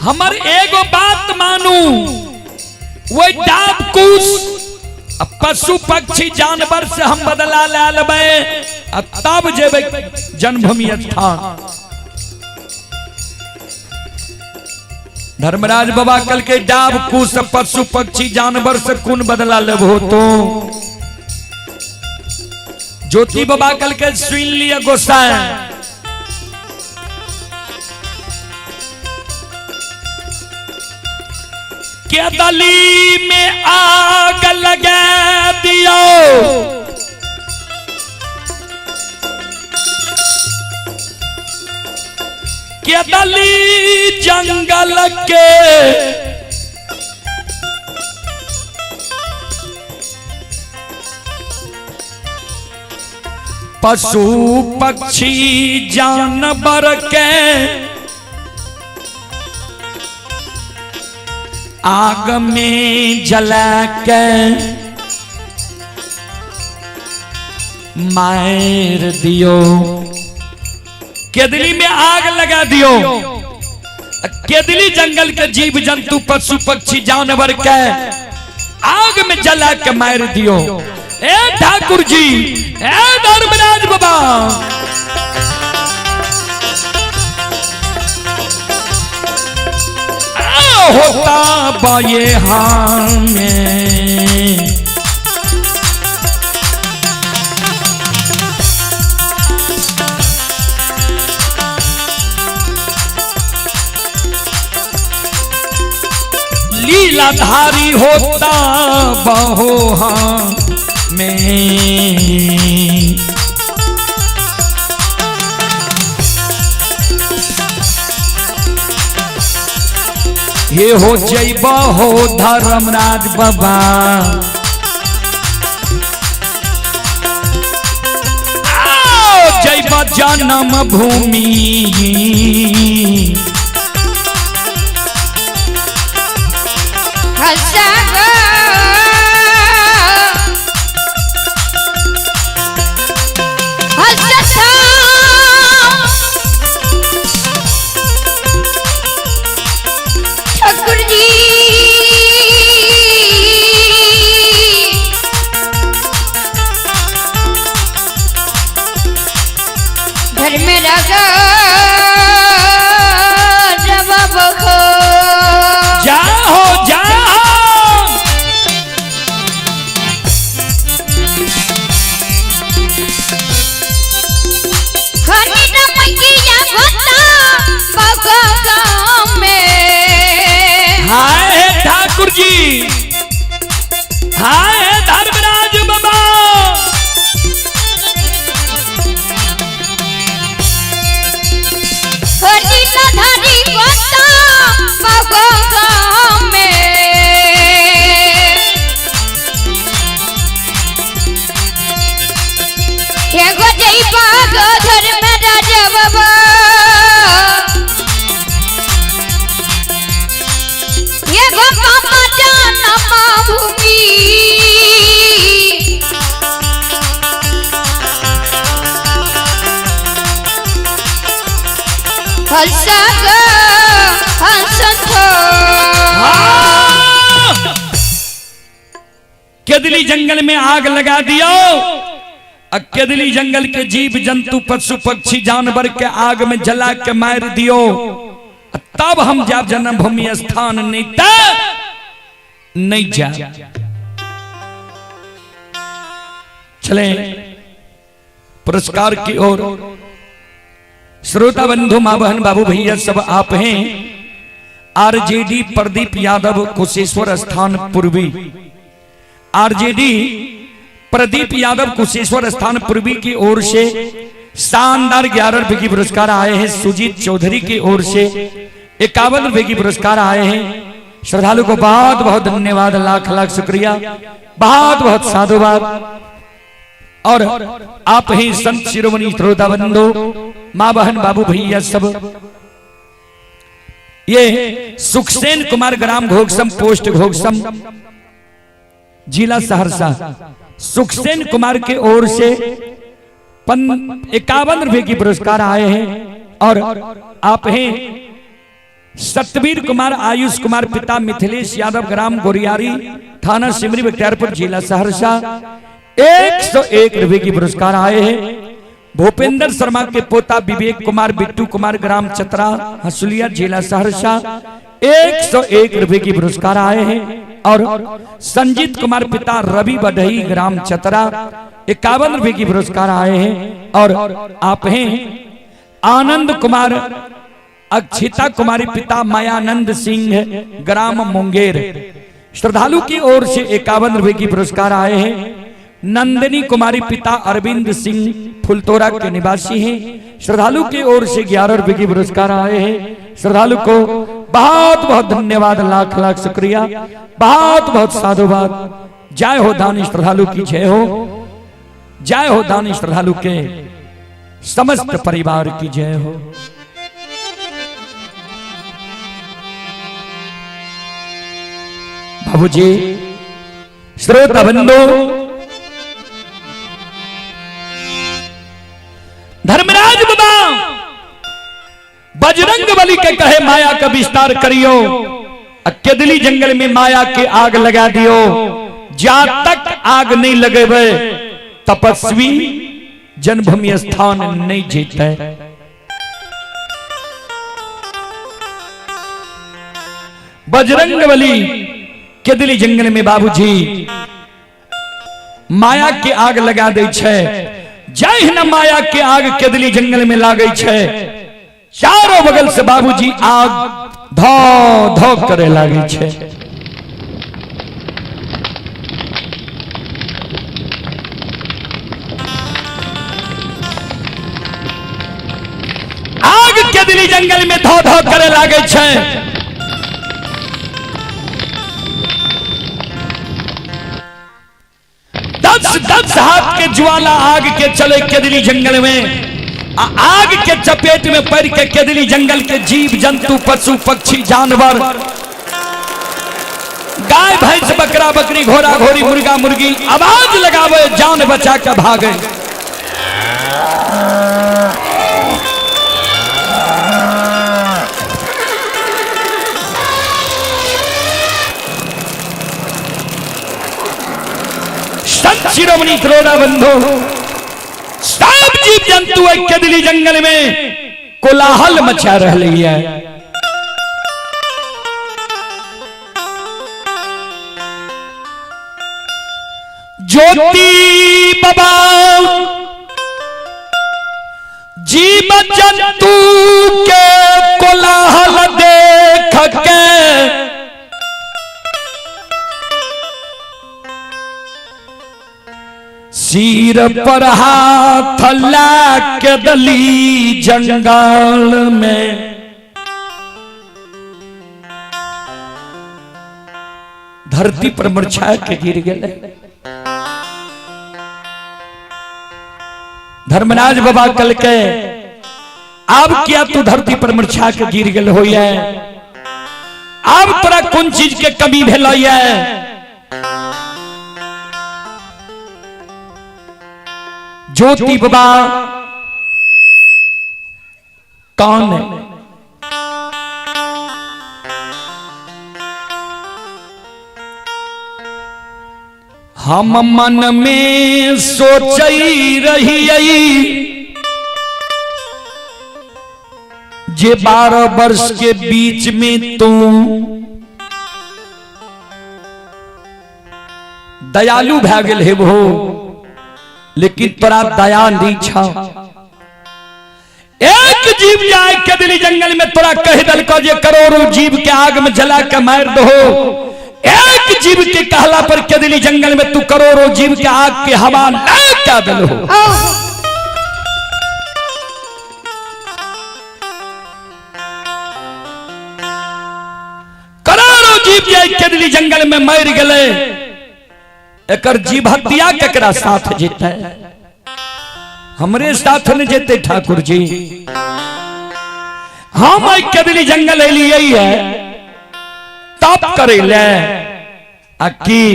Speaker 1: हमर एगो बात मानू, वो डाब कुश पशु पक्षी जानवर से हम बदला ले लेबै, तब जेबै जन्मभूमि स्थान। धर्मराज बाबा कल के डाब कुश पशु पक्षी जानवर से कौन बदला लेबो तो? ज्योति बाबा कल के सुन लिया गोसाई, केदली में आग लगा दियो, केदली जंगल के पशु पक्षी जानवर के आग में जला के मार दियो। केदली में आग लगा दियो, केदली जंगल के जीव जंतु पशु पक्षी जानवर के आग में जला के मार दियो। ए ठाकुर जी, ए धर्मराज बाबा, होता बाये हमें लीलाधारी होता बहो में, हे हो जैब हो धर्मराज बाबा, जैब जन्म भूमि जी। हाय धर्मराज बाबा, केदली जंगल में आग लगा दियो। केदली जंगल के जीव जंतु पशु पक्षी जानवर के आग में जला के मार दियो। तब हम जब जन्मभूमि स्थान नहीं जा। चले पुरस्कार की ओर। श्रोता बंधु मां बहन बाबू भैया सब आप हैं। आरजेडी प्रदीप यादव कुशेश्वर स्थान पूर्वी। आरजेडी प्रदीप यादव कुशेश्वर स्थान पूर्वी की ओर से शानदार 11 रुपए की पुरस्कार आए हैं। सुजीत चौधरी की ओर से 51 रुपए की पुरस्कार आए हैं। श्रद्धालु को बहुत बहुत धन्यवाद, लाख लाख शुक्रिया, बहुत बहुत साधुवाद। और आप ही संत शिरोमणि श्रोता बंधु मां बहन बाबू भैया सब। ये सुखसेन कुमार ग्राम घोगसम पोस्ट घोगसम जिला सहरसा सुखसेन कुमार के ओर से 51 रुपए की पुरस्कार आए हैं। और आप हैं सतवीर कुमार आयुष कुमार पिता मिथिलेश यादव ग्राम गोरियारी थाना सिमरी बख्तियारपुर जिला सहरसा 101 रुपए की पुरस्कार आए हैं। भूपेंद्र शर्मा के पोता विवेक कुमार बिट्टू कुमार ग्राम चतरा हसुलिया जिला सहरसा 101 रुपए की पुरस्कार आए हैं। और संजीत कुमार पिता रवि बडही ग्राम चतरा 51 रुपए की पुरस्कार आए हैं। और आप हैं आनंद कुमार अक्षिता कुमारी पिता मायानंद सिंह ग्राम मुंगेर। श्रद्धालु की ओर से 51 रुपए की पुरस्कार आए हैं। नंदिनी कुमारी पिता अरविंद सिंह फुलतोरा के निवासी हैं। श्रद्धालु की ओर से 11 रुपए की पुरस्कार आए हैं। श्रद्धालु को बहुत बहुत धन्यवाद, लाख लाख शुक्रिया, बहुत बहुत साधुवाद। जय हो दानी श्रद्धालु की जय हो, जय हो दानी श्रद्धालु के समस्त परिवार की जय हो। बाबूजी श्रोता बंधु धर्मराज बाबा बजरंग बली के कहे माया का विस्तार करियो। केदली जंगल में माया के आग लगा दियो। जा तक आग नहीं लगेबे तपस्वी जन्मभूमि स्थान नहीं जीते। बजरंग बली केदली जंगल में बाबूजी माया के आग लगा दे छे। जय न माया के आग केदली जंगल में लागे छे। चारों बगल से बाबूजी आग धो धो करे लागे छे। आग केदली जंगल में धो धो करे लागे छे। 10 हाथ के ज्वाला आग के चले केदली जंगल में। आग के चपेट में पड़ के केदली जंगल के जीव जंतु पशु पक्षी जानवर गाय भैंस बकरा बकरी घोड़ा घोड़ी मुर्गा मुर्गी आवाज लगावे जान बचा के भागे। शिरोमणि श्रोता बंधु सब जीव जंतु केदली जंगल में कोलाहल मचा रही है। ज्योति बाबा जीव जंतु के कोलाहल देख के सिर पर हाथ ला केदली जंगल में धरती पर मूर्छा के गिर गए। धर्मराज बाबा कल के अब क्या तू धरती पर मूर्छा के गिर गल हो। अब तोरा कौन चीज के कमी भेल है। ज्योति बाबा कौन है? हम मन में सोचई रही जे 12 वर्ष के बीच में तू दयालु भै गेल हे वो, लेकिन तोरा दया नहीं छा। एक जीव जाए केदली जंगल में तोरा कह दल को जे करोड़ों जीव के आग में जला के मार दो। एक जीव के कहला पर केदली जंगल में तू करोड़ों जीव के आग के हवा ले क्या दल हो। करोड़ों जीव जाए केदली जंगल में मर गए, एकर जीव हत्या केकरा साथ जीते? हमरे साथ न जेते ठाकुर जी। हम केदली जंगल एलिए है तप करे ले अकी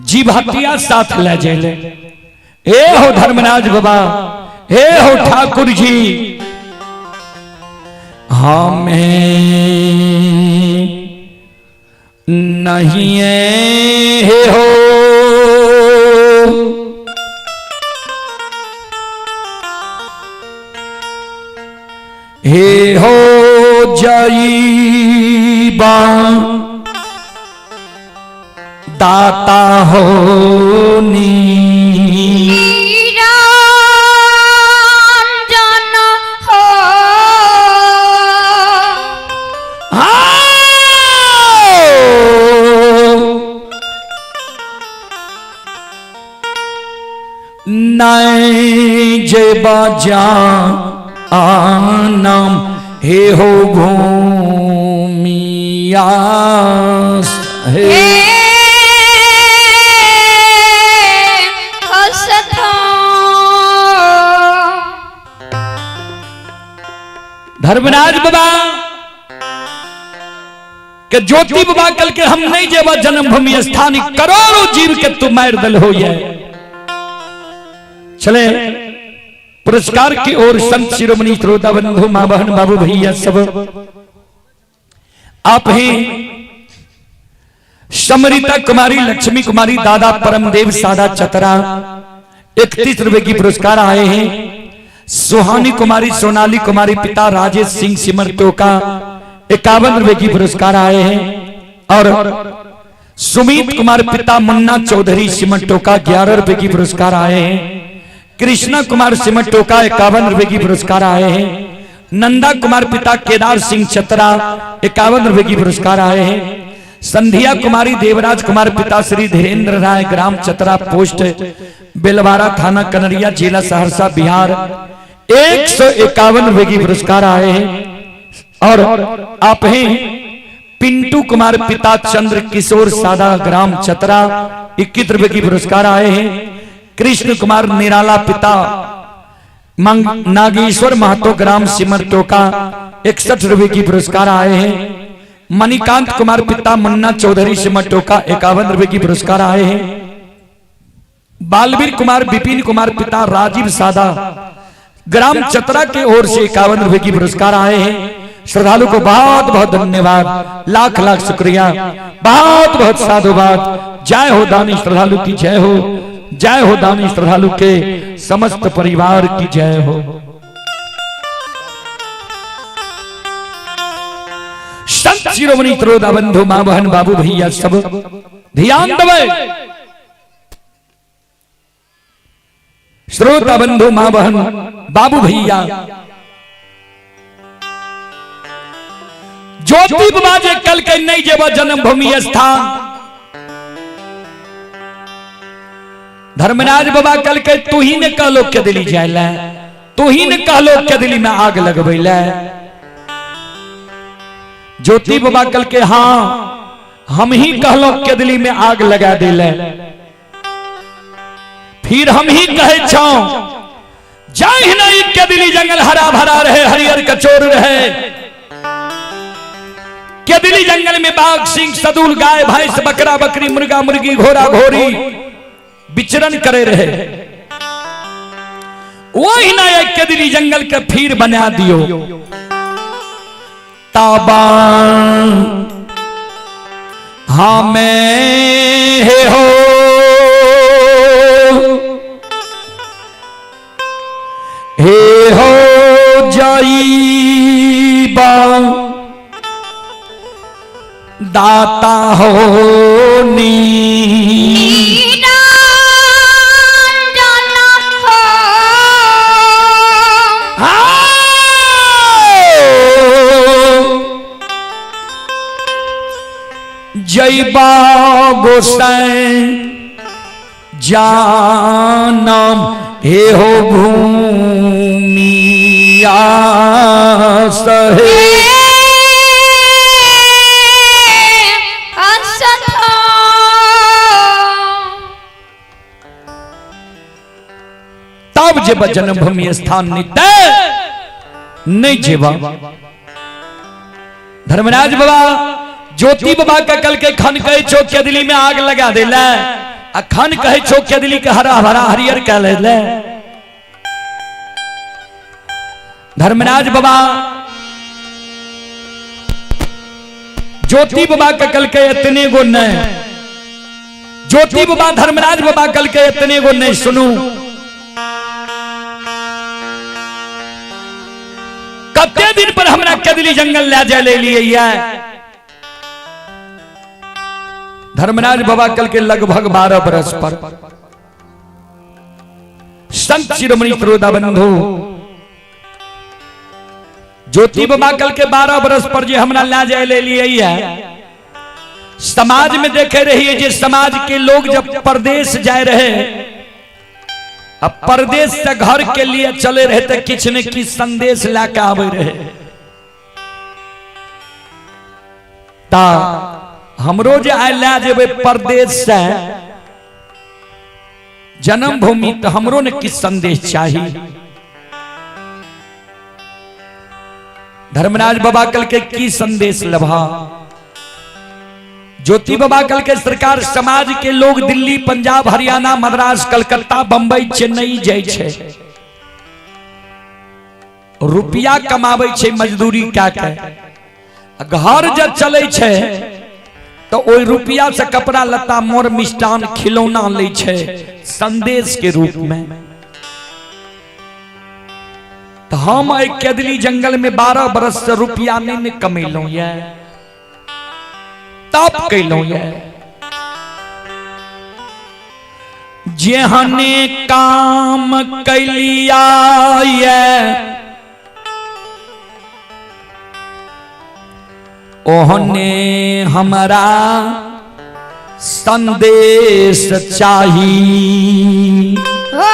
Speaker 1: जीव हत्या साथ ले जेले। हे हो धर्मराज बाबा, हे हो ठाकुर जी, हमें नहीं है हो हे हो जईबा दाता हो नी नई जे बाजा आनम हे हो भूमिया हे धर्मराज बाबा के ज्योति बाबा कल के हम नहीं जेबा जन्मभूमि स्थानी करोड़ों जीव के तू मार दल हो ये। चले पुरस्कार की ओर संत शिरोमणि श्रोता बंधु मां बहन बाबू भैया सब आप हैं। समरिता कुमारी, लक्ष्मी कुमारी, दादा परमदेव सादा चतरा 31 रुपए की पुरस्कार आए हैं। सुहानी कुमारी, सोनाली कुमारी, पिता राजेश सिंह सिमर टोका 51 रुपए की पुरस्कार आए हैं। और सुमित कुमार, पिता मुन्ना चौधरी सिमर टोका 11 रुपए की पुरस्कार आए हैं। कृष्णा कुमार सिमट टोका 51 रुपए की पुरस्कार आए हैं। नंदा कुमार, पिता केदार सिंह चतरा 51 रुपए की पुरस्कार आए हैं। संध्या कुमारी, देवराज कुमार, पिता श्री धीरेन्द्र राय, ग्राम चतरा, पोस्ट बेलवारा, थाना कनरिया, जिला सहरसा, बिहार 151 रुपए की पुरस्कार आए हैं। और आप हैं पिंटू कुमार, पिता चंद्र किशोर सादा, ग्राम चतरा 21 रुपए की पुरस्कार आए हैं। कृष्ण कुमार निराला, पिता नागेश्वर महतो, ग्राम सिमर टोका 61 रुपए की पुरस्कार आए हैं। मणिकांत कुमार, पिता मुन्ना चौधरी सिमर टोका 51 रुपए की पुरस्कार आए हैं। बालवीर कुमार, विपिन कुमार, पिता राजीव सादा, ग्राम चतरा के ओर से 51 रुपए की पुरस्कार आए हैं। श्रद्धालु को बहुत बहुत धन्यवाद, लाख लाख शुक्रिया, बहुत बहुत साधुवाद। जय हो दानी श्रद्धालु की जय हो, जय हो दानी श्रद्धालु के समस्त परिवार की जय हो। संत शिरोमणि श्रोता बंधु मां बहन बाबू भैया सब ध्यान देवे। श्रोता बंधु मां बहन बाबू भैया, ज्योति बाबा जे कल के नहीं जेबा जन्मभूमि स्थान। धर्मराज बाबा कल के तू ही ने कहलो के दिली जायला, तू ही ने कहलो के दिली में आग लगबैला। ज्योति बाबा कल के हाँ हम ही कहलो के दिली में आग लगा दिले। फिर हम ही कहे छो जाहि नहीं के दिली जंगल हरा भरा रहे, हरियर कचोर रहे। के दिली जंगल में बाघ सिंह सदुल, गाय भैंस, बकरा बकरी, मुर्गा मुर्गी, घोड़ा घोड़ी विचरण करे रहे। वही ना एक के दिली जंगल के फिर बना दियो। ताबा हमें हे हो जाईबा दाता हो नी जैबा गोसाई जानम हे हो भूमिया सहे तब जब जन्मभूमि स्थान नित्य नहीं जेबा धर्मराज बाबा ज्योति बाबा का कल के खन कहे चौक के दिल्ली में आग लगा देला आ खन कहे चौक के दिल्ली के हरा भरा हरियर कह ले धर्मराज बाबा ज्योति बाबा का कल के इतने गो न ज्योति बाबा धर्मराज बाबा कल के इतने गो नहीं सुनू कते दिन पर हमरा कदली जंगल ले जा ले लिए धर्मराज बाबा कल के लगभग 12 बरस पर संत शिरोमणि त्रोदा बंधु ज्योति बाबा कल के 12 बरस पर जे हमरा ले जा ले लिए समाज में देखे रहिए जे समाज के लोग जब परदेश जाए रहे अब परदेश से घर के लिए चले रहे तो किछ न किछ संदेश लाके आवे रहे ता हमरो जे आय ले जेबे परदेश से जन्मभूमि तो हमरो ने किछ संदेश चाहिए धर्मराज बाबा कल के की संदेश लभा ज्योति बाबा कल के सरकार समाज के लोग दिल्ली पंजाब हरियाणा मद्रास कलकत्ता बंबई चेन्नई जाय छे रुपया कमावे छे मजदूरी क्या के घर जब चले छे तो ओई रुपया से कपड़ा लत्ता मोर मिष्टान खिलौना ले छे संदेश के रूप में तो हम एक केदली जंगल में 12 बरस से रुपया नहीं कमेलू ये तब कैलू ये जेहने काम कैलिया ये ओहने हमारा संदेश चाहिए
Speaker 2: ओ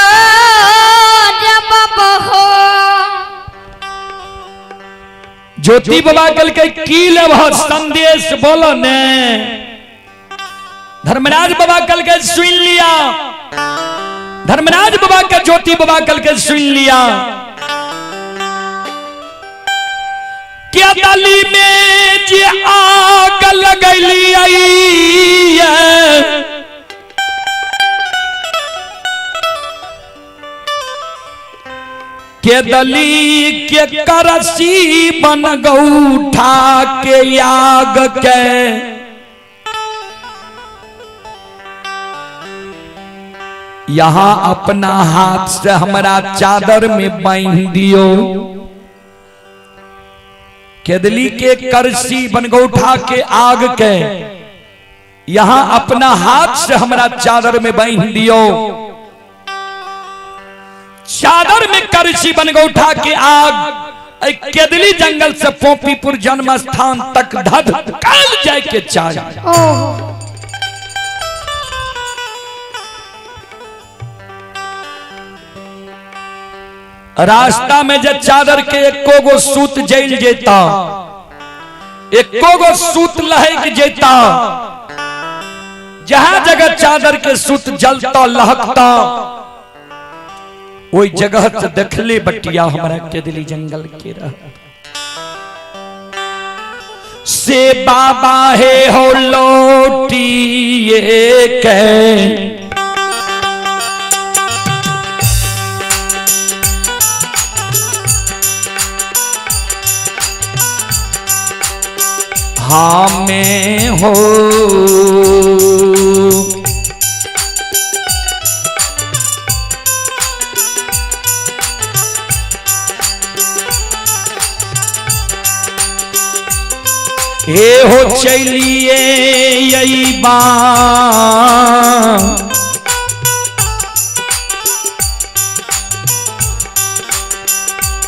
Speaker 2: धर्मराज बाबा हो
Speaker 1: ज्योति बाबा कल के की लेब संदेश बोलो ने धर्मराज बाबा कल के सुन लिया धर्मराज बाबा का ज्योति बाबा कल के सुन लिया क्या ताली में जे आग लगैली आई के दली के करसी बन गौठा के याग के यहाँ अपना हाथ से हमारा चादर में बांध दियो केदली के करसी बनगौठा के आग के यहाँ अपना हाथ से हमारा चादर में बांध दियो चादर में करसी बनगौठा के आग केदली जंगल से पोपीपुर जन्म स्थान तक धधकाल जाए के चाहिए रास्ता में जब चादर के एको गो सूत जल जेता एको गो सूत लहक जेता जहां जगह चादर के सूत जलता लहकता वही जगह से देखले बटिया हमारा केदली जंगल के रह से बाबा हे हो लोटिए के हाँ में हो। हे हो चलिए यही बात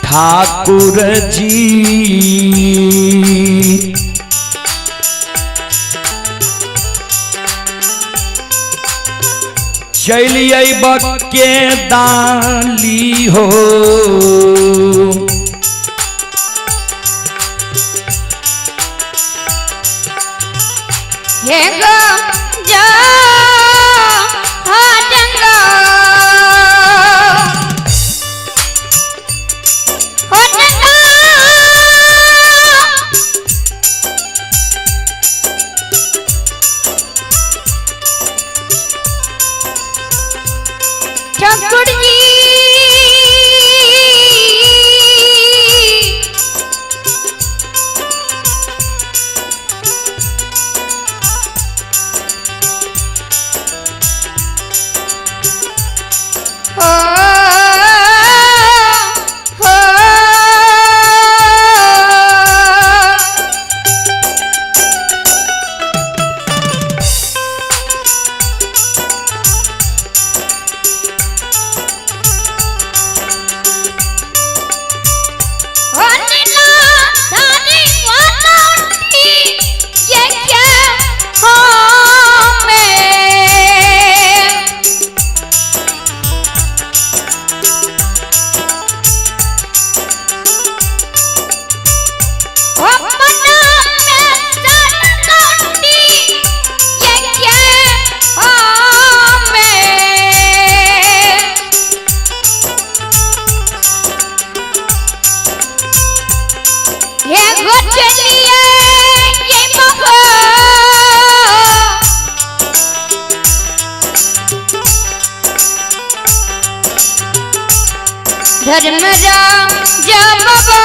Speaker 1: ठाकुर जी, चलिए बक्के दाली हो।
Speaker 2: हे गो जा जंगा हो जंगा ठाकुर जी धर्मराजा बाबा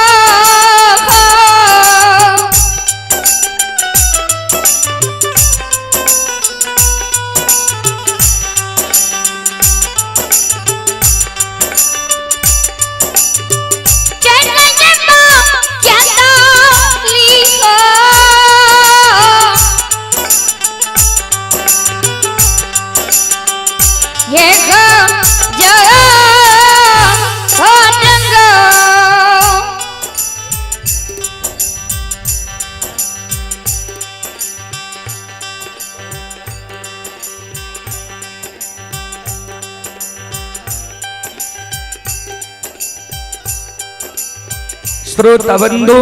Speaker 1: श्रोता बंधु,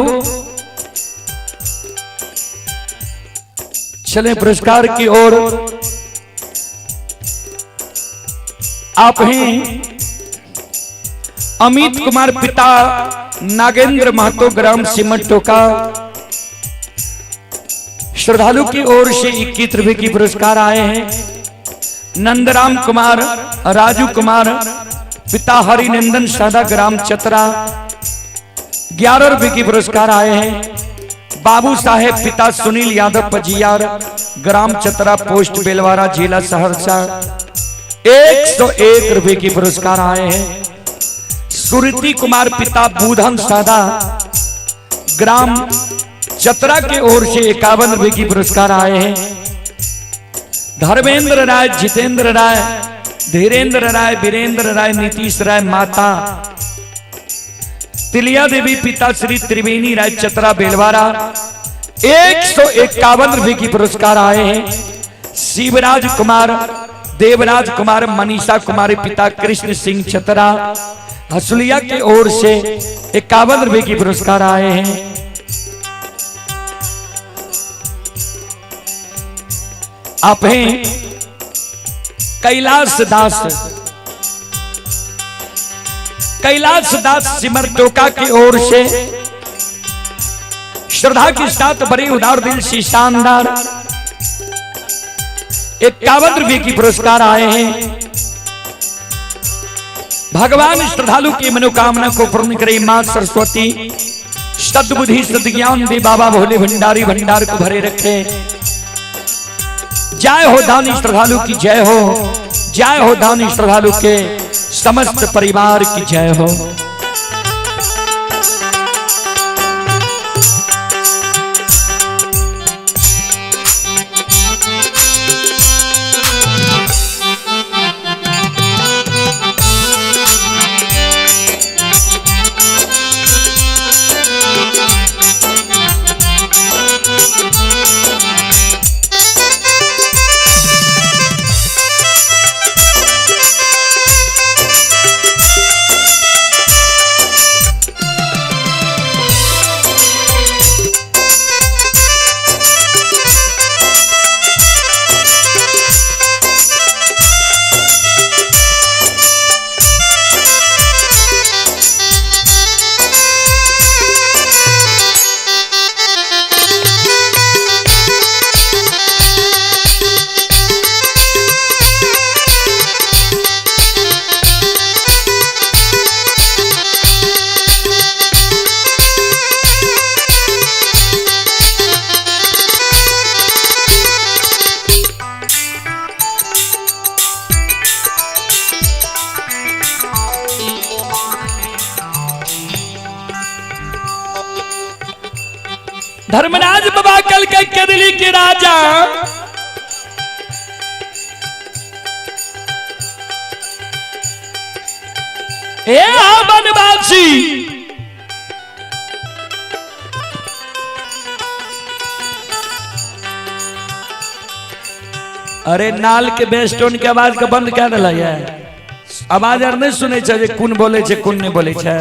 Speaker 1: चले पुरस्कार की ओर। आप हैं अमित कुमार, पिता नागेंद्र महतो, ग्राम सिमट टोका। श्रद्धालु की ओर से 21 रुपए की पुरस्कार आए हैं। नंदराम कुमार, राजू कुमार, पिता हरिनंदन सादा, ग्राम चतरा, 11 रुपए की पुरस्कार आए हैं। बाबू साहेब, पिता सुनील यादव पजियार, ग्राम चतरा, पोस्ट बेलवारा, जिला सहरसा, 101 रुपए की पुरस्कार आए हैं। सुरती कुमार, पिता बूधन सादा, ग्राम चतरा के ओर से 51 रुपए की पुरस्कार आए हैं। धर्मेंद्र राय, जितेंद्र राय, धीरेन्द्र राय, वीरेंद्र राय, नीतीश राय, माता तिलिया देवी, पिता श्री त्रिवेणी राय, चतरा बेलवारा, 151 रुपए की पुरस्कार आए हैं। शिवराज कुमार, देवराज कुमार, मनीषा कुमारी, पिता कृष्ण सिंह, चतरा हसुलिया की ओर से 51 रुपए की पुरस्कार आए हैं। आप हैं कैलाश दास सिमर टोका की ओर से श्रद्धा के साथ बड़े उदार दिल से शानदार 51 रुपए की पुरस्कार आए हैं। भगवान श्रद्धालु की मनोकामना को पूर्ण करे। मां सरस्वती सद्बुद्धि सद्ज्ञान दे बाबा भोले भंडारी, भंडार को भरे रखे। जय हो दानी श्रद्धालु की जय हो, जय हो दानी श्रद्धालु के समस्त परिवार की जय हो। धर्मराज बाबा कल के केदली के राजा ए बनवासी अरे नाल के बेस्टोन के आवाज के बंद क्या दिला है? आवाज आर नहीं सुने छे कौन बोले छे कौन नहीं बोले छे।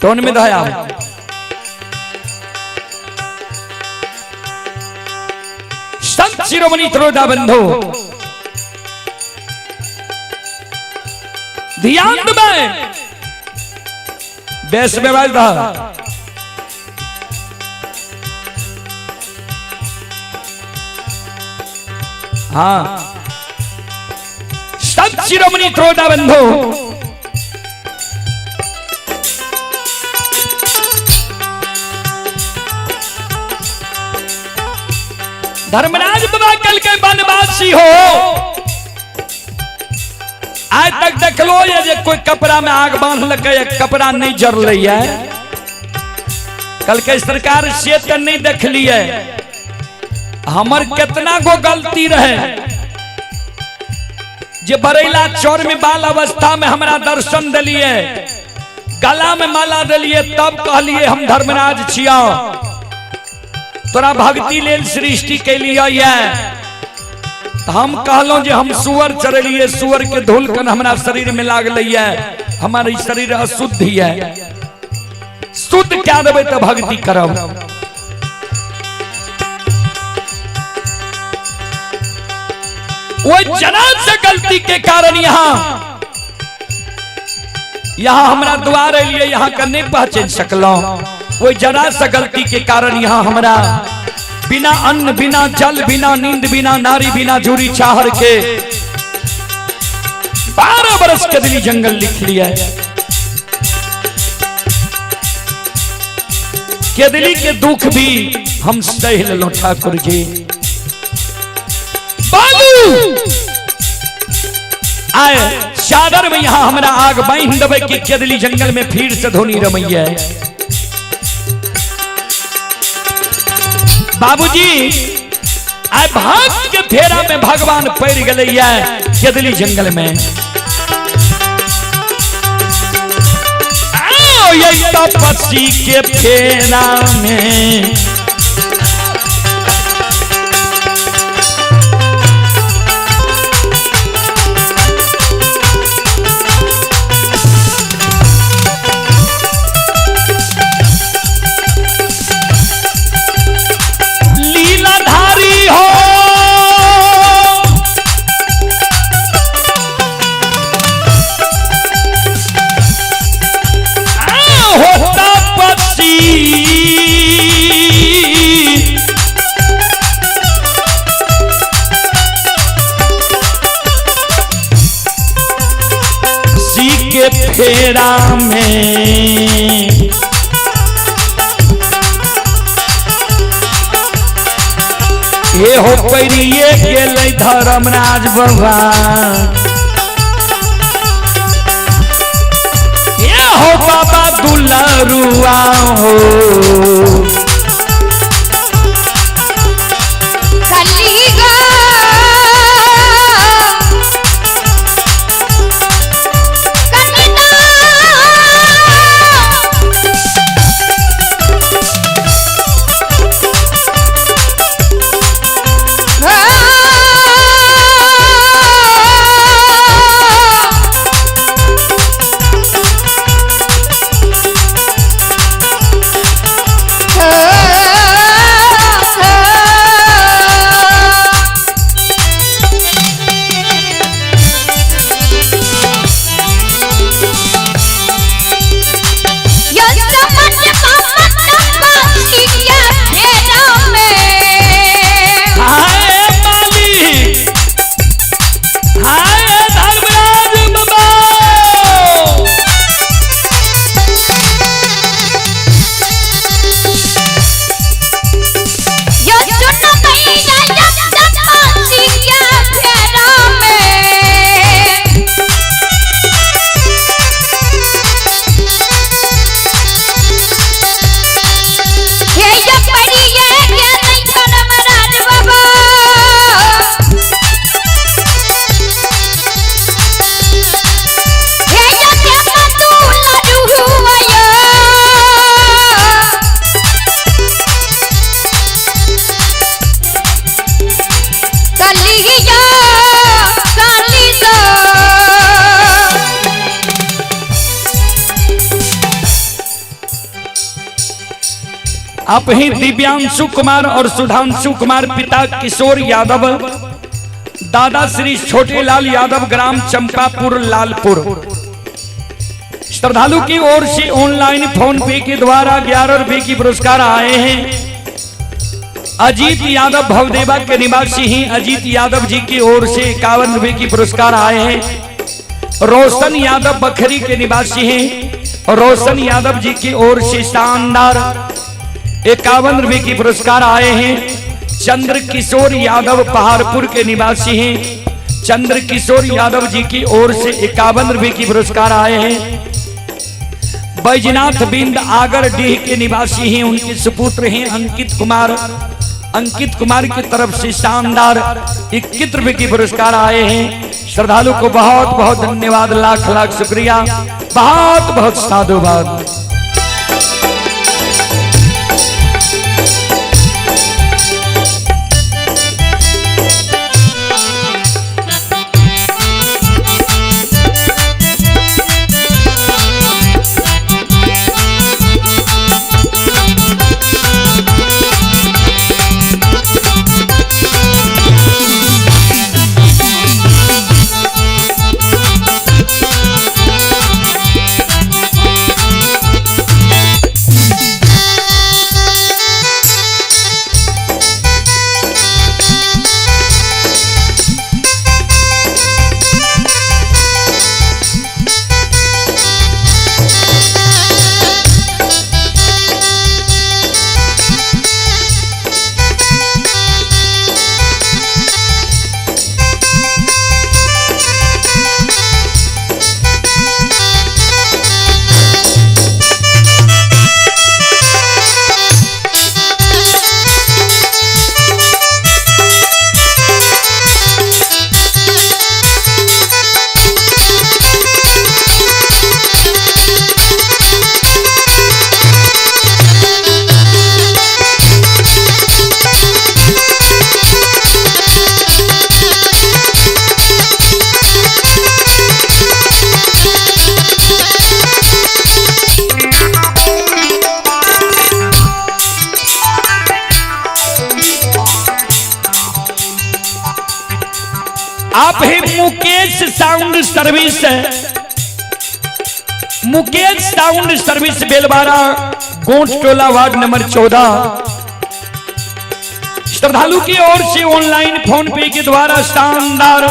Speaker 1: टोन में दया संत शिरोमणि त्रोदा बंधो ध्यान दबाए बेस में आवाज दा हाँ संत शिरोमणि त्रोदा बंधो धर्मराज बाबा कल के बनवासी हो आज तक देख लो ये जे कोई कपड़ा में आग बांध लगे कपड़ा नहीं जर रही है। कल के सरकार से तो नहीं देख लिए हमर कितना गो गलती रहे जे बरेला चौर में बाल अवस्था में हमरा दर्शन दिलिए गला में माला दिलिए तब कहलिए हम धर्मराज छिया तोरा भक्ति लेल सृष्टि के लिए हम कहलो जे हम सुअर चरलिए सुअर के धूल कन हमरा शरीर में लाग लिया हमारे शरीर अशुद्ध है शुद्ध क्या देवे तो भक्ति करब। वो जना से गलती के कारण यहाँ हमरा द्वार लिए यहाँ का नहीं पहचान सकलो। वो जरा सा गलती के कारण यहाँ हमरा बिना अन्न बिना जल बिना नींद बिना नारी बिना जूरी चाहर के 12 बरस केदली जंगल लिख लिया। केदली के दुख भी हम सह लो ठाकुर जी। बालू आए चादर में यहाँ हमरा आग बांध देवे कि केदली जंगल में फिर से धोनी रमैया। बाबूजी आए भाग के फेरा में भगवान पैर गले केदली जंगल में। आओ ये तपस्वी के फेरा में फेरा में हे हो परिये गेलै धर्मराज बाबा हे हो बाबा दुलारुआ हो आप ही दिव्यांशु कुमार और सुधांशु कुमार पिता किशोर यादव दादा श्री छोटे लाल यादव ग्राम चंपापुर लालपुर श्रद्धालु की ओर से ऑनलाइन फोन पे के द्वारा 11 रुपए की पुरस्कार आए हैं। अजीत यादव भवदेवा के निवासी ही अजीत यादव जी की ओर से 51 रुपए की पुरस्कार आए हैं। रोशन यादव बखरी के निवासी हैं। रोशन यादव जी की ओर से शानदार 51 रुपए की पुरस्कार आए हैं। चंद्र किशोर यादव पहाड़पुर के निवासी हैं। चंद्र किशोर यादव जी की ओर से 51 रुपए की पुरस्कार आए हैं। बैजनाथ बिंद आगरडीह के निवासी हैं। उनके सुपुत्र हैं अंकित कुमार। अंकित कुमार की तरफ से शानदार 21 रुपए की पुरस्कार आए हैं। श्रद्धालु को बहुत बहुत धन्यवाद, लाख लाख शुक्रिया, बहुत बहुत साधुवाद। आप है Mukesh sound service, Mukesh sound service Belwara गोट टोला वार्ड नंबर 14। श्रद्धालु की ओर से ऑनलाइन फोन पे के द्वारा शानदार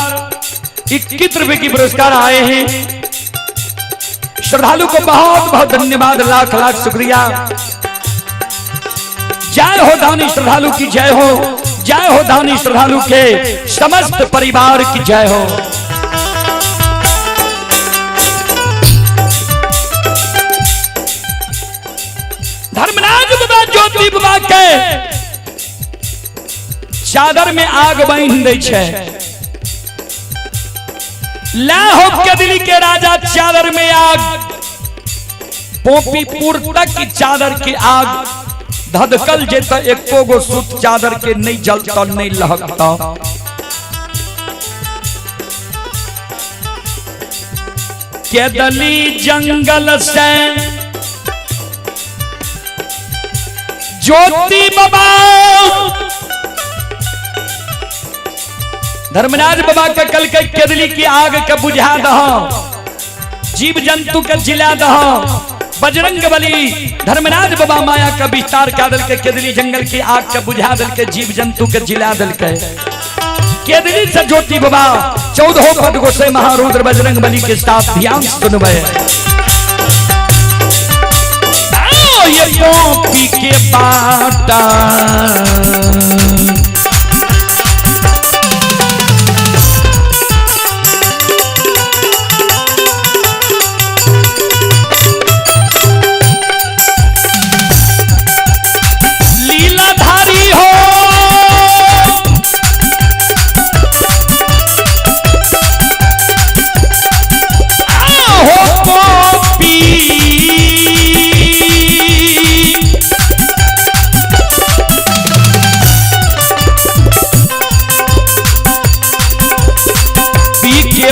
Speaker 1: 21 रुपए की पुरस्कार आए हैं। श्रद्धालु को बहुत बहुत धन्यवाद, लाख लाख शुक्रिया। जय हो दानी श्रद्धालु की जय हो, जय हो दानी श्रद्धालु के समस्त परिवार की जय हो। धर्मराज बाबा ज्योति बाबा के चादर में आग बांध दै छै। लाहो केदली के राजा चादर में आग, पोपीपुर तक की चादर की आग धधकल जेता, एको गो सुत चादर के नहीं जलता नहीं लहकता। केदली जंगल से ज्योति बाबा धर्मराज बाबा के कल के केदली की आग के बुझा दह, जीव जंतु के जिला दह। बजरंग बली धर्मराज बाबा माया का विस्तार कर दल के केदली जंगल की आग के बुझा दल के, जीव जंतु के जिला दल के। केदली से ज्योति बाबा 14 पद गोसे महारुद्र बजरंग बली के साथ ध्यान सुनबे। ये पोपी के बाटा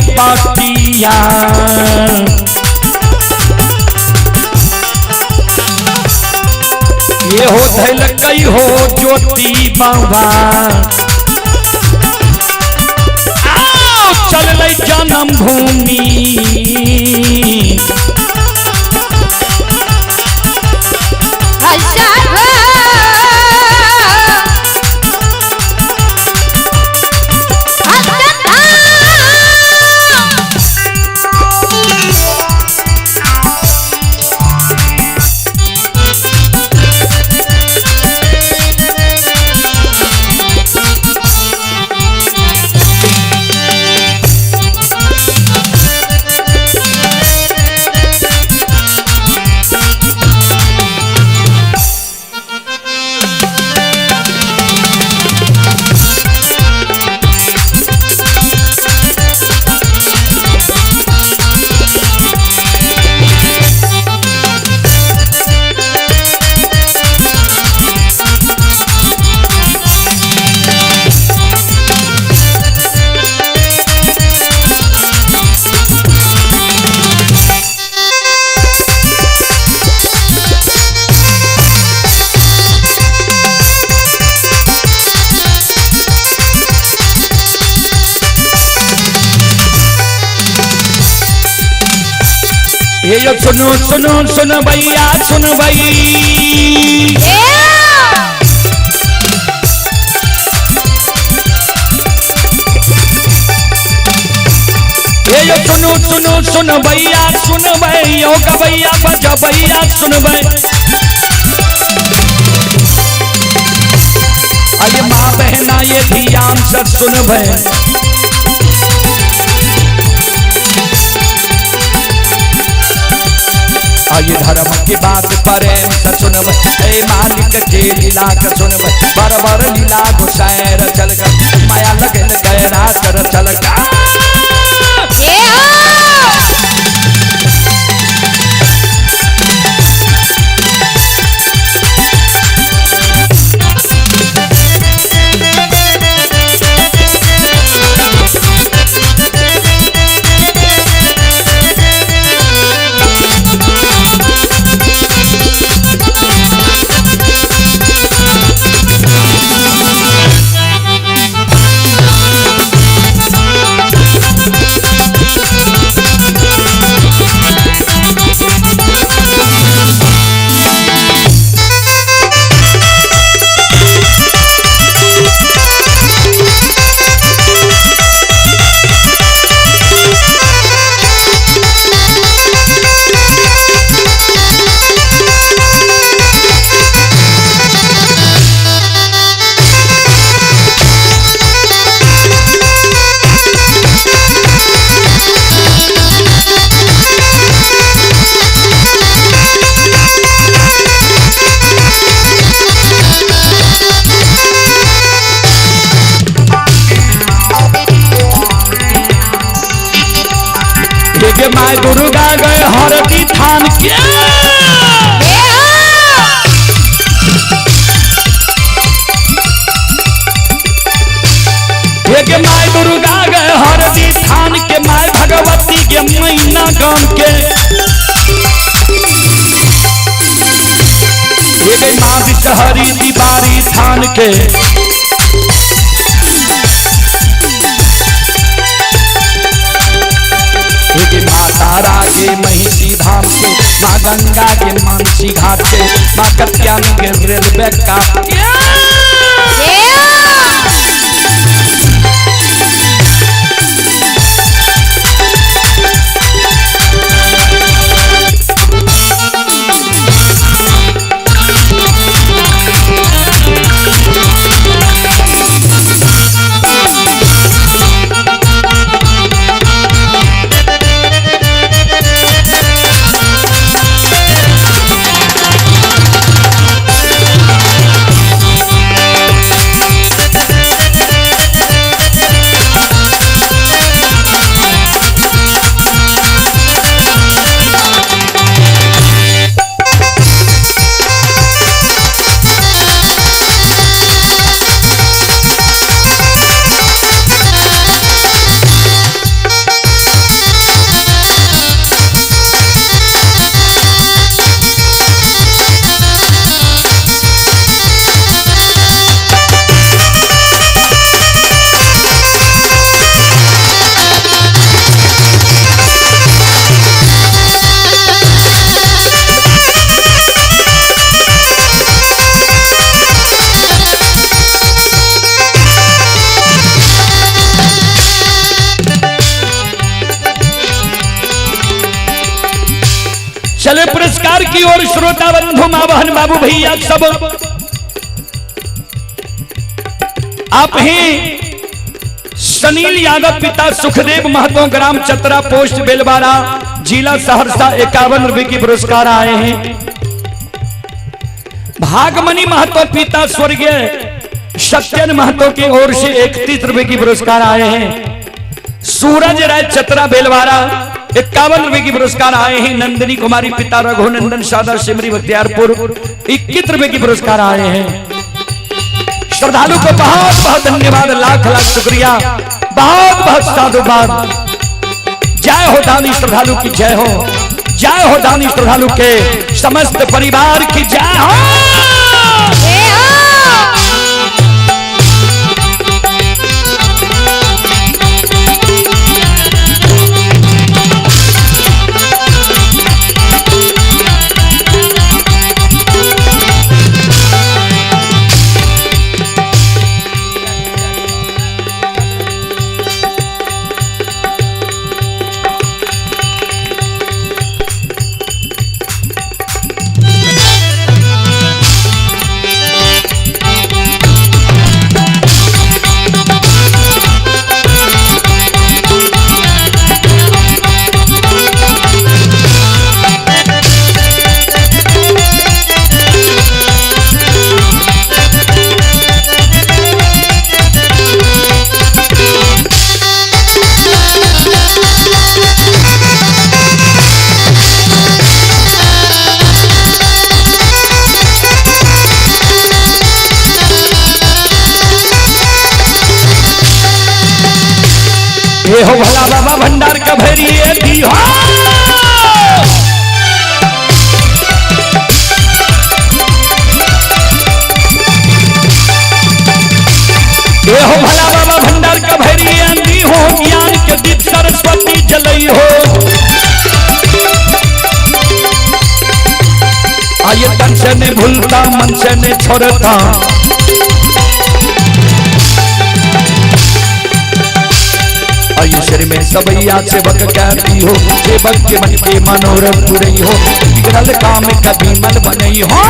Speaker 1: पाटिया ये हो धैल कई हो ज्योति बाबा, आओ चल जन्म भूमि। ये जो सुनो सुनो सुन भैया सुन भई, ये जो सुनो सुनो सुन भैया सुन भई, यो गवैया बजा भैया सुन भई। अरे माँ बहना ये ध्यान से सुन भई। ये धर्म की बात प्रेम से सुनब, ए मालिक के लीला के सुनब। बर बर लीला घुसैर चल गए, माया लगन गहरा कर चल गए। दुर्गा गए हरदी थान के एक माय दुर्गा गए हरदी थान के माय भगवती के मैना गाम के एक माँ बिचहरी दीवारी थान के एक माँ तारा के महिषी धाम के माँ गंगा के मानसी घाट के माँ कत्यानी के रेलवे का चले पुरस्कार की ओर श्रोता बंधु मां बहन बाबू भैया सब आप ही सनील यादव पिता सुखदेव महतो ग्राम चतरा पोस्ट बेलवाड़ा जिला सहरसा 51 रुपए की पुरस्कार आए हैं। भागमनी महतो पिता स्वर्गीय सत्यन महतो की ओर से 31 रुपए की पुरस्कार आए हैं। सूरज राय चतरा बेलवाड़ा 51 रुपए की पुरस्कार आए हैं। नंदिनी कुमारी पिता रघुनंदन सादा सिमरी बख्तियारपुर 21 रुपए की पुरस्कार आए हैं। श्रद्धालु को बहुत बहुत धन्यवाद, लाख लाख शुक्रिया, बहुत बहुत साधुवाद। जय हो दानी श्रद्धालु की जय हो, जय हो दानी श्रद्धालु के समस्त परिवार की जय हो। ये हो भला बाबा भंडार का भैरी दी हो। ये हो भला बाबा भंडार का भैरी दी हो, ज्ञान के दीप सरस्वती जलई हो। आये तन से ने भूलता मन से ने छोड़ता, में सबैया सेवक कहती हो, सेवक के मन के मनोरथ पूरी हो, बिगड़ल काम कभी मन बनई हो।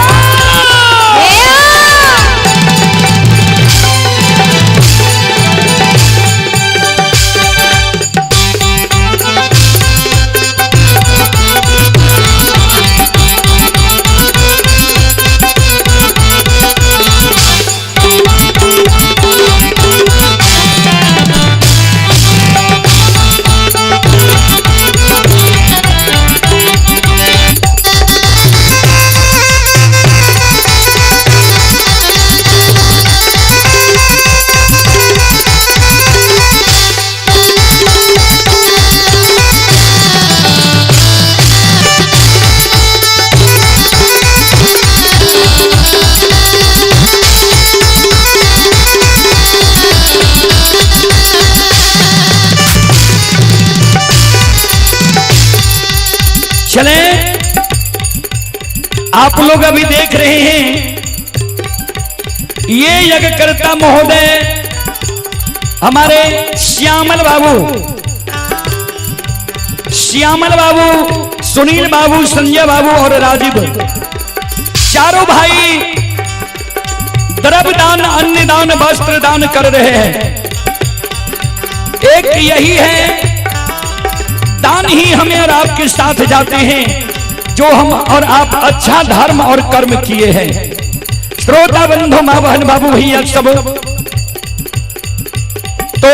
Speaker 1: आप लोग अभी देख रहे हैं ये यज्ञकर्ता महोदय हमारे श्यामल बाबू, सुनील बाबू, संजय बाबू और राजीव, चारों भाई द्रव्य दान, अन्न दान, वस्त्र दान कर रहे हैं। एक यही है, दान ही हमें और आपके साथ जाते हैं जो हम और आप अच्छा धर्म और कर्म किए हैं। श्रोता बंधु, मां बहन, बाबू भैया सब, तो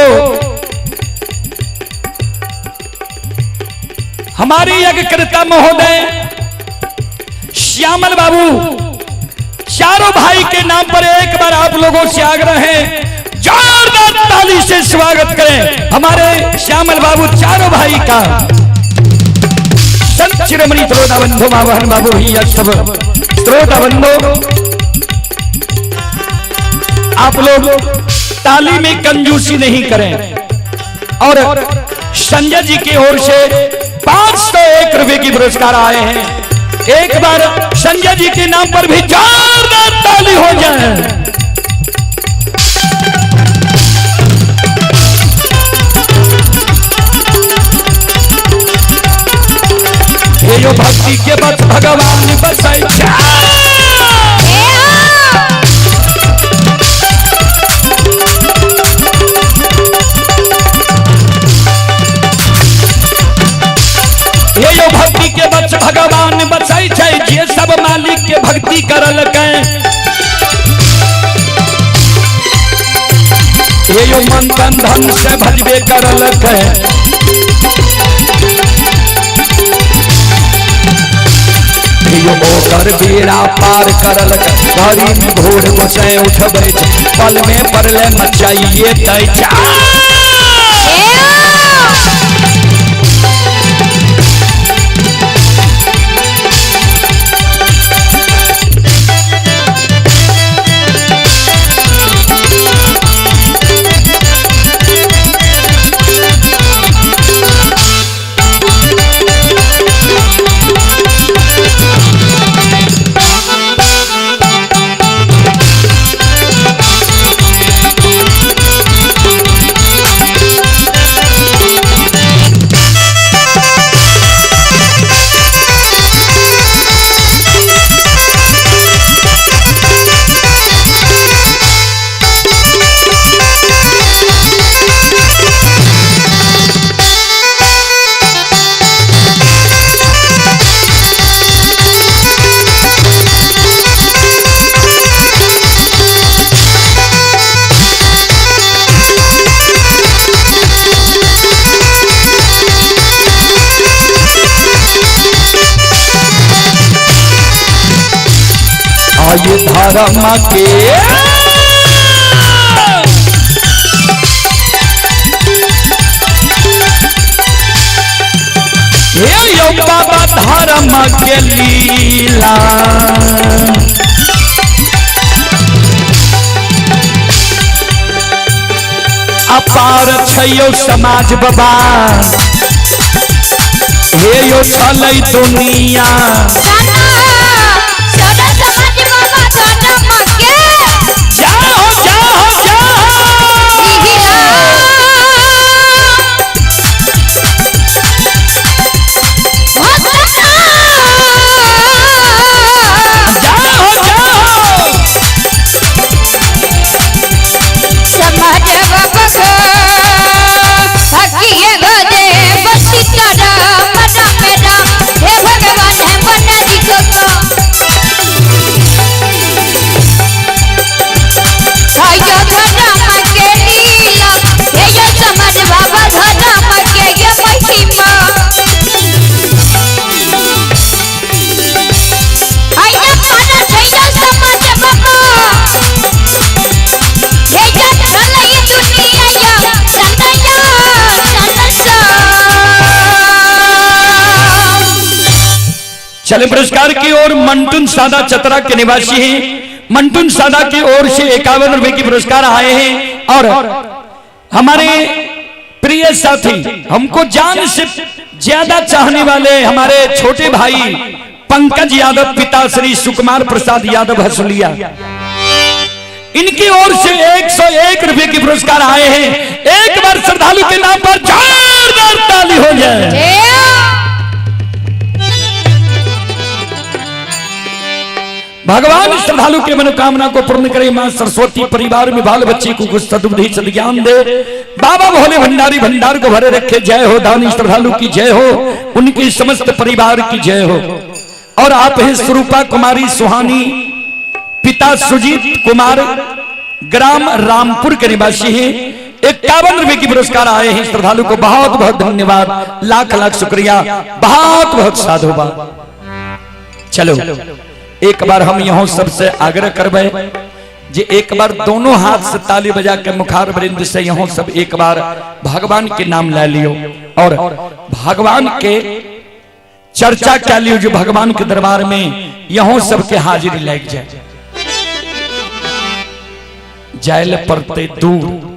Speaker 1: हमारे यज्ञकर्ता महोदय श्यामल बाबू चारों भाई के नाम पर एक बार आप लोगों से आग्रह है, जोरदार ताली से स्वागत करें हमारे श्यामल बाबू चारों भाई का। संत शिरोमणि श्रोता बंधु, मां बहन, बाबू भैया सब, श्रोता बंधु आप लोग ताली में कंजूसी नहीं करें। और संजय जी की ओर से 501 रुपए की पुरस्कार आए हैं। एक बार संजय जी के नाम पर भी जोरदार ताली हो जाए। ये जो भक्ति के बस भगवान बसाई भक्ति के बच भगवान बचाई छै, जे सब मालिक के भक्ति करल के। ये यो मन तन धन से भजबे करल के। यो ओकर बेड़ा पार करल के, घड़ी में घोड़ बसे उठबे, पल में परले मचाइए तैचा। ये धर्म के यो बाबा धर्म के लीला, अपार छयो समाज बाबा, हे यो चलै दुनिया। चले पुरस्कार की ओर मंटून सादा चतरा के निवासी हैं। मंटून सादा की ओर से 51 रुपए की पुरस्कार आए हैं। और हमारे प्रिय साथी, हमको जान से ज्यादा चाहने वाले हमारे छोटे भाई पंकज यादव पिता श्री सुकुमार प्रसाद यादव हसुलिया, इनकी ओर से 101 रुपए के पुरस्कार आए हैं। एक बार श्रद्धालु के नाम पर जोरदार ताली हो जाए। भगवान श्रद्धालु के मनोकामना को पूर्ण करे। मां सरस्वती परिवार में बाल बच्चे को कुछ सद्बुद्धि सद्ज्ञान दे। बाबा भोले भंडारी भंडार को भरे रखे। जय हो। दानी श्रद्धालु की जय हो, उनके समस्त परिवार की जय हो। और आप हैं स्वरूपा कुमारी सुहानी, पिता सुजीत कुमार, ग्राम रामपुर के निवासी हैं। 51 रुपए की पुरस्कार आए हैं। श्रद्धालु को बहुत बहुत धन्यवाद, लाख लाख शुक्रिया, बहुत बहुत साधुवाद। चलो एक बार हम यहां सबसे आग्रह करबे जे एक बार दोनों हाथ से ताली बजा के मुखार वृंद से यहां सब एक बार भगवान के नाम ले लियो और भगवान के चर्चा कर लियो, जो भगवान के दरबार में यहां सबके हाजिरी लग जाए। जायल पड़ते दूर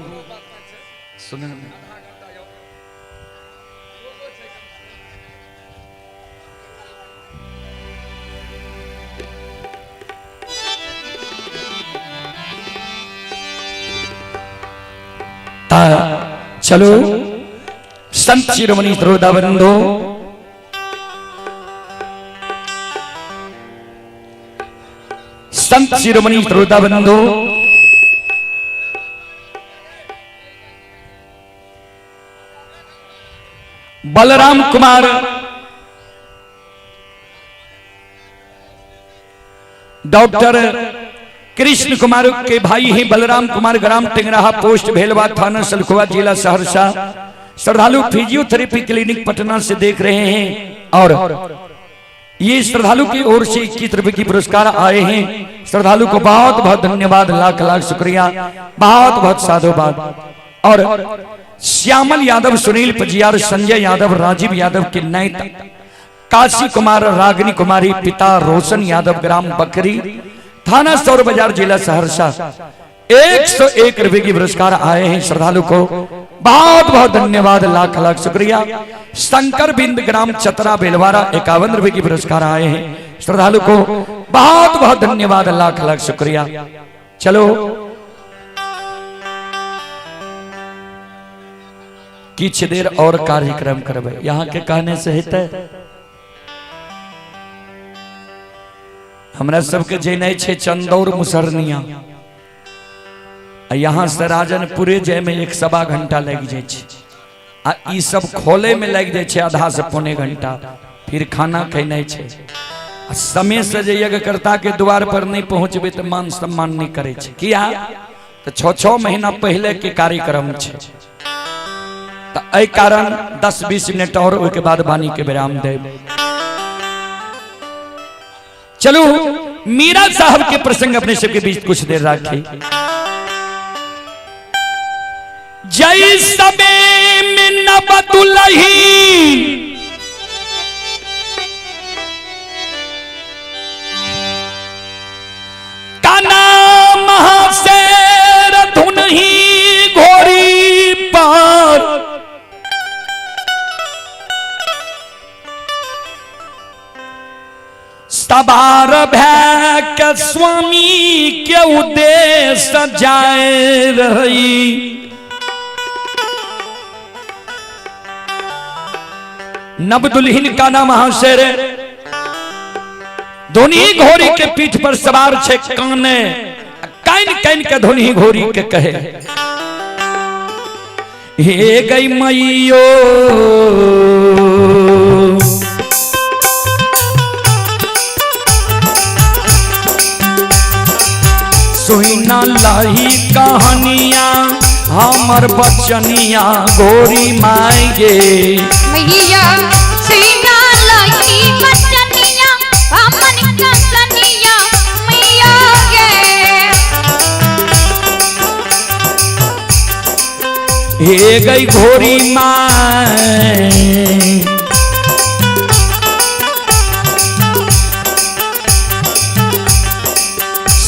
Speaker 1: चलो संत शिरोमणि श्रोतावृंदो, संत शिरोमणि श्रोतावृंदो, बलराम कुमार डॉक्टर कृष्ण कुमार के भाई हैं। बलराम कुमार ग्राम टिंगराहा, पोस्ट भेलवा, थाना सलखुआ, जिला सहरसा। श्रद्धालु फिजियोथेरेपी क्लिनिक पटना से देख रहे हैं और ये श्रद्धालु की ओर से 21 रुपए की पुरस्कार आए हैं। श्रद्धालु को बहुत बहुत धन्यवाद, लाख लाख शुक्रिया, बहुत बहुत साधुवाद। और श्यामल यादव, सुनील पजियार, संजय यादव, राजीव यादव के नैत, काशी कुमार, रागिनी कुमारी, पिता रोशन यादव, ग्राम बकरी, थाना सौर बाजार, जिला सहरसा। 101 रुपए की पुरस्कार आए हैं। श्रद्धालु को बहुत बहुत धन्यवाद, लाख लाख शुक्रिया। शंकर बिंद, ग्राम चतरा बेलवारा, 51 रुपए की पुरस्कार आए हैं। श्रद्धालु को बहुत बहुत धन्यवाद, लाख लाख शुक्रिया। चलो कुछ देर और कार्यक्रम करबे। यहाँ के कहने से हेतै हमरा सबके जेने छे चंदौर मुसरनिया, यहाँ से राजनपुरे जाय में 1.25 घंटा लग जाए छे। आ ई सब खोले में लग जाए छे आधा से पौने घंटा, फिर खाना खेने छे। समय से जे यज्ञकर्ता के द्वार पर नहीं पहुंचबे तो मान सम्मान नहीं करे छे। किया तो 6 महीना पहले के कार्यक्रम छे, तो एहि कारण 10-20 मिनट और उसके बाद वाणी के विराम देव। चलो मीरा साहब के प्रसंग अपने सबके बीच कुछ देर रखे। जय सबे में नबतुलही काना महाशेर धुनही घोड़ी पार, सवार भै के स्वामी के उद्देश्य जाए रही। नब दुल्हिन का नाम महाशेर, धोनी घोड़ी के पीठ पर सवार छे काने, कैन कैन के धोनी घोड़ी के कहे हे गई मैयो सुना लाही कहानियां हमर बचनिया गोरी मांगे
Speaker 2: मैया सुना लाही बचनिया हमन कनिया मैया गे।
Speaker 1: हे गई घोरी मां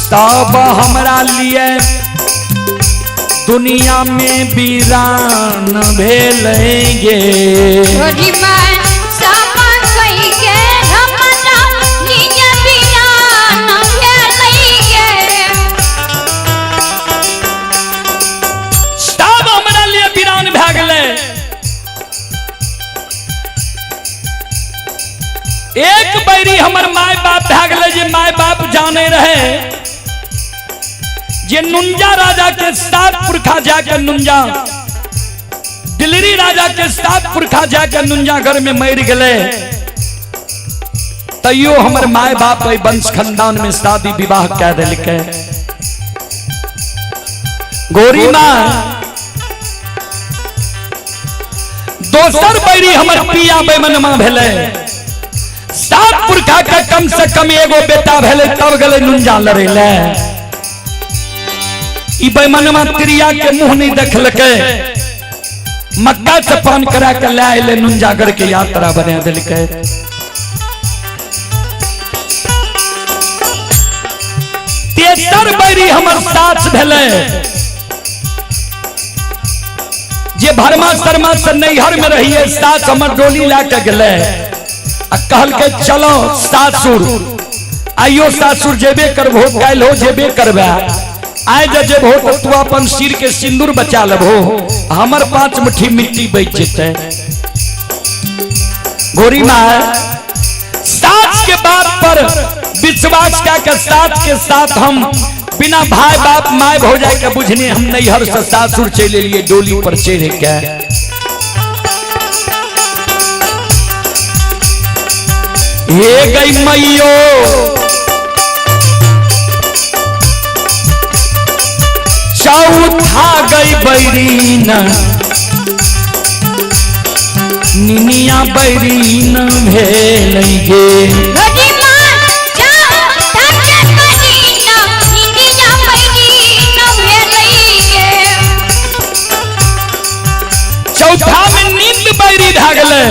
Speaker 1: तब हमरा लिए दुनिया में वीरान भेलेंगे। एक बैरी हमर माय बाप भए गेले जे माय बाप जाने रहे जे नुंजा राजा के 7 पुरखा जाके नुंजा दिल्ली राजा के 7 पुरखा जाके नुंजा घर में मर गए। तैयो हमर माय बाप वंश खानदान में शादी विवाह कह दिलके। गोरी माँ दोसर बैरी हमर पिया बैमनमा भेले। 7 पुरखा के कम से कम एगो बेटा भेले तब गले नुंजा लड़े ले। ई बैमनमा त्रिया के मुंह नहीं देखलके। मक्का से पान करा के ले आए नुंजागढ़ के यात्रा बना दिलके। तेसर बैरी हमर सास भेले जे भरमा शर्मा से नैहर में रहिए। सास हमर डोली लाके गले आ कहल के चलो सासुर। आइयो सासुर जेबे करबो, काल हो जेबे करबे। आय जेबो तो तू अपन सिर के सिंदूर बचा लेबो, हमर 5 मुट्ठी मिट्टी बच जेते। गोरी माँ सास के बात पर विश्वास के साथ के साथ हम बिना भाई बाप माय भौजाई के बुझने हम नैहर से सासुर चले लिए डोली पर चढ़ के। हे गई मैयो चौथा गई बैरीन निनिया बैरीन भेल गे। चौथा में नींद बैरी भागले।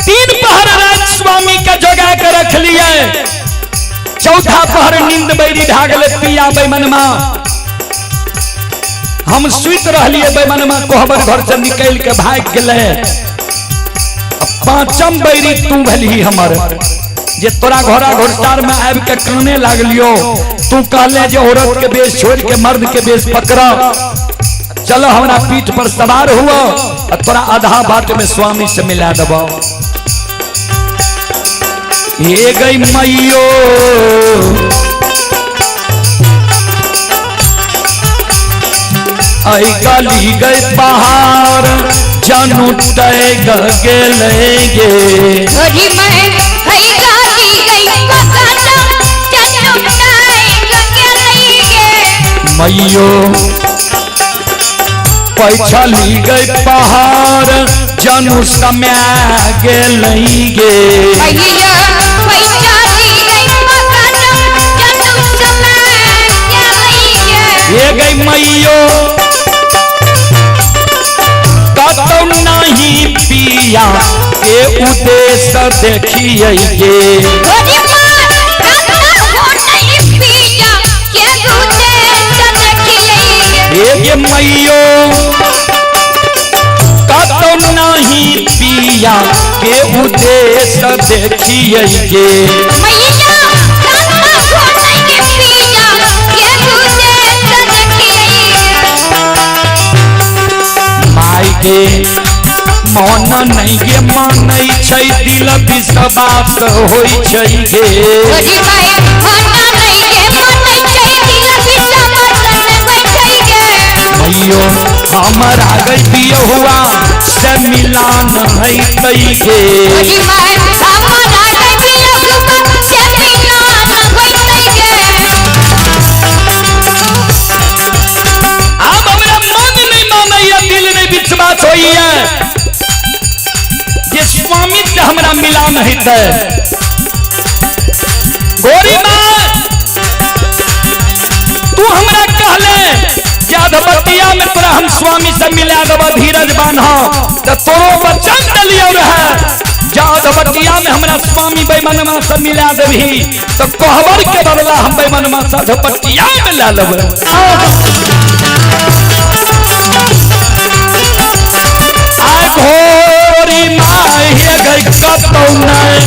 Speaker 1: 3 पहर राज स्वामी का जगा के रख लिए। चौथा पहर नींद बैरी भागले। पिया बैमनमा हम सुत रहलिए। बैमनमा कोहबर घर से निकल के भाग गए। 5म बैरी तू भली हमर जे तोरा घोड़ा घोड़सार में आबि के काने लागलियो। तू कहले जे औरत के बेश छोड़ के मर्द के बेश पकड़ा। चलो हमारा पीठ पर सवार हुआ और तोरा आधा बाट में स्वामी से मिला दबो। ये गई मैयो आई गली गई पहाड़ जानू तय गेलेगे। मैयो पैछली गई पहाड़ जानू समय गेलेगे। ये गई मैयो कतौ नहीं पिया के उद्देश्य देखिए ये मैयो कतौ नहीं पिया के उद्देश्य देखिए। के मन नहीं गे मानै छै दिल विश्वास होइ छै गे। मैयो हमरा गई बियहुआ से मिलान है गे। ये स्वामी से हमरा मिलान है। गोरी माँ तू हमरा कहले कि अधबतिया में तोरा हम स्वामी से मिला देव। धीरज बान्हा तो तोरो वचन दिलियो रहे जा अधबतिया में हमरा स्वामी बैमनमा से मिला देवी तो कहबर के बदला हम बैमनमा से अधबतिया में ला लेब। घोरी माँ गई कतौ नहीं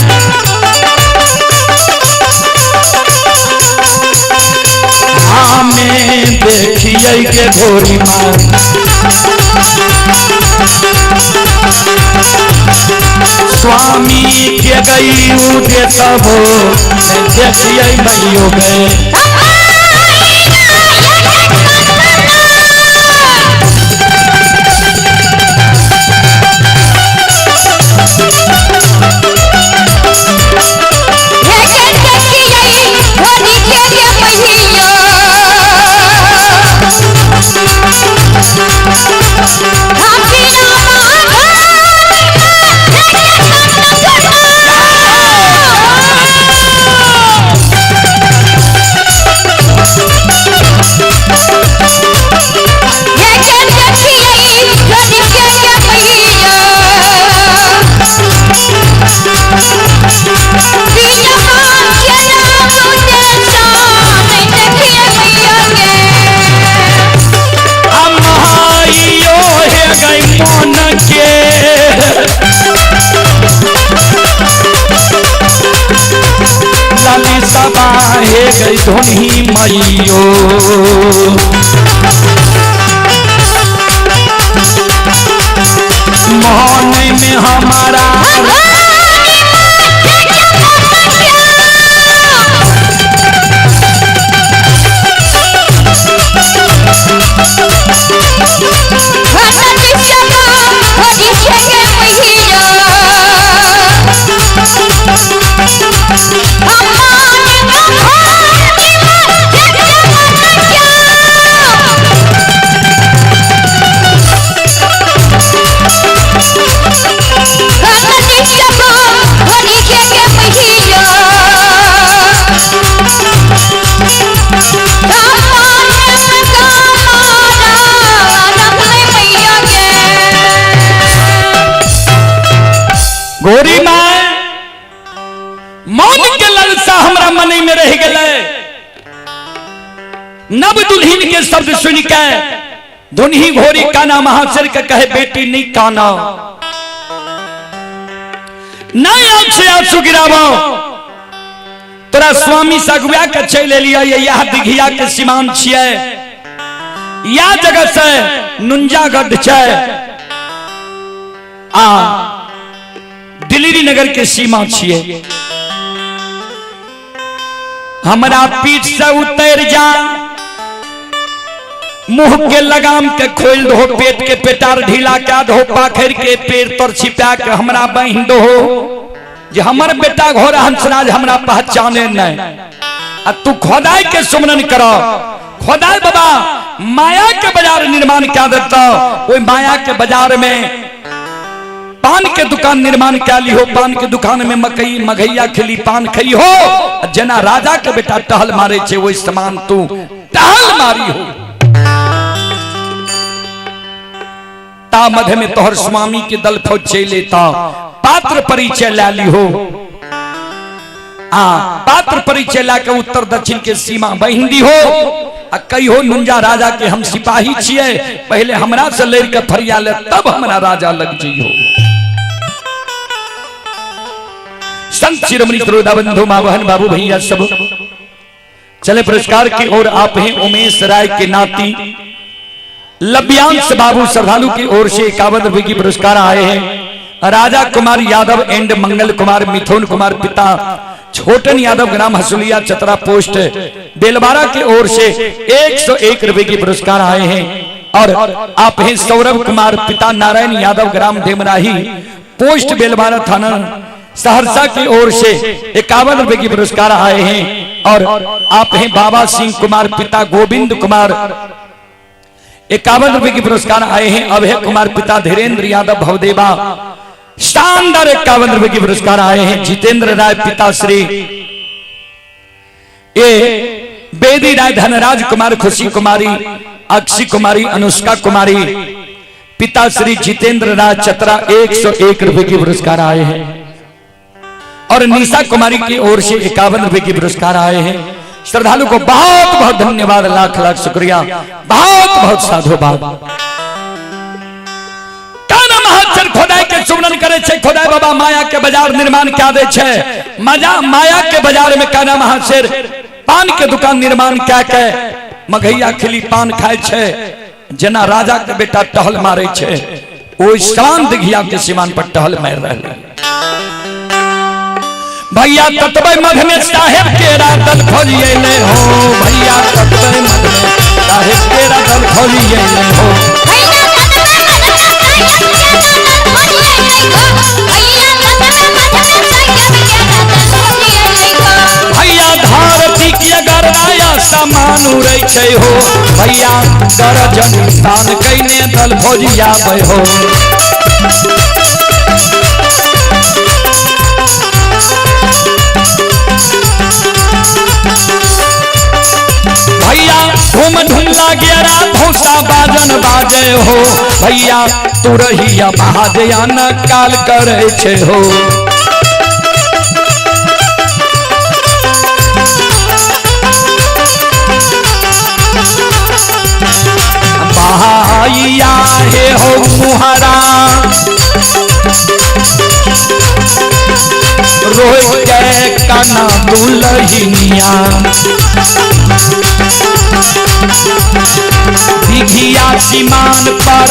Speaker 1: हमें देखिए के घोरी माँ स्वामी के गई उदे तब देखिए मैयो गए सबाहे गई धुनी मैयो मोहन में हमारा गोरी माँ मौन के ललसा हमरा मने में रह गए नव दुल्हीन के शब्द सुन के धुनही घोरी काना महाशर के कहे बेटी नहीं काना नहीं आंख से आंसू गिरावो तोरा स्वामी सगुआ के चल लिया यह दिघिया के सीमांत छिए या जगह से नुंजागढ़ छै आ दिल्ली नगर के सीमा छिए हमारा पीठ से उतर जा मुंह के लगाम के खोल दो पेट के पेटार ढीला क्या दो पाखर के पेड़ तर छिपा के हमरा बांध दो जे हमर बेटा घोड़ा हंसराज हमरा पहचाने नहीं आ तू खोदाई के सुमरन करो खोदाई बाबा माया के बाजार निर्माण क्या देता वो माया के बाजार में पान के दुकान निर्माण क्या ली हो पान के दुकान में मकई मघैया खिली पान खई हो जना राजा के बेटा टहल मारे छे वही समान तू टहल मारी हो ता मध्य में तोहर स्वामी के दल फौज चलेता पात्र परिचय ला ली हो पात्र परिचय ला के उत्तर दक्षिण के सीमा बहिंदी हो आ कई हो नुंजा राजा के हम सिपाही छिए पहले हमरा से लेर के फरिया ले तब हमरा राजा लग जइयो संत शिरोमणि श्रोता बंधु मां बहन बाबू भैया सब चले पुरस्कार की ओर आप हैं उमेश राय के नाती लभ्यांश बाबू श्रद्धालु की ओर से 51 रुपए की पुरस्कार आए हैं राजा कुमार यादव एंड मंगल कुमार मिथुन कुमार पिता छोटन यादव ग्राम हसुलिया चतरा पोस्ट बेलबारा की ओर से 101 रुपए की पुरस्कार आए हैं और आप हैं सौरभ कुमार पिता नारायण यादव ग्राम देमराही पोस्ट बेलबारा थाना सहरसा की ओर से 51 रुपए की पुरस्कार आए हैं और आप हैं बाबा सिंह कुमार पिता गोविंद कुमार 51 रुपए की पुरस्कार आए हैं अभय कुमार पिता धीरेन्द्र यादव भवदेवा शानदार 51 रुपए की पुरस्कार आए हैं जितेंद्र राय पिता श्री ए बेदी राय धनराज कुमार खुशी कुमारी अक्षी कुमारी अनुष्का कुमारी पिता श्री जितेंद्र राय चतरा 101 रुपए की पुरस्कार आए हैं और निशा कुमारी की ओर से 51 रुपए की पुरस्कार आए हैं श्रद्धालु को बहुत बहुत धन्यवाद लाख लाख शुक्रिया बहुत बहुत साधुवाद काना महाचर खोदाई के सुमरन करे छे खोदाई बाबा माया के बाजार निर्माण क्या दे छे माया के बाजार में काना महाचर पान के दुकान निर्माण क्या के मघैया खिली पान खाए छे जना राजा के बेटा टहल मारे छे ओ शांत घिया के सीमान पर टहल मार रहे भैया ततबे मध में साहेब केरा दल खोजिए ले हो, भैया ततबे मध में साहेब केरा दल खोजिए ले हो, भैया धारती की अगर आया सामान उड़े छे हो, भैया दर्जन तान कैने दल खोजिया बे हो, भैया धूम धूम लागेरा धौसा बाजन बाजे हो, भैया तू रहिया महादयान काल करे छे हो, भैया हे हो मुहरा रोई के काना दुलहिनिया, दिघिया सीमान पर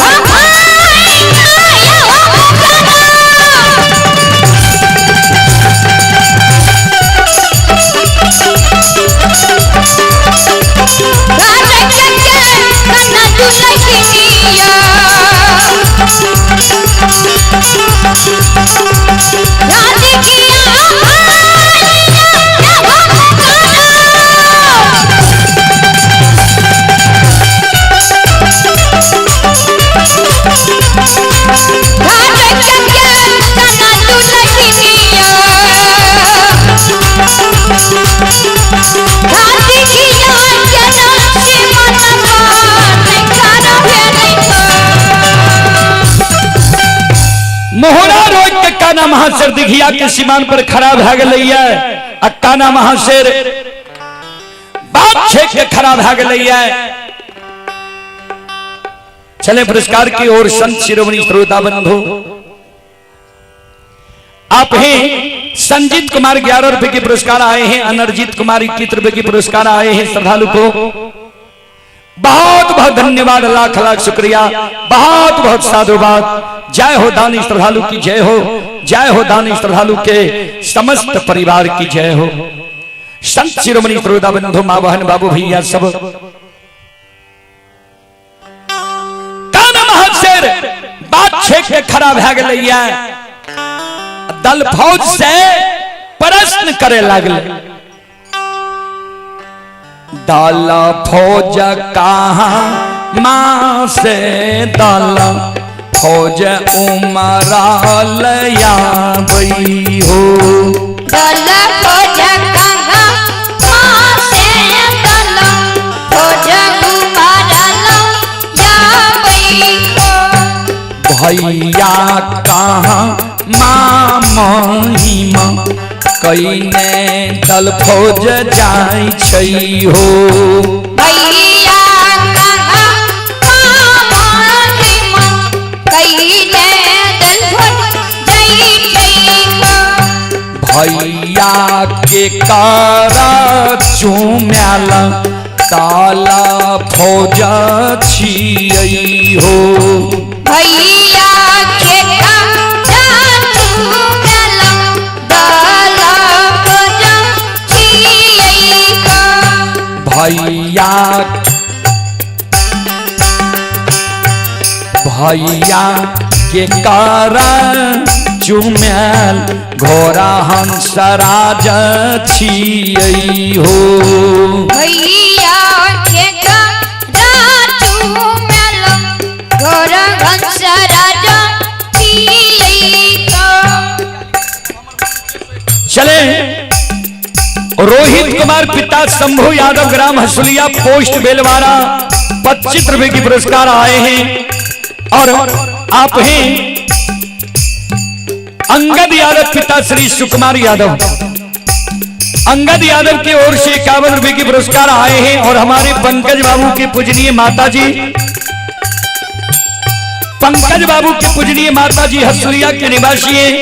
Speaker 1: मोहरा रोज के काना महाशेर दिघिया के सीमान पर खड़ा भ गलैया, आ काना महाशेर बात छेक के खड़ा भ गलैया। चले पुरस्कार की ओर संत शिरोमणि श्रोता बंधु, आप हैं संजीत कुमार 11 रुपए के पुरस्कार आए हैं, अनर्जित कुमार 21 रुपए के पुरस्कार आए हैं। श्रद्धालु को बहुत बहुत धन्यवाद, लाख लाख शुक्रिया, बहुत बहुत साधुवाद। जय हो दानी श्रद्धालु की जय हो, जय हो दानी श्रद्धालु के समस्त परिवार की जय हो। संत शिरोमणि श्रोता बंधु, मां बहन बाबू भैया सब काना महाशेर बात छेक के खड़ा भ गलैया, दल फौज से प्रश्न करे लगले, दल फौज कहाँ मां से दल फौज उमरा लया बई हो,
Speaker 2: दल फौज कहाँ मां से दल फौज उमरा लया बई हो,
Speaker 1: भैया कहाँ मां महिमा कईने दल फौज जाई छई हो,
Speaker 2: भैया कहाँ मां महिमा कईने दल फौज जाई छई हो,
Speaker 1: भैया के कारा चुम्याला ताला फौज छियई हो,
Speaker 2: भैया के कारा चुम्याला ताला फौज छियई हो,
Speaker 1: भैया के कारा चुम्याल घोड़ा हंस राज छियई हो,
Speaker 2: भैया के कारा चुम्याला घोड़ा हंस राज छियई हो।
Speaker 1: चले रोहित कुमार पिता शंभू यादव, ग्राम हसुलिया, पोस्ट बेलवारा, 25 रुपए की पुरस्कार आए हैं। और आप हैं अंगद यादव, पिता श्री सुकुमार यादव, अंगद यादव की ओर से 51 रुपए की पुरस्कार आए हैं। और हमारे पंकज बाबू की पूजनीय माता जी, पंकज बाबू की पूजनीय माता जी हसुलिया के निवासी हैं,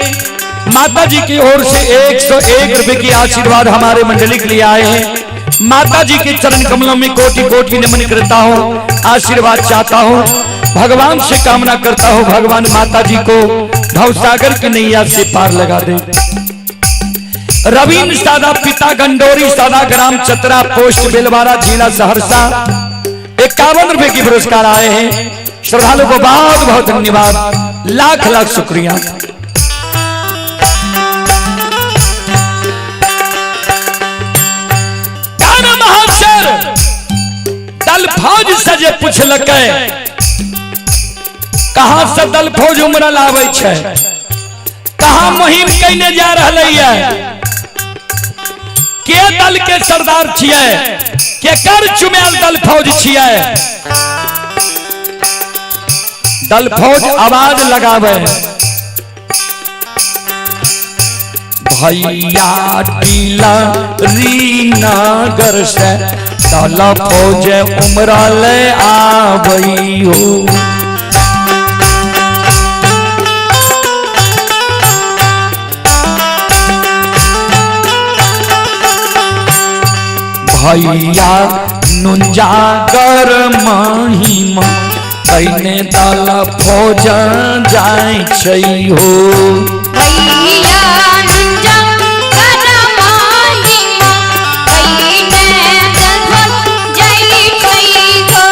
Speaker 1: माता जी की ओर से 101 रुपए की आशीर्वाद हमारे मंडली के लिए आए हैं। माता जी के चरण कमलों में कोटि कोटि नमन करता हूँ, आशीर्वाद चाहता हूँ, भगवान से कामना करता हूँ, भगवान माता जी को भवसागर की नैया से पार लगा दे। रवीन सादा पिता गंडोरी सादा ग्राम चतरा पोस्ट बेलवारा जिला सहरसा 51 रुपए की पुरस्कार आए हैं। श्रद्धालु को बहुत बहुत धन्यवाद, लाख लाख शुक्रिया। दल फौज से जे पूछलक कहां से दल फौज उमरल आवे छै, कहां मुहिम कैने जा रहलै है, के दल के सरदार छियै, केकर चुमेल दल फौज छियै। दल फौज आवाज लगावे, भैया टीला रीनगर से दल फौज उमरल आबई हो। भैया नुंजागर महिमा कैने दल फौज जाय छै हो।
Speaker 2: भैया नुंजागर महिमा कैने दल फौज जाय छै हो।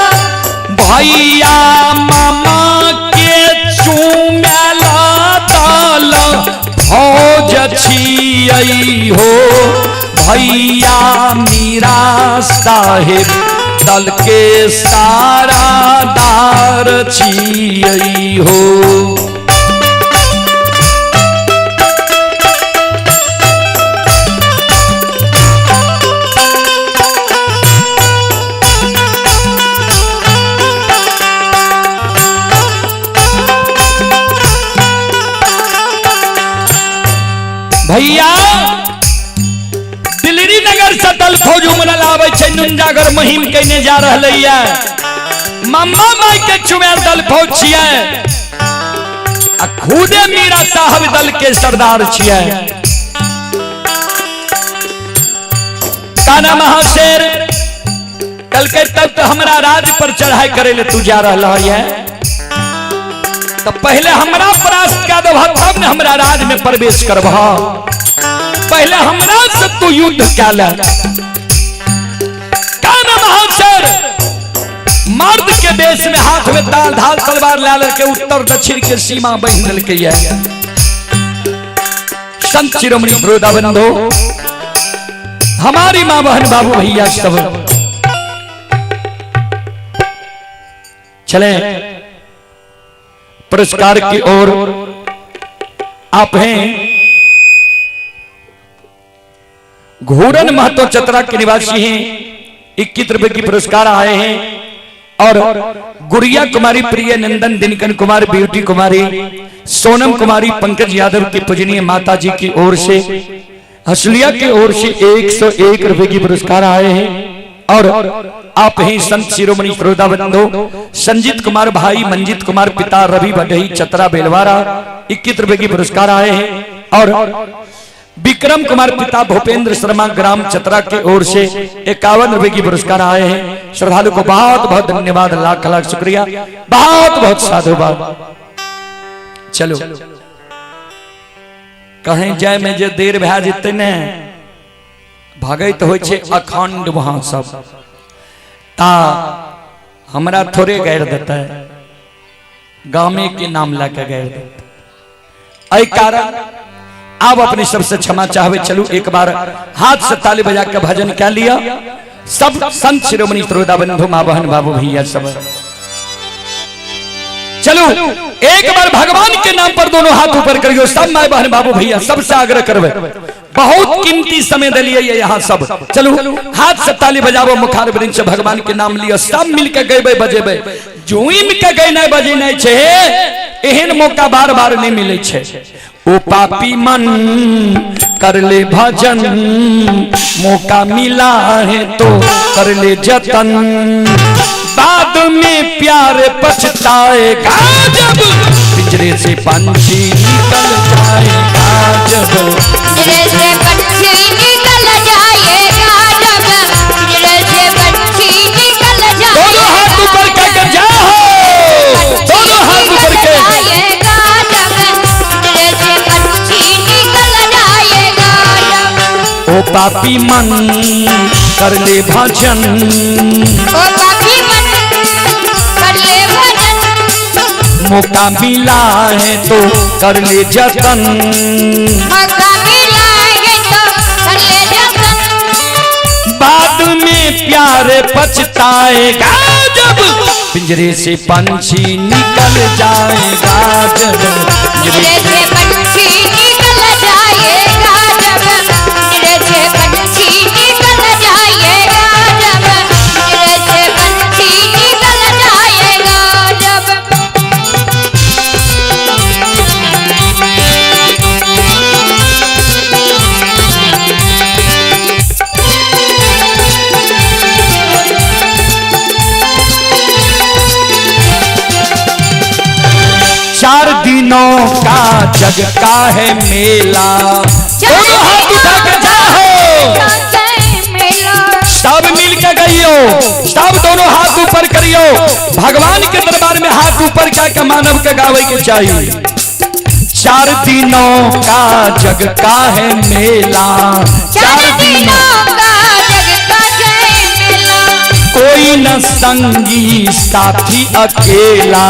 Speaker 1: भैया मामा के चुमेला दल फौज छियै हो। भैया मीरा साहेब दल के सारा दार छियै हो। भैया दिल्ली नगर से दल फौज उमरल आवे छै, नुंजागर मुहिम कैने जा रहलै है। मम्मा माई के चुमेल दल फौज छियै, आ खुदे मीरा साहब दल के सरदार छियै। काना महाशेर कल के तब तो हमरा राज पर चढ़ाई करे ले तू जा रहला है, तो पहले हमरा परास्त कर दबा तब ने हमरा राज में प्रवेश करबा। पहले हमरा से तू युद्ध क्या ले। काना महाशेर मर्द के देश में हाथ में ताल ढाल तलवार ले के उत्तर दक्षिण के सीमा बांध लेके है। संत शिरोमणि वृंदाबंधो, हमारी मां बहन बाबू भैया सब चले पुरस्कार की ओर। आप हैं घोरन महतो चतरा के निवासी हैं, 21 रुपए की पुरस्कार आए हैं। और गुड़िया कुमारी, प्रिय नंदन, दिनकन कुमार, ब्यूटी कुमारी, सोनम कुमारी, पंकज यादव की पूजनीय माता जी की ओर से, हसलिया की ओर से 101 रुपए की पुरस्कार आए हैं। और आप हैं संत शिरोमणि वृंदाबंधो, संजीत कुमार भाई, मंजीत कुमार पिता, रवि बढ़ई चतरा बेलवारा 21 रुपए की पुरस्कार आए हैं। और विक्रम कुमार पिता, भूपेंद्र शर्मा ग्राम चतरा के ओर से 51 रुपए की पुरस्कार आए हैं। श्रद्धालु को बहुत बहुत धन्यवाद, लाख लाख शुक्रिया, बहुत बहुत साधुवाद। चलो कहीं जाए में जे देर भै जेते ने, भागत हो अखंड वहां सब ता हमरा थोड़े गैर देता है, गामे के नाम लाके गैर देता। ऐ कारण आप अपने सबसे क्षमा चाहवे। चलू एक बार हाथ से ताली बजा के भजन क्या लिया सब संत शिरोमणि वृंदाबंधो, मां बहन बाबू भैया सब। चलो एक बार भगवान के नाम पर दोनों हाथ ऊपर करियो, सब माँ बहन बाबू भैया सबसे आग्रह करवे, बहुत कीमती समय दिलिए यहाँ सब। चलो हाथ से ताली बजाबो, मुखार वृंद से भगवान के नाम लियो, सब मिलके गएबे बजेबे। जुइम के गए नहीं बजे नहीं छे, एहन मौका बार बार नहीं मिले छे। ओ पापी मन कर ले भजन, मौका मिला है तो कर ले जतन, बाद में प्यार पछताएगा जब पिंजरे से पंछी निकल जाएगा, जब
Speaker 2: पिंजरे से पंछी निकल जाएगा, जब पिंजरे से पंछी निकल जाएगा।
Speaker 1: दोनों हाथ ऊपर करके जाओ, दोनों हाथ ऊपर के
Speaker 2: जाएगा, जब पिंजरे से पंछी निकल जाएगा, जब
Speaker 1: पापी मन कर ले भजन,
Speaker 2: ओ पापी मन कर ले भजन,
Speaker 1: मौका मिला है तो कर ले जतन,
Speaker 2: मौका मिला है तो कर ले जतन,
Speaker 1: बाद में प्यार पछताएगा जब पिंजरे से पंछी निकल जाएगा, जब
Speaker 2: पिंजरे से पंछी निकल जाएगा, जब पिंजरे से पंछी निकल जाएगा, जब पिंजरे से पंछी निकल जाएगा, जब
Speaker 1: चार दिनों का जग का है मेला, दोनों हाथ उठा के जाओ, सब मिल के गइयो, सब दोनों हाथ ऊपर करियो, भगवान के दरबार में हाथ ऊपर क्या मानव के गावे के चाहिए। चार दिनों का जग का है मेला, चार दिनों
Speaker 2: का जग का है मेला,
Speaker 1: कोई न संगी साथी अकेला,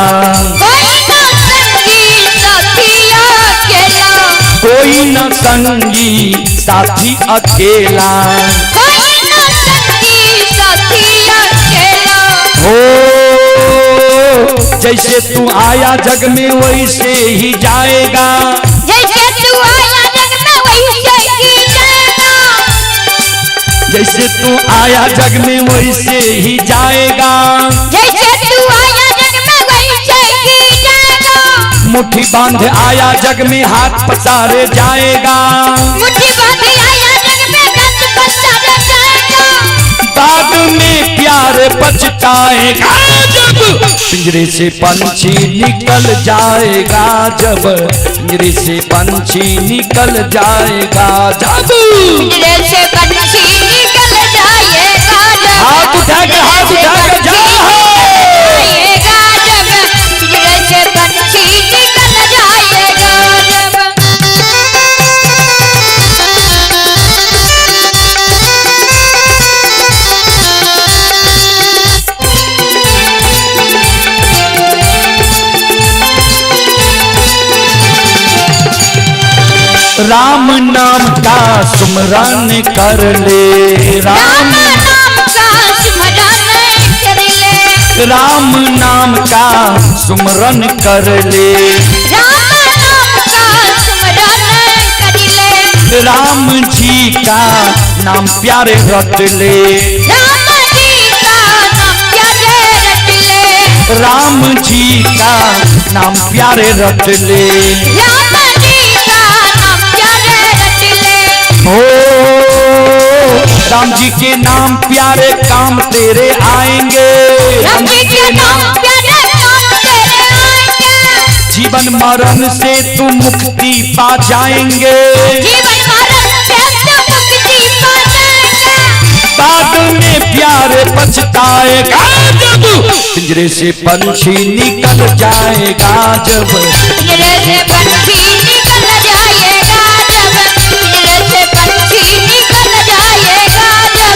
Speaker 1: कोई न संगी साथी अकेला,
Speaker 2: कोई न संगी साथी अकेला,
Speaker 1: हो जैसे तू आया जग में वैसे ही जाएगा,
Speaker 2: जैसे तू आया जग में वैसे ही जाएगा,
Speaker 1: जैसे तू आया जग में वैसे ही जाएगा,
Speaker 2: जैसे तू आया जग में वैसे ही जाएगा,
Speaker 1: मुट्ठी बांध आया जग में हाथ पसारे जाएगा,
Speaker 2: मुट्ठी बांध आया जग में हाथ पसारे जाएगा,
Speaker 1: बाद में प्यार पछताएगा जब पिंजरे से पंछी निकल जाएगा, जब पिंजरे से पंछी निकल जाएगा, जब
Speaker 2: पिंजरे से पंछी निकल जाएगा, जब
Speaker 1: हाथ उठा के जाओ,
Speaker 2: जाएगा, जब पिंजरे से पंछी निकल जाएगा, जब
Speaker 1: राम नाम का सुमरन कर ले,
Speaker 2: राम नाम का स्मरण कर ले,
Speaker 1: राम नाम का सुमरन कर ले,
Speaker 2: राम नाम का स्मरण कर ले,
Speaker 1: राम जी का नाम प्यारे रट ले,
Speaker 2: राम जी का नाम प्यारे रट ले,
Speaker 1: राम जी का नाम प्यारे रट ले,
Speaker 2: राम जी का नाम प्यारे रट ले,
Speaker 1: ओ राम जी के नाम प्यारे काम तेरे आएंगे,
Speaker 2: राम जी के नाम प्यारे काम तेरे आएंगे,
Speaker 1: जीवन मरण से तू मुक्ति पा जाएंगे,
Speaker 2: जीवन मरण से तू मुक्ति पा जाएंगे,
Speaker 1: बाद में प्यार पछताएगा जब पिंजरे से पंछी निकल जाएगा, जब
Speaker 2: पिंजरे से पंछी निकल जाएगा, जब पिंजरे से पंछी निकल जाएगा, जब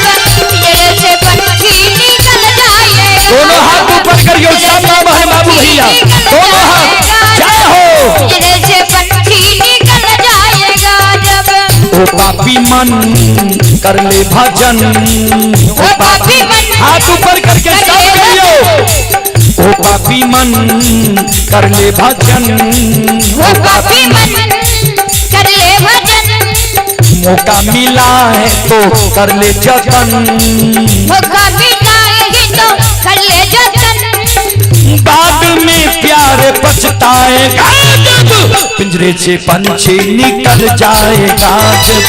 Speaker 2: पिंजरे से पंछी निकल जाएगा,
Speaker 1: दोनों हाथ ऊपर करियो, सब नाम है बाबू भैया, दोनों हाथ जय हो।
Speaker 2: पिंजरे से पंछी निकल जाएगा, जब
Speaker 1: ओ पापी मन कर ले भजन,
Speaker 2: ओ पापी मन
Speaker 1: हाथ ऊपर करके सब करियो, ओ पापी मन कर ले भजन,
Speaker 2: ओ पापी मन कर ले भजन,
Speaker 1: मौका मिला है तो कर ले जतन,
Speaker 2: मौका मिला है तो कर ले जतन,
Speaker 1: बाद में प्यार पछताएगा जब पिंजरे से पंछी निकल जाएगा, जब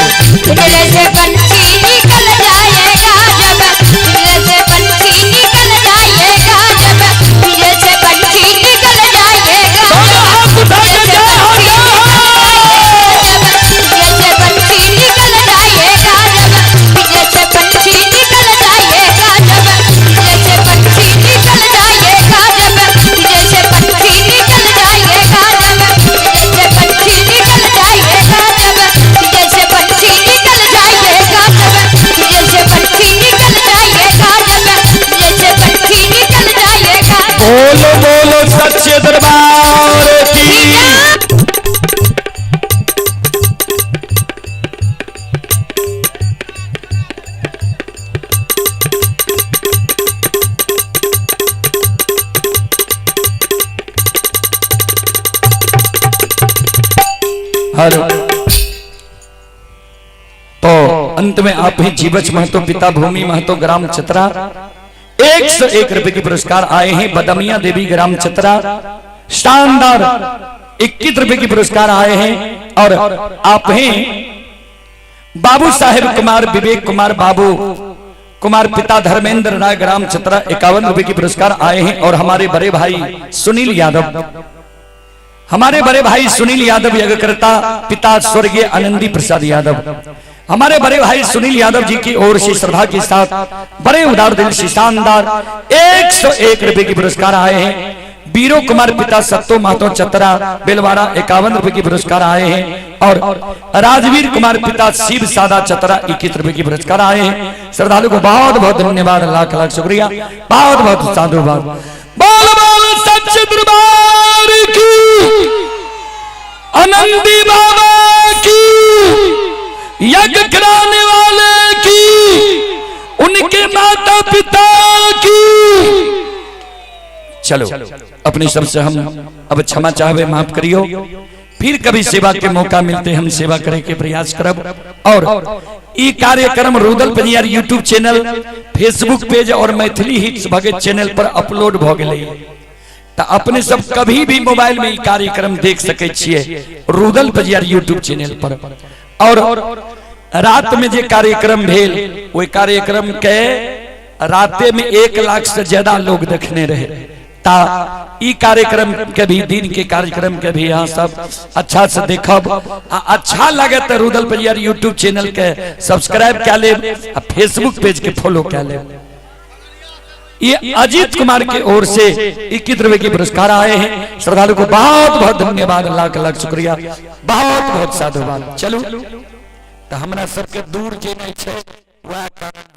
Speaker 2: पिंजरे से पंछी निकल जाएगा, जब पिंजरे से पंछी निकल जाएगा, जब पिंजरे से पंछी निकल जाएगा,
Speaker 1: दोनों हाथ उठा के जाओ,
Speaker 2: जब पिंजरे से पंछी निकल जाएगा, जब पिंजरे से पंछी निकल जाएगा, जब पिंजरे से पंछी निकल जाएगा, जब पिंजरे से पंछी निकल जाएगा, जब पिंजरे से पंछी निकल जाएगा, जब पिंजरे से पंछी निकल जाएगा,
Speaker 1: सच्चे दरबार की। तो अंत में आप ही जीवच महतो, पिता भूमि महतो, ग्राम चतरा 101 रुपए के पुरस्कार आए हैं। बदमिया देवी ग्राम चतरा शानदार 21 रुपए के पुरस्कार आए हैं। और आप हैं बाबू साहेब कुमार, विवेक कुमार, बाबू कुमार, पिता धर्मेंद्र राय ग्राम चतरा 51 रुपए के पुरस्कार आए हैं। और हमारे बड़े भाई सुनील यादव, हमारे बड़े भाई सुनील यादव यज्ञकर्ता, पिता स्वर्गीय आनंदी प्रसाद यादव, हमारे बड़े भाई सुनील यादव जी की ओर से श्रद्धा के साथ बड़े उदार दिल से शानदार 101 रुपए के पुरस्कार आए हैं। बीरो कुमार, पिता सत्तो महतो चतरा बेलवाड़ा 51 रुपए के पुरस्कार आए हैं। और राजवीर कुमार, पिता शिव सादा चतरा 21 रुपए के पुरस्कार आए हैं। श्रद्धालु को बहुत बहुत धन्यवाद, लाख लाख शुक्रिया, बहुत बहुत साधुवाद। बोल बोल सच्चे दरबार की, आनंदी बाबा की, यज्ञ कराने वाले की, उनके माता पिता की। चलो अपनी सबसे हम अब क्षमा चाहवे, माफ करियो। फिर कभी सेवा के मौका मिलते हम सेवा करे के प्रयास करब। और ये कार्यक्रम रुदल परिवार यूट्यूब चैनल, फेसबुक पेज और मैथिली हिट्स भगत चैनल पर अपलोड भ गए। तो अपने सब कभी भी मोबाइल में कार्यक्रम देख सके छिए रुदल परिवार यूट्यूब चैनल पर। और रात में जे कार्यक्रम भेल, वो कार्यक्रम के राते में 1 लाख से ज्यादा लोग देखने रहे। ता ई कार्यक्रम के भी, दिन के कार्यक्रम के भी यहाँ सब अच्छा से देखब। अच्छा लगे तो रुदल परिवार यूट्यूब चैनल के सब्सक्राइब कर ले, फेसबुक पेज के फॉलो कर ले। ये अजीत कुमार की ओर से 21 रुपए के पुरस्कार आए हैं। श्रद्धालु को बहुत बहुत धन्यवाद, लाख लाख शुक्रिया, बहुत बहुत साधुवाद। चलो तो हमरा सबके दूर जे नहीं छै वह कारण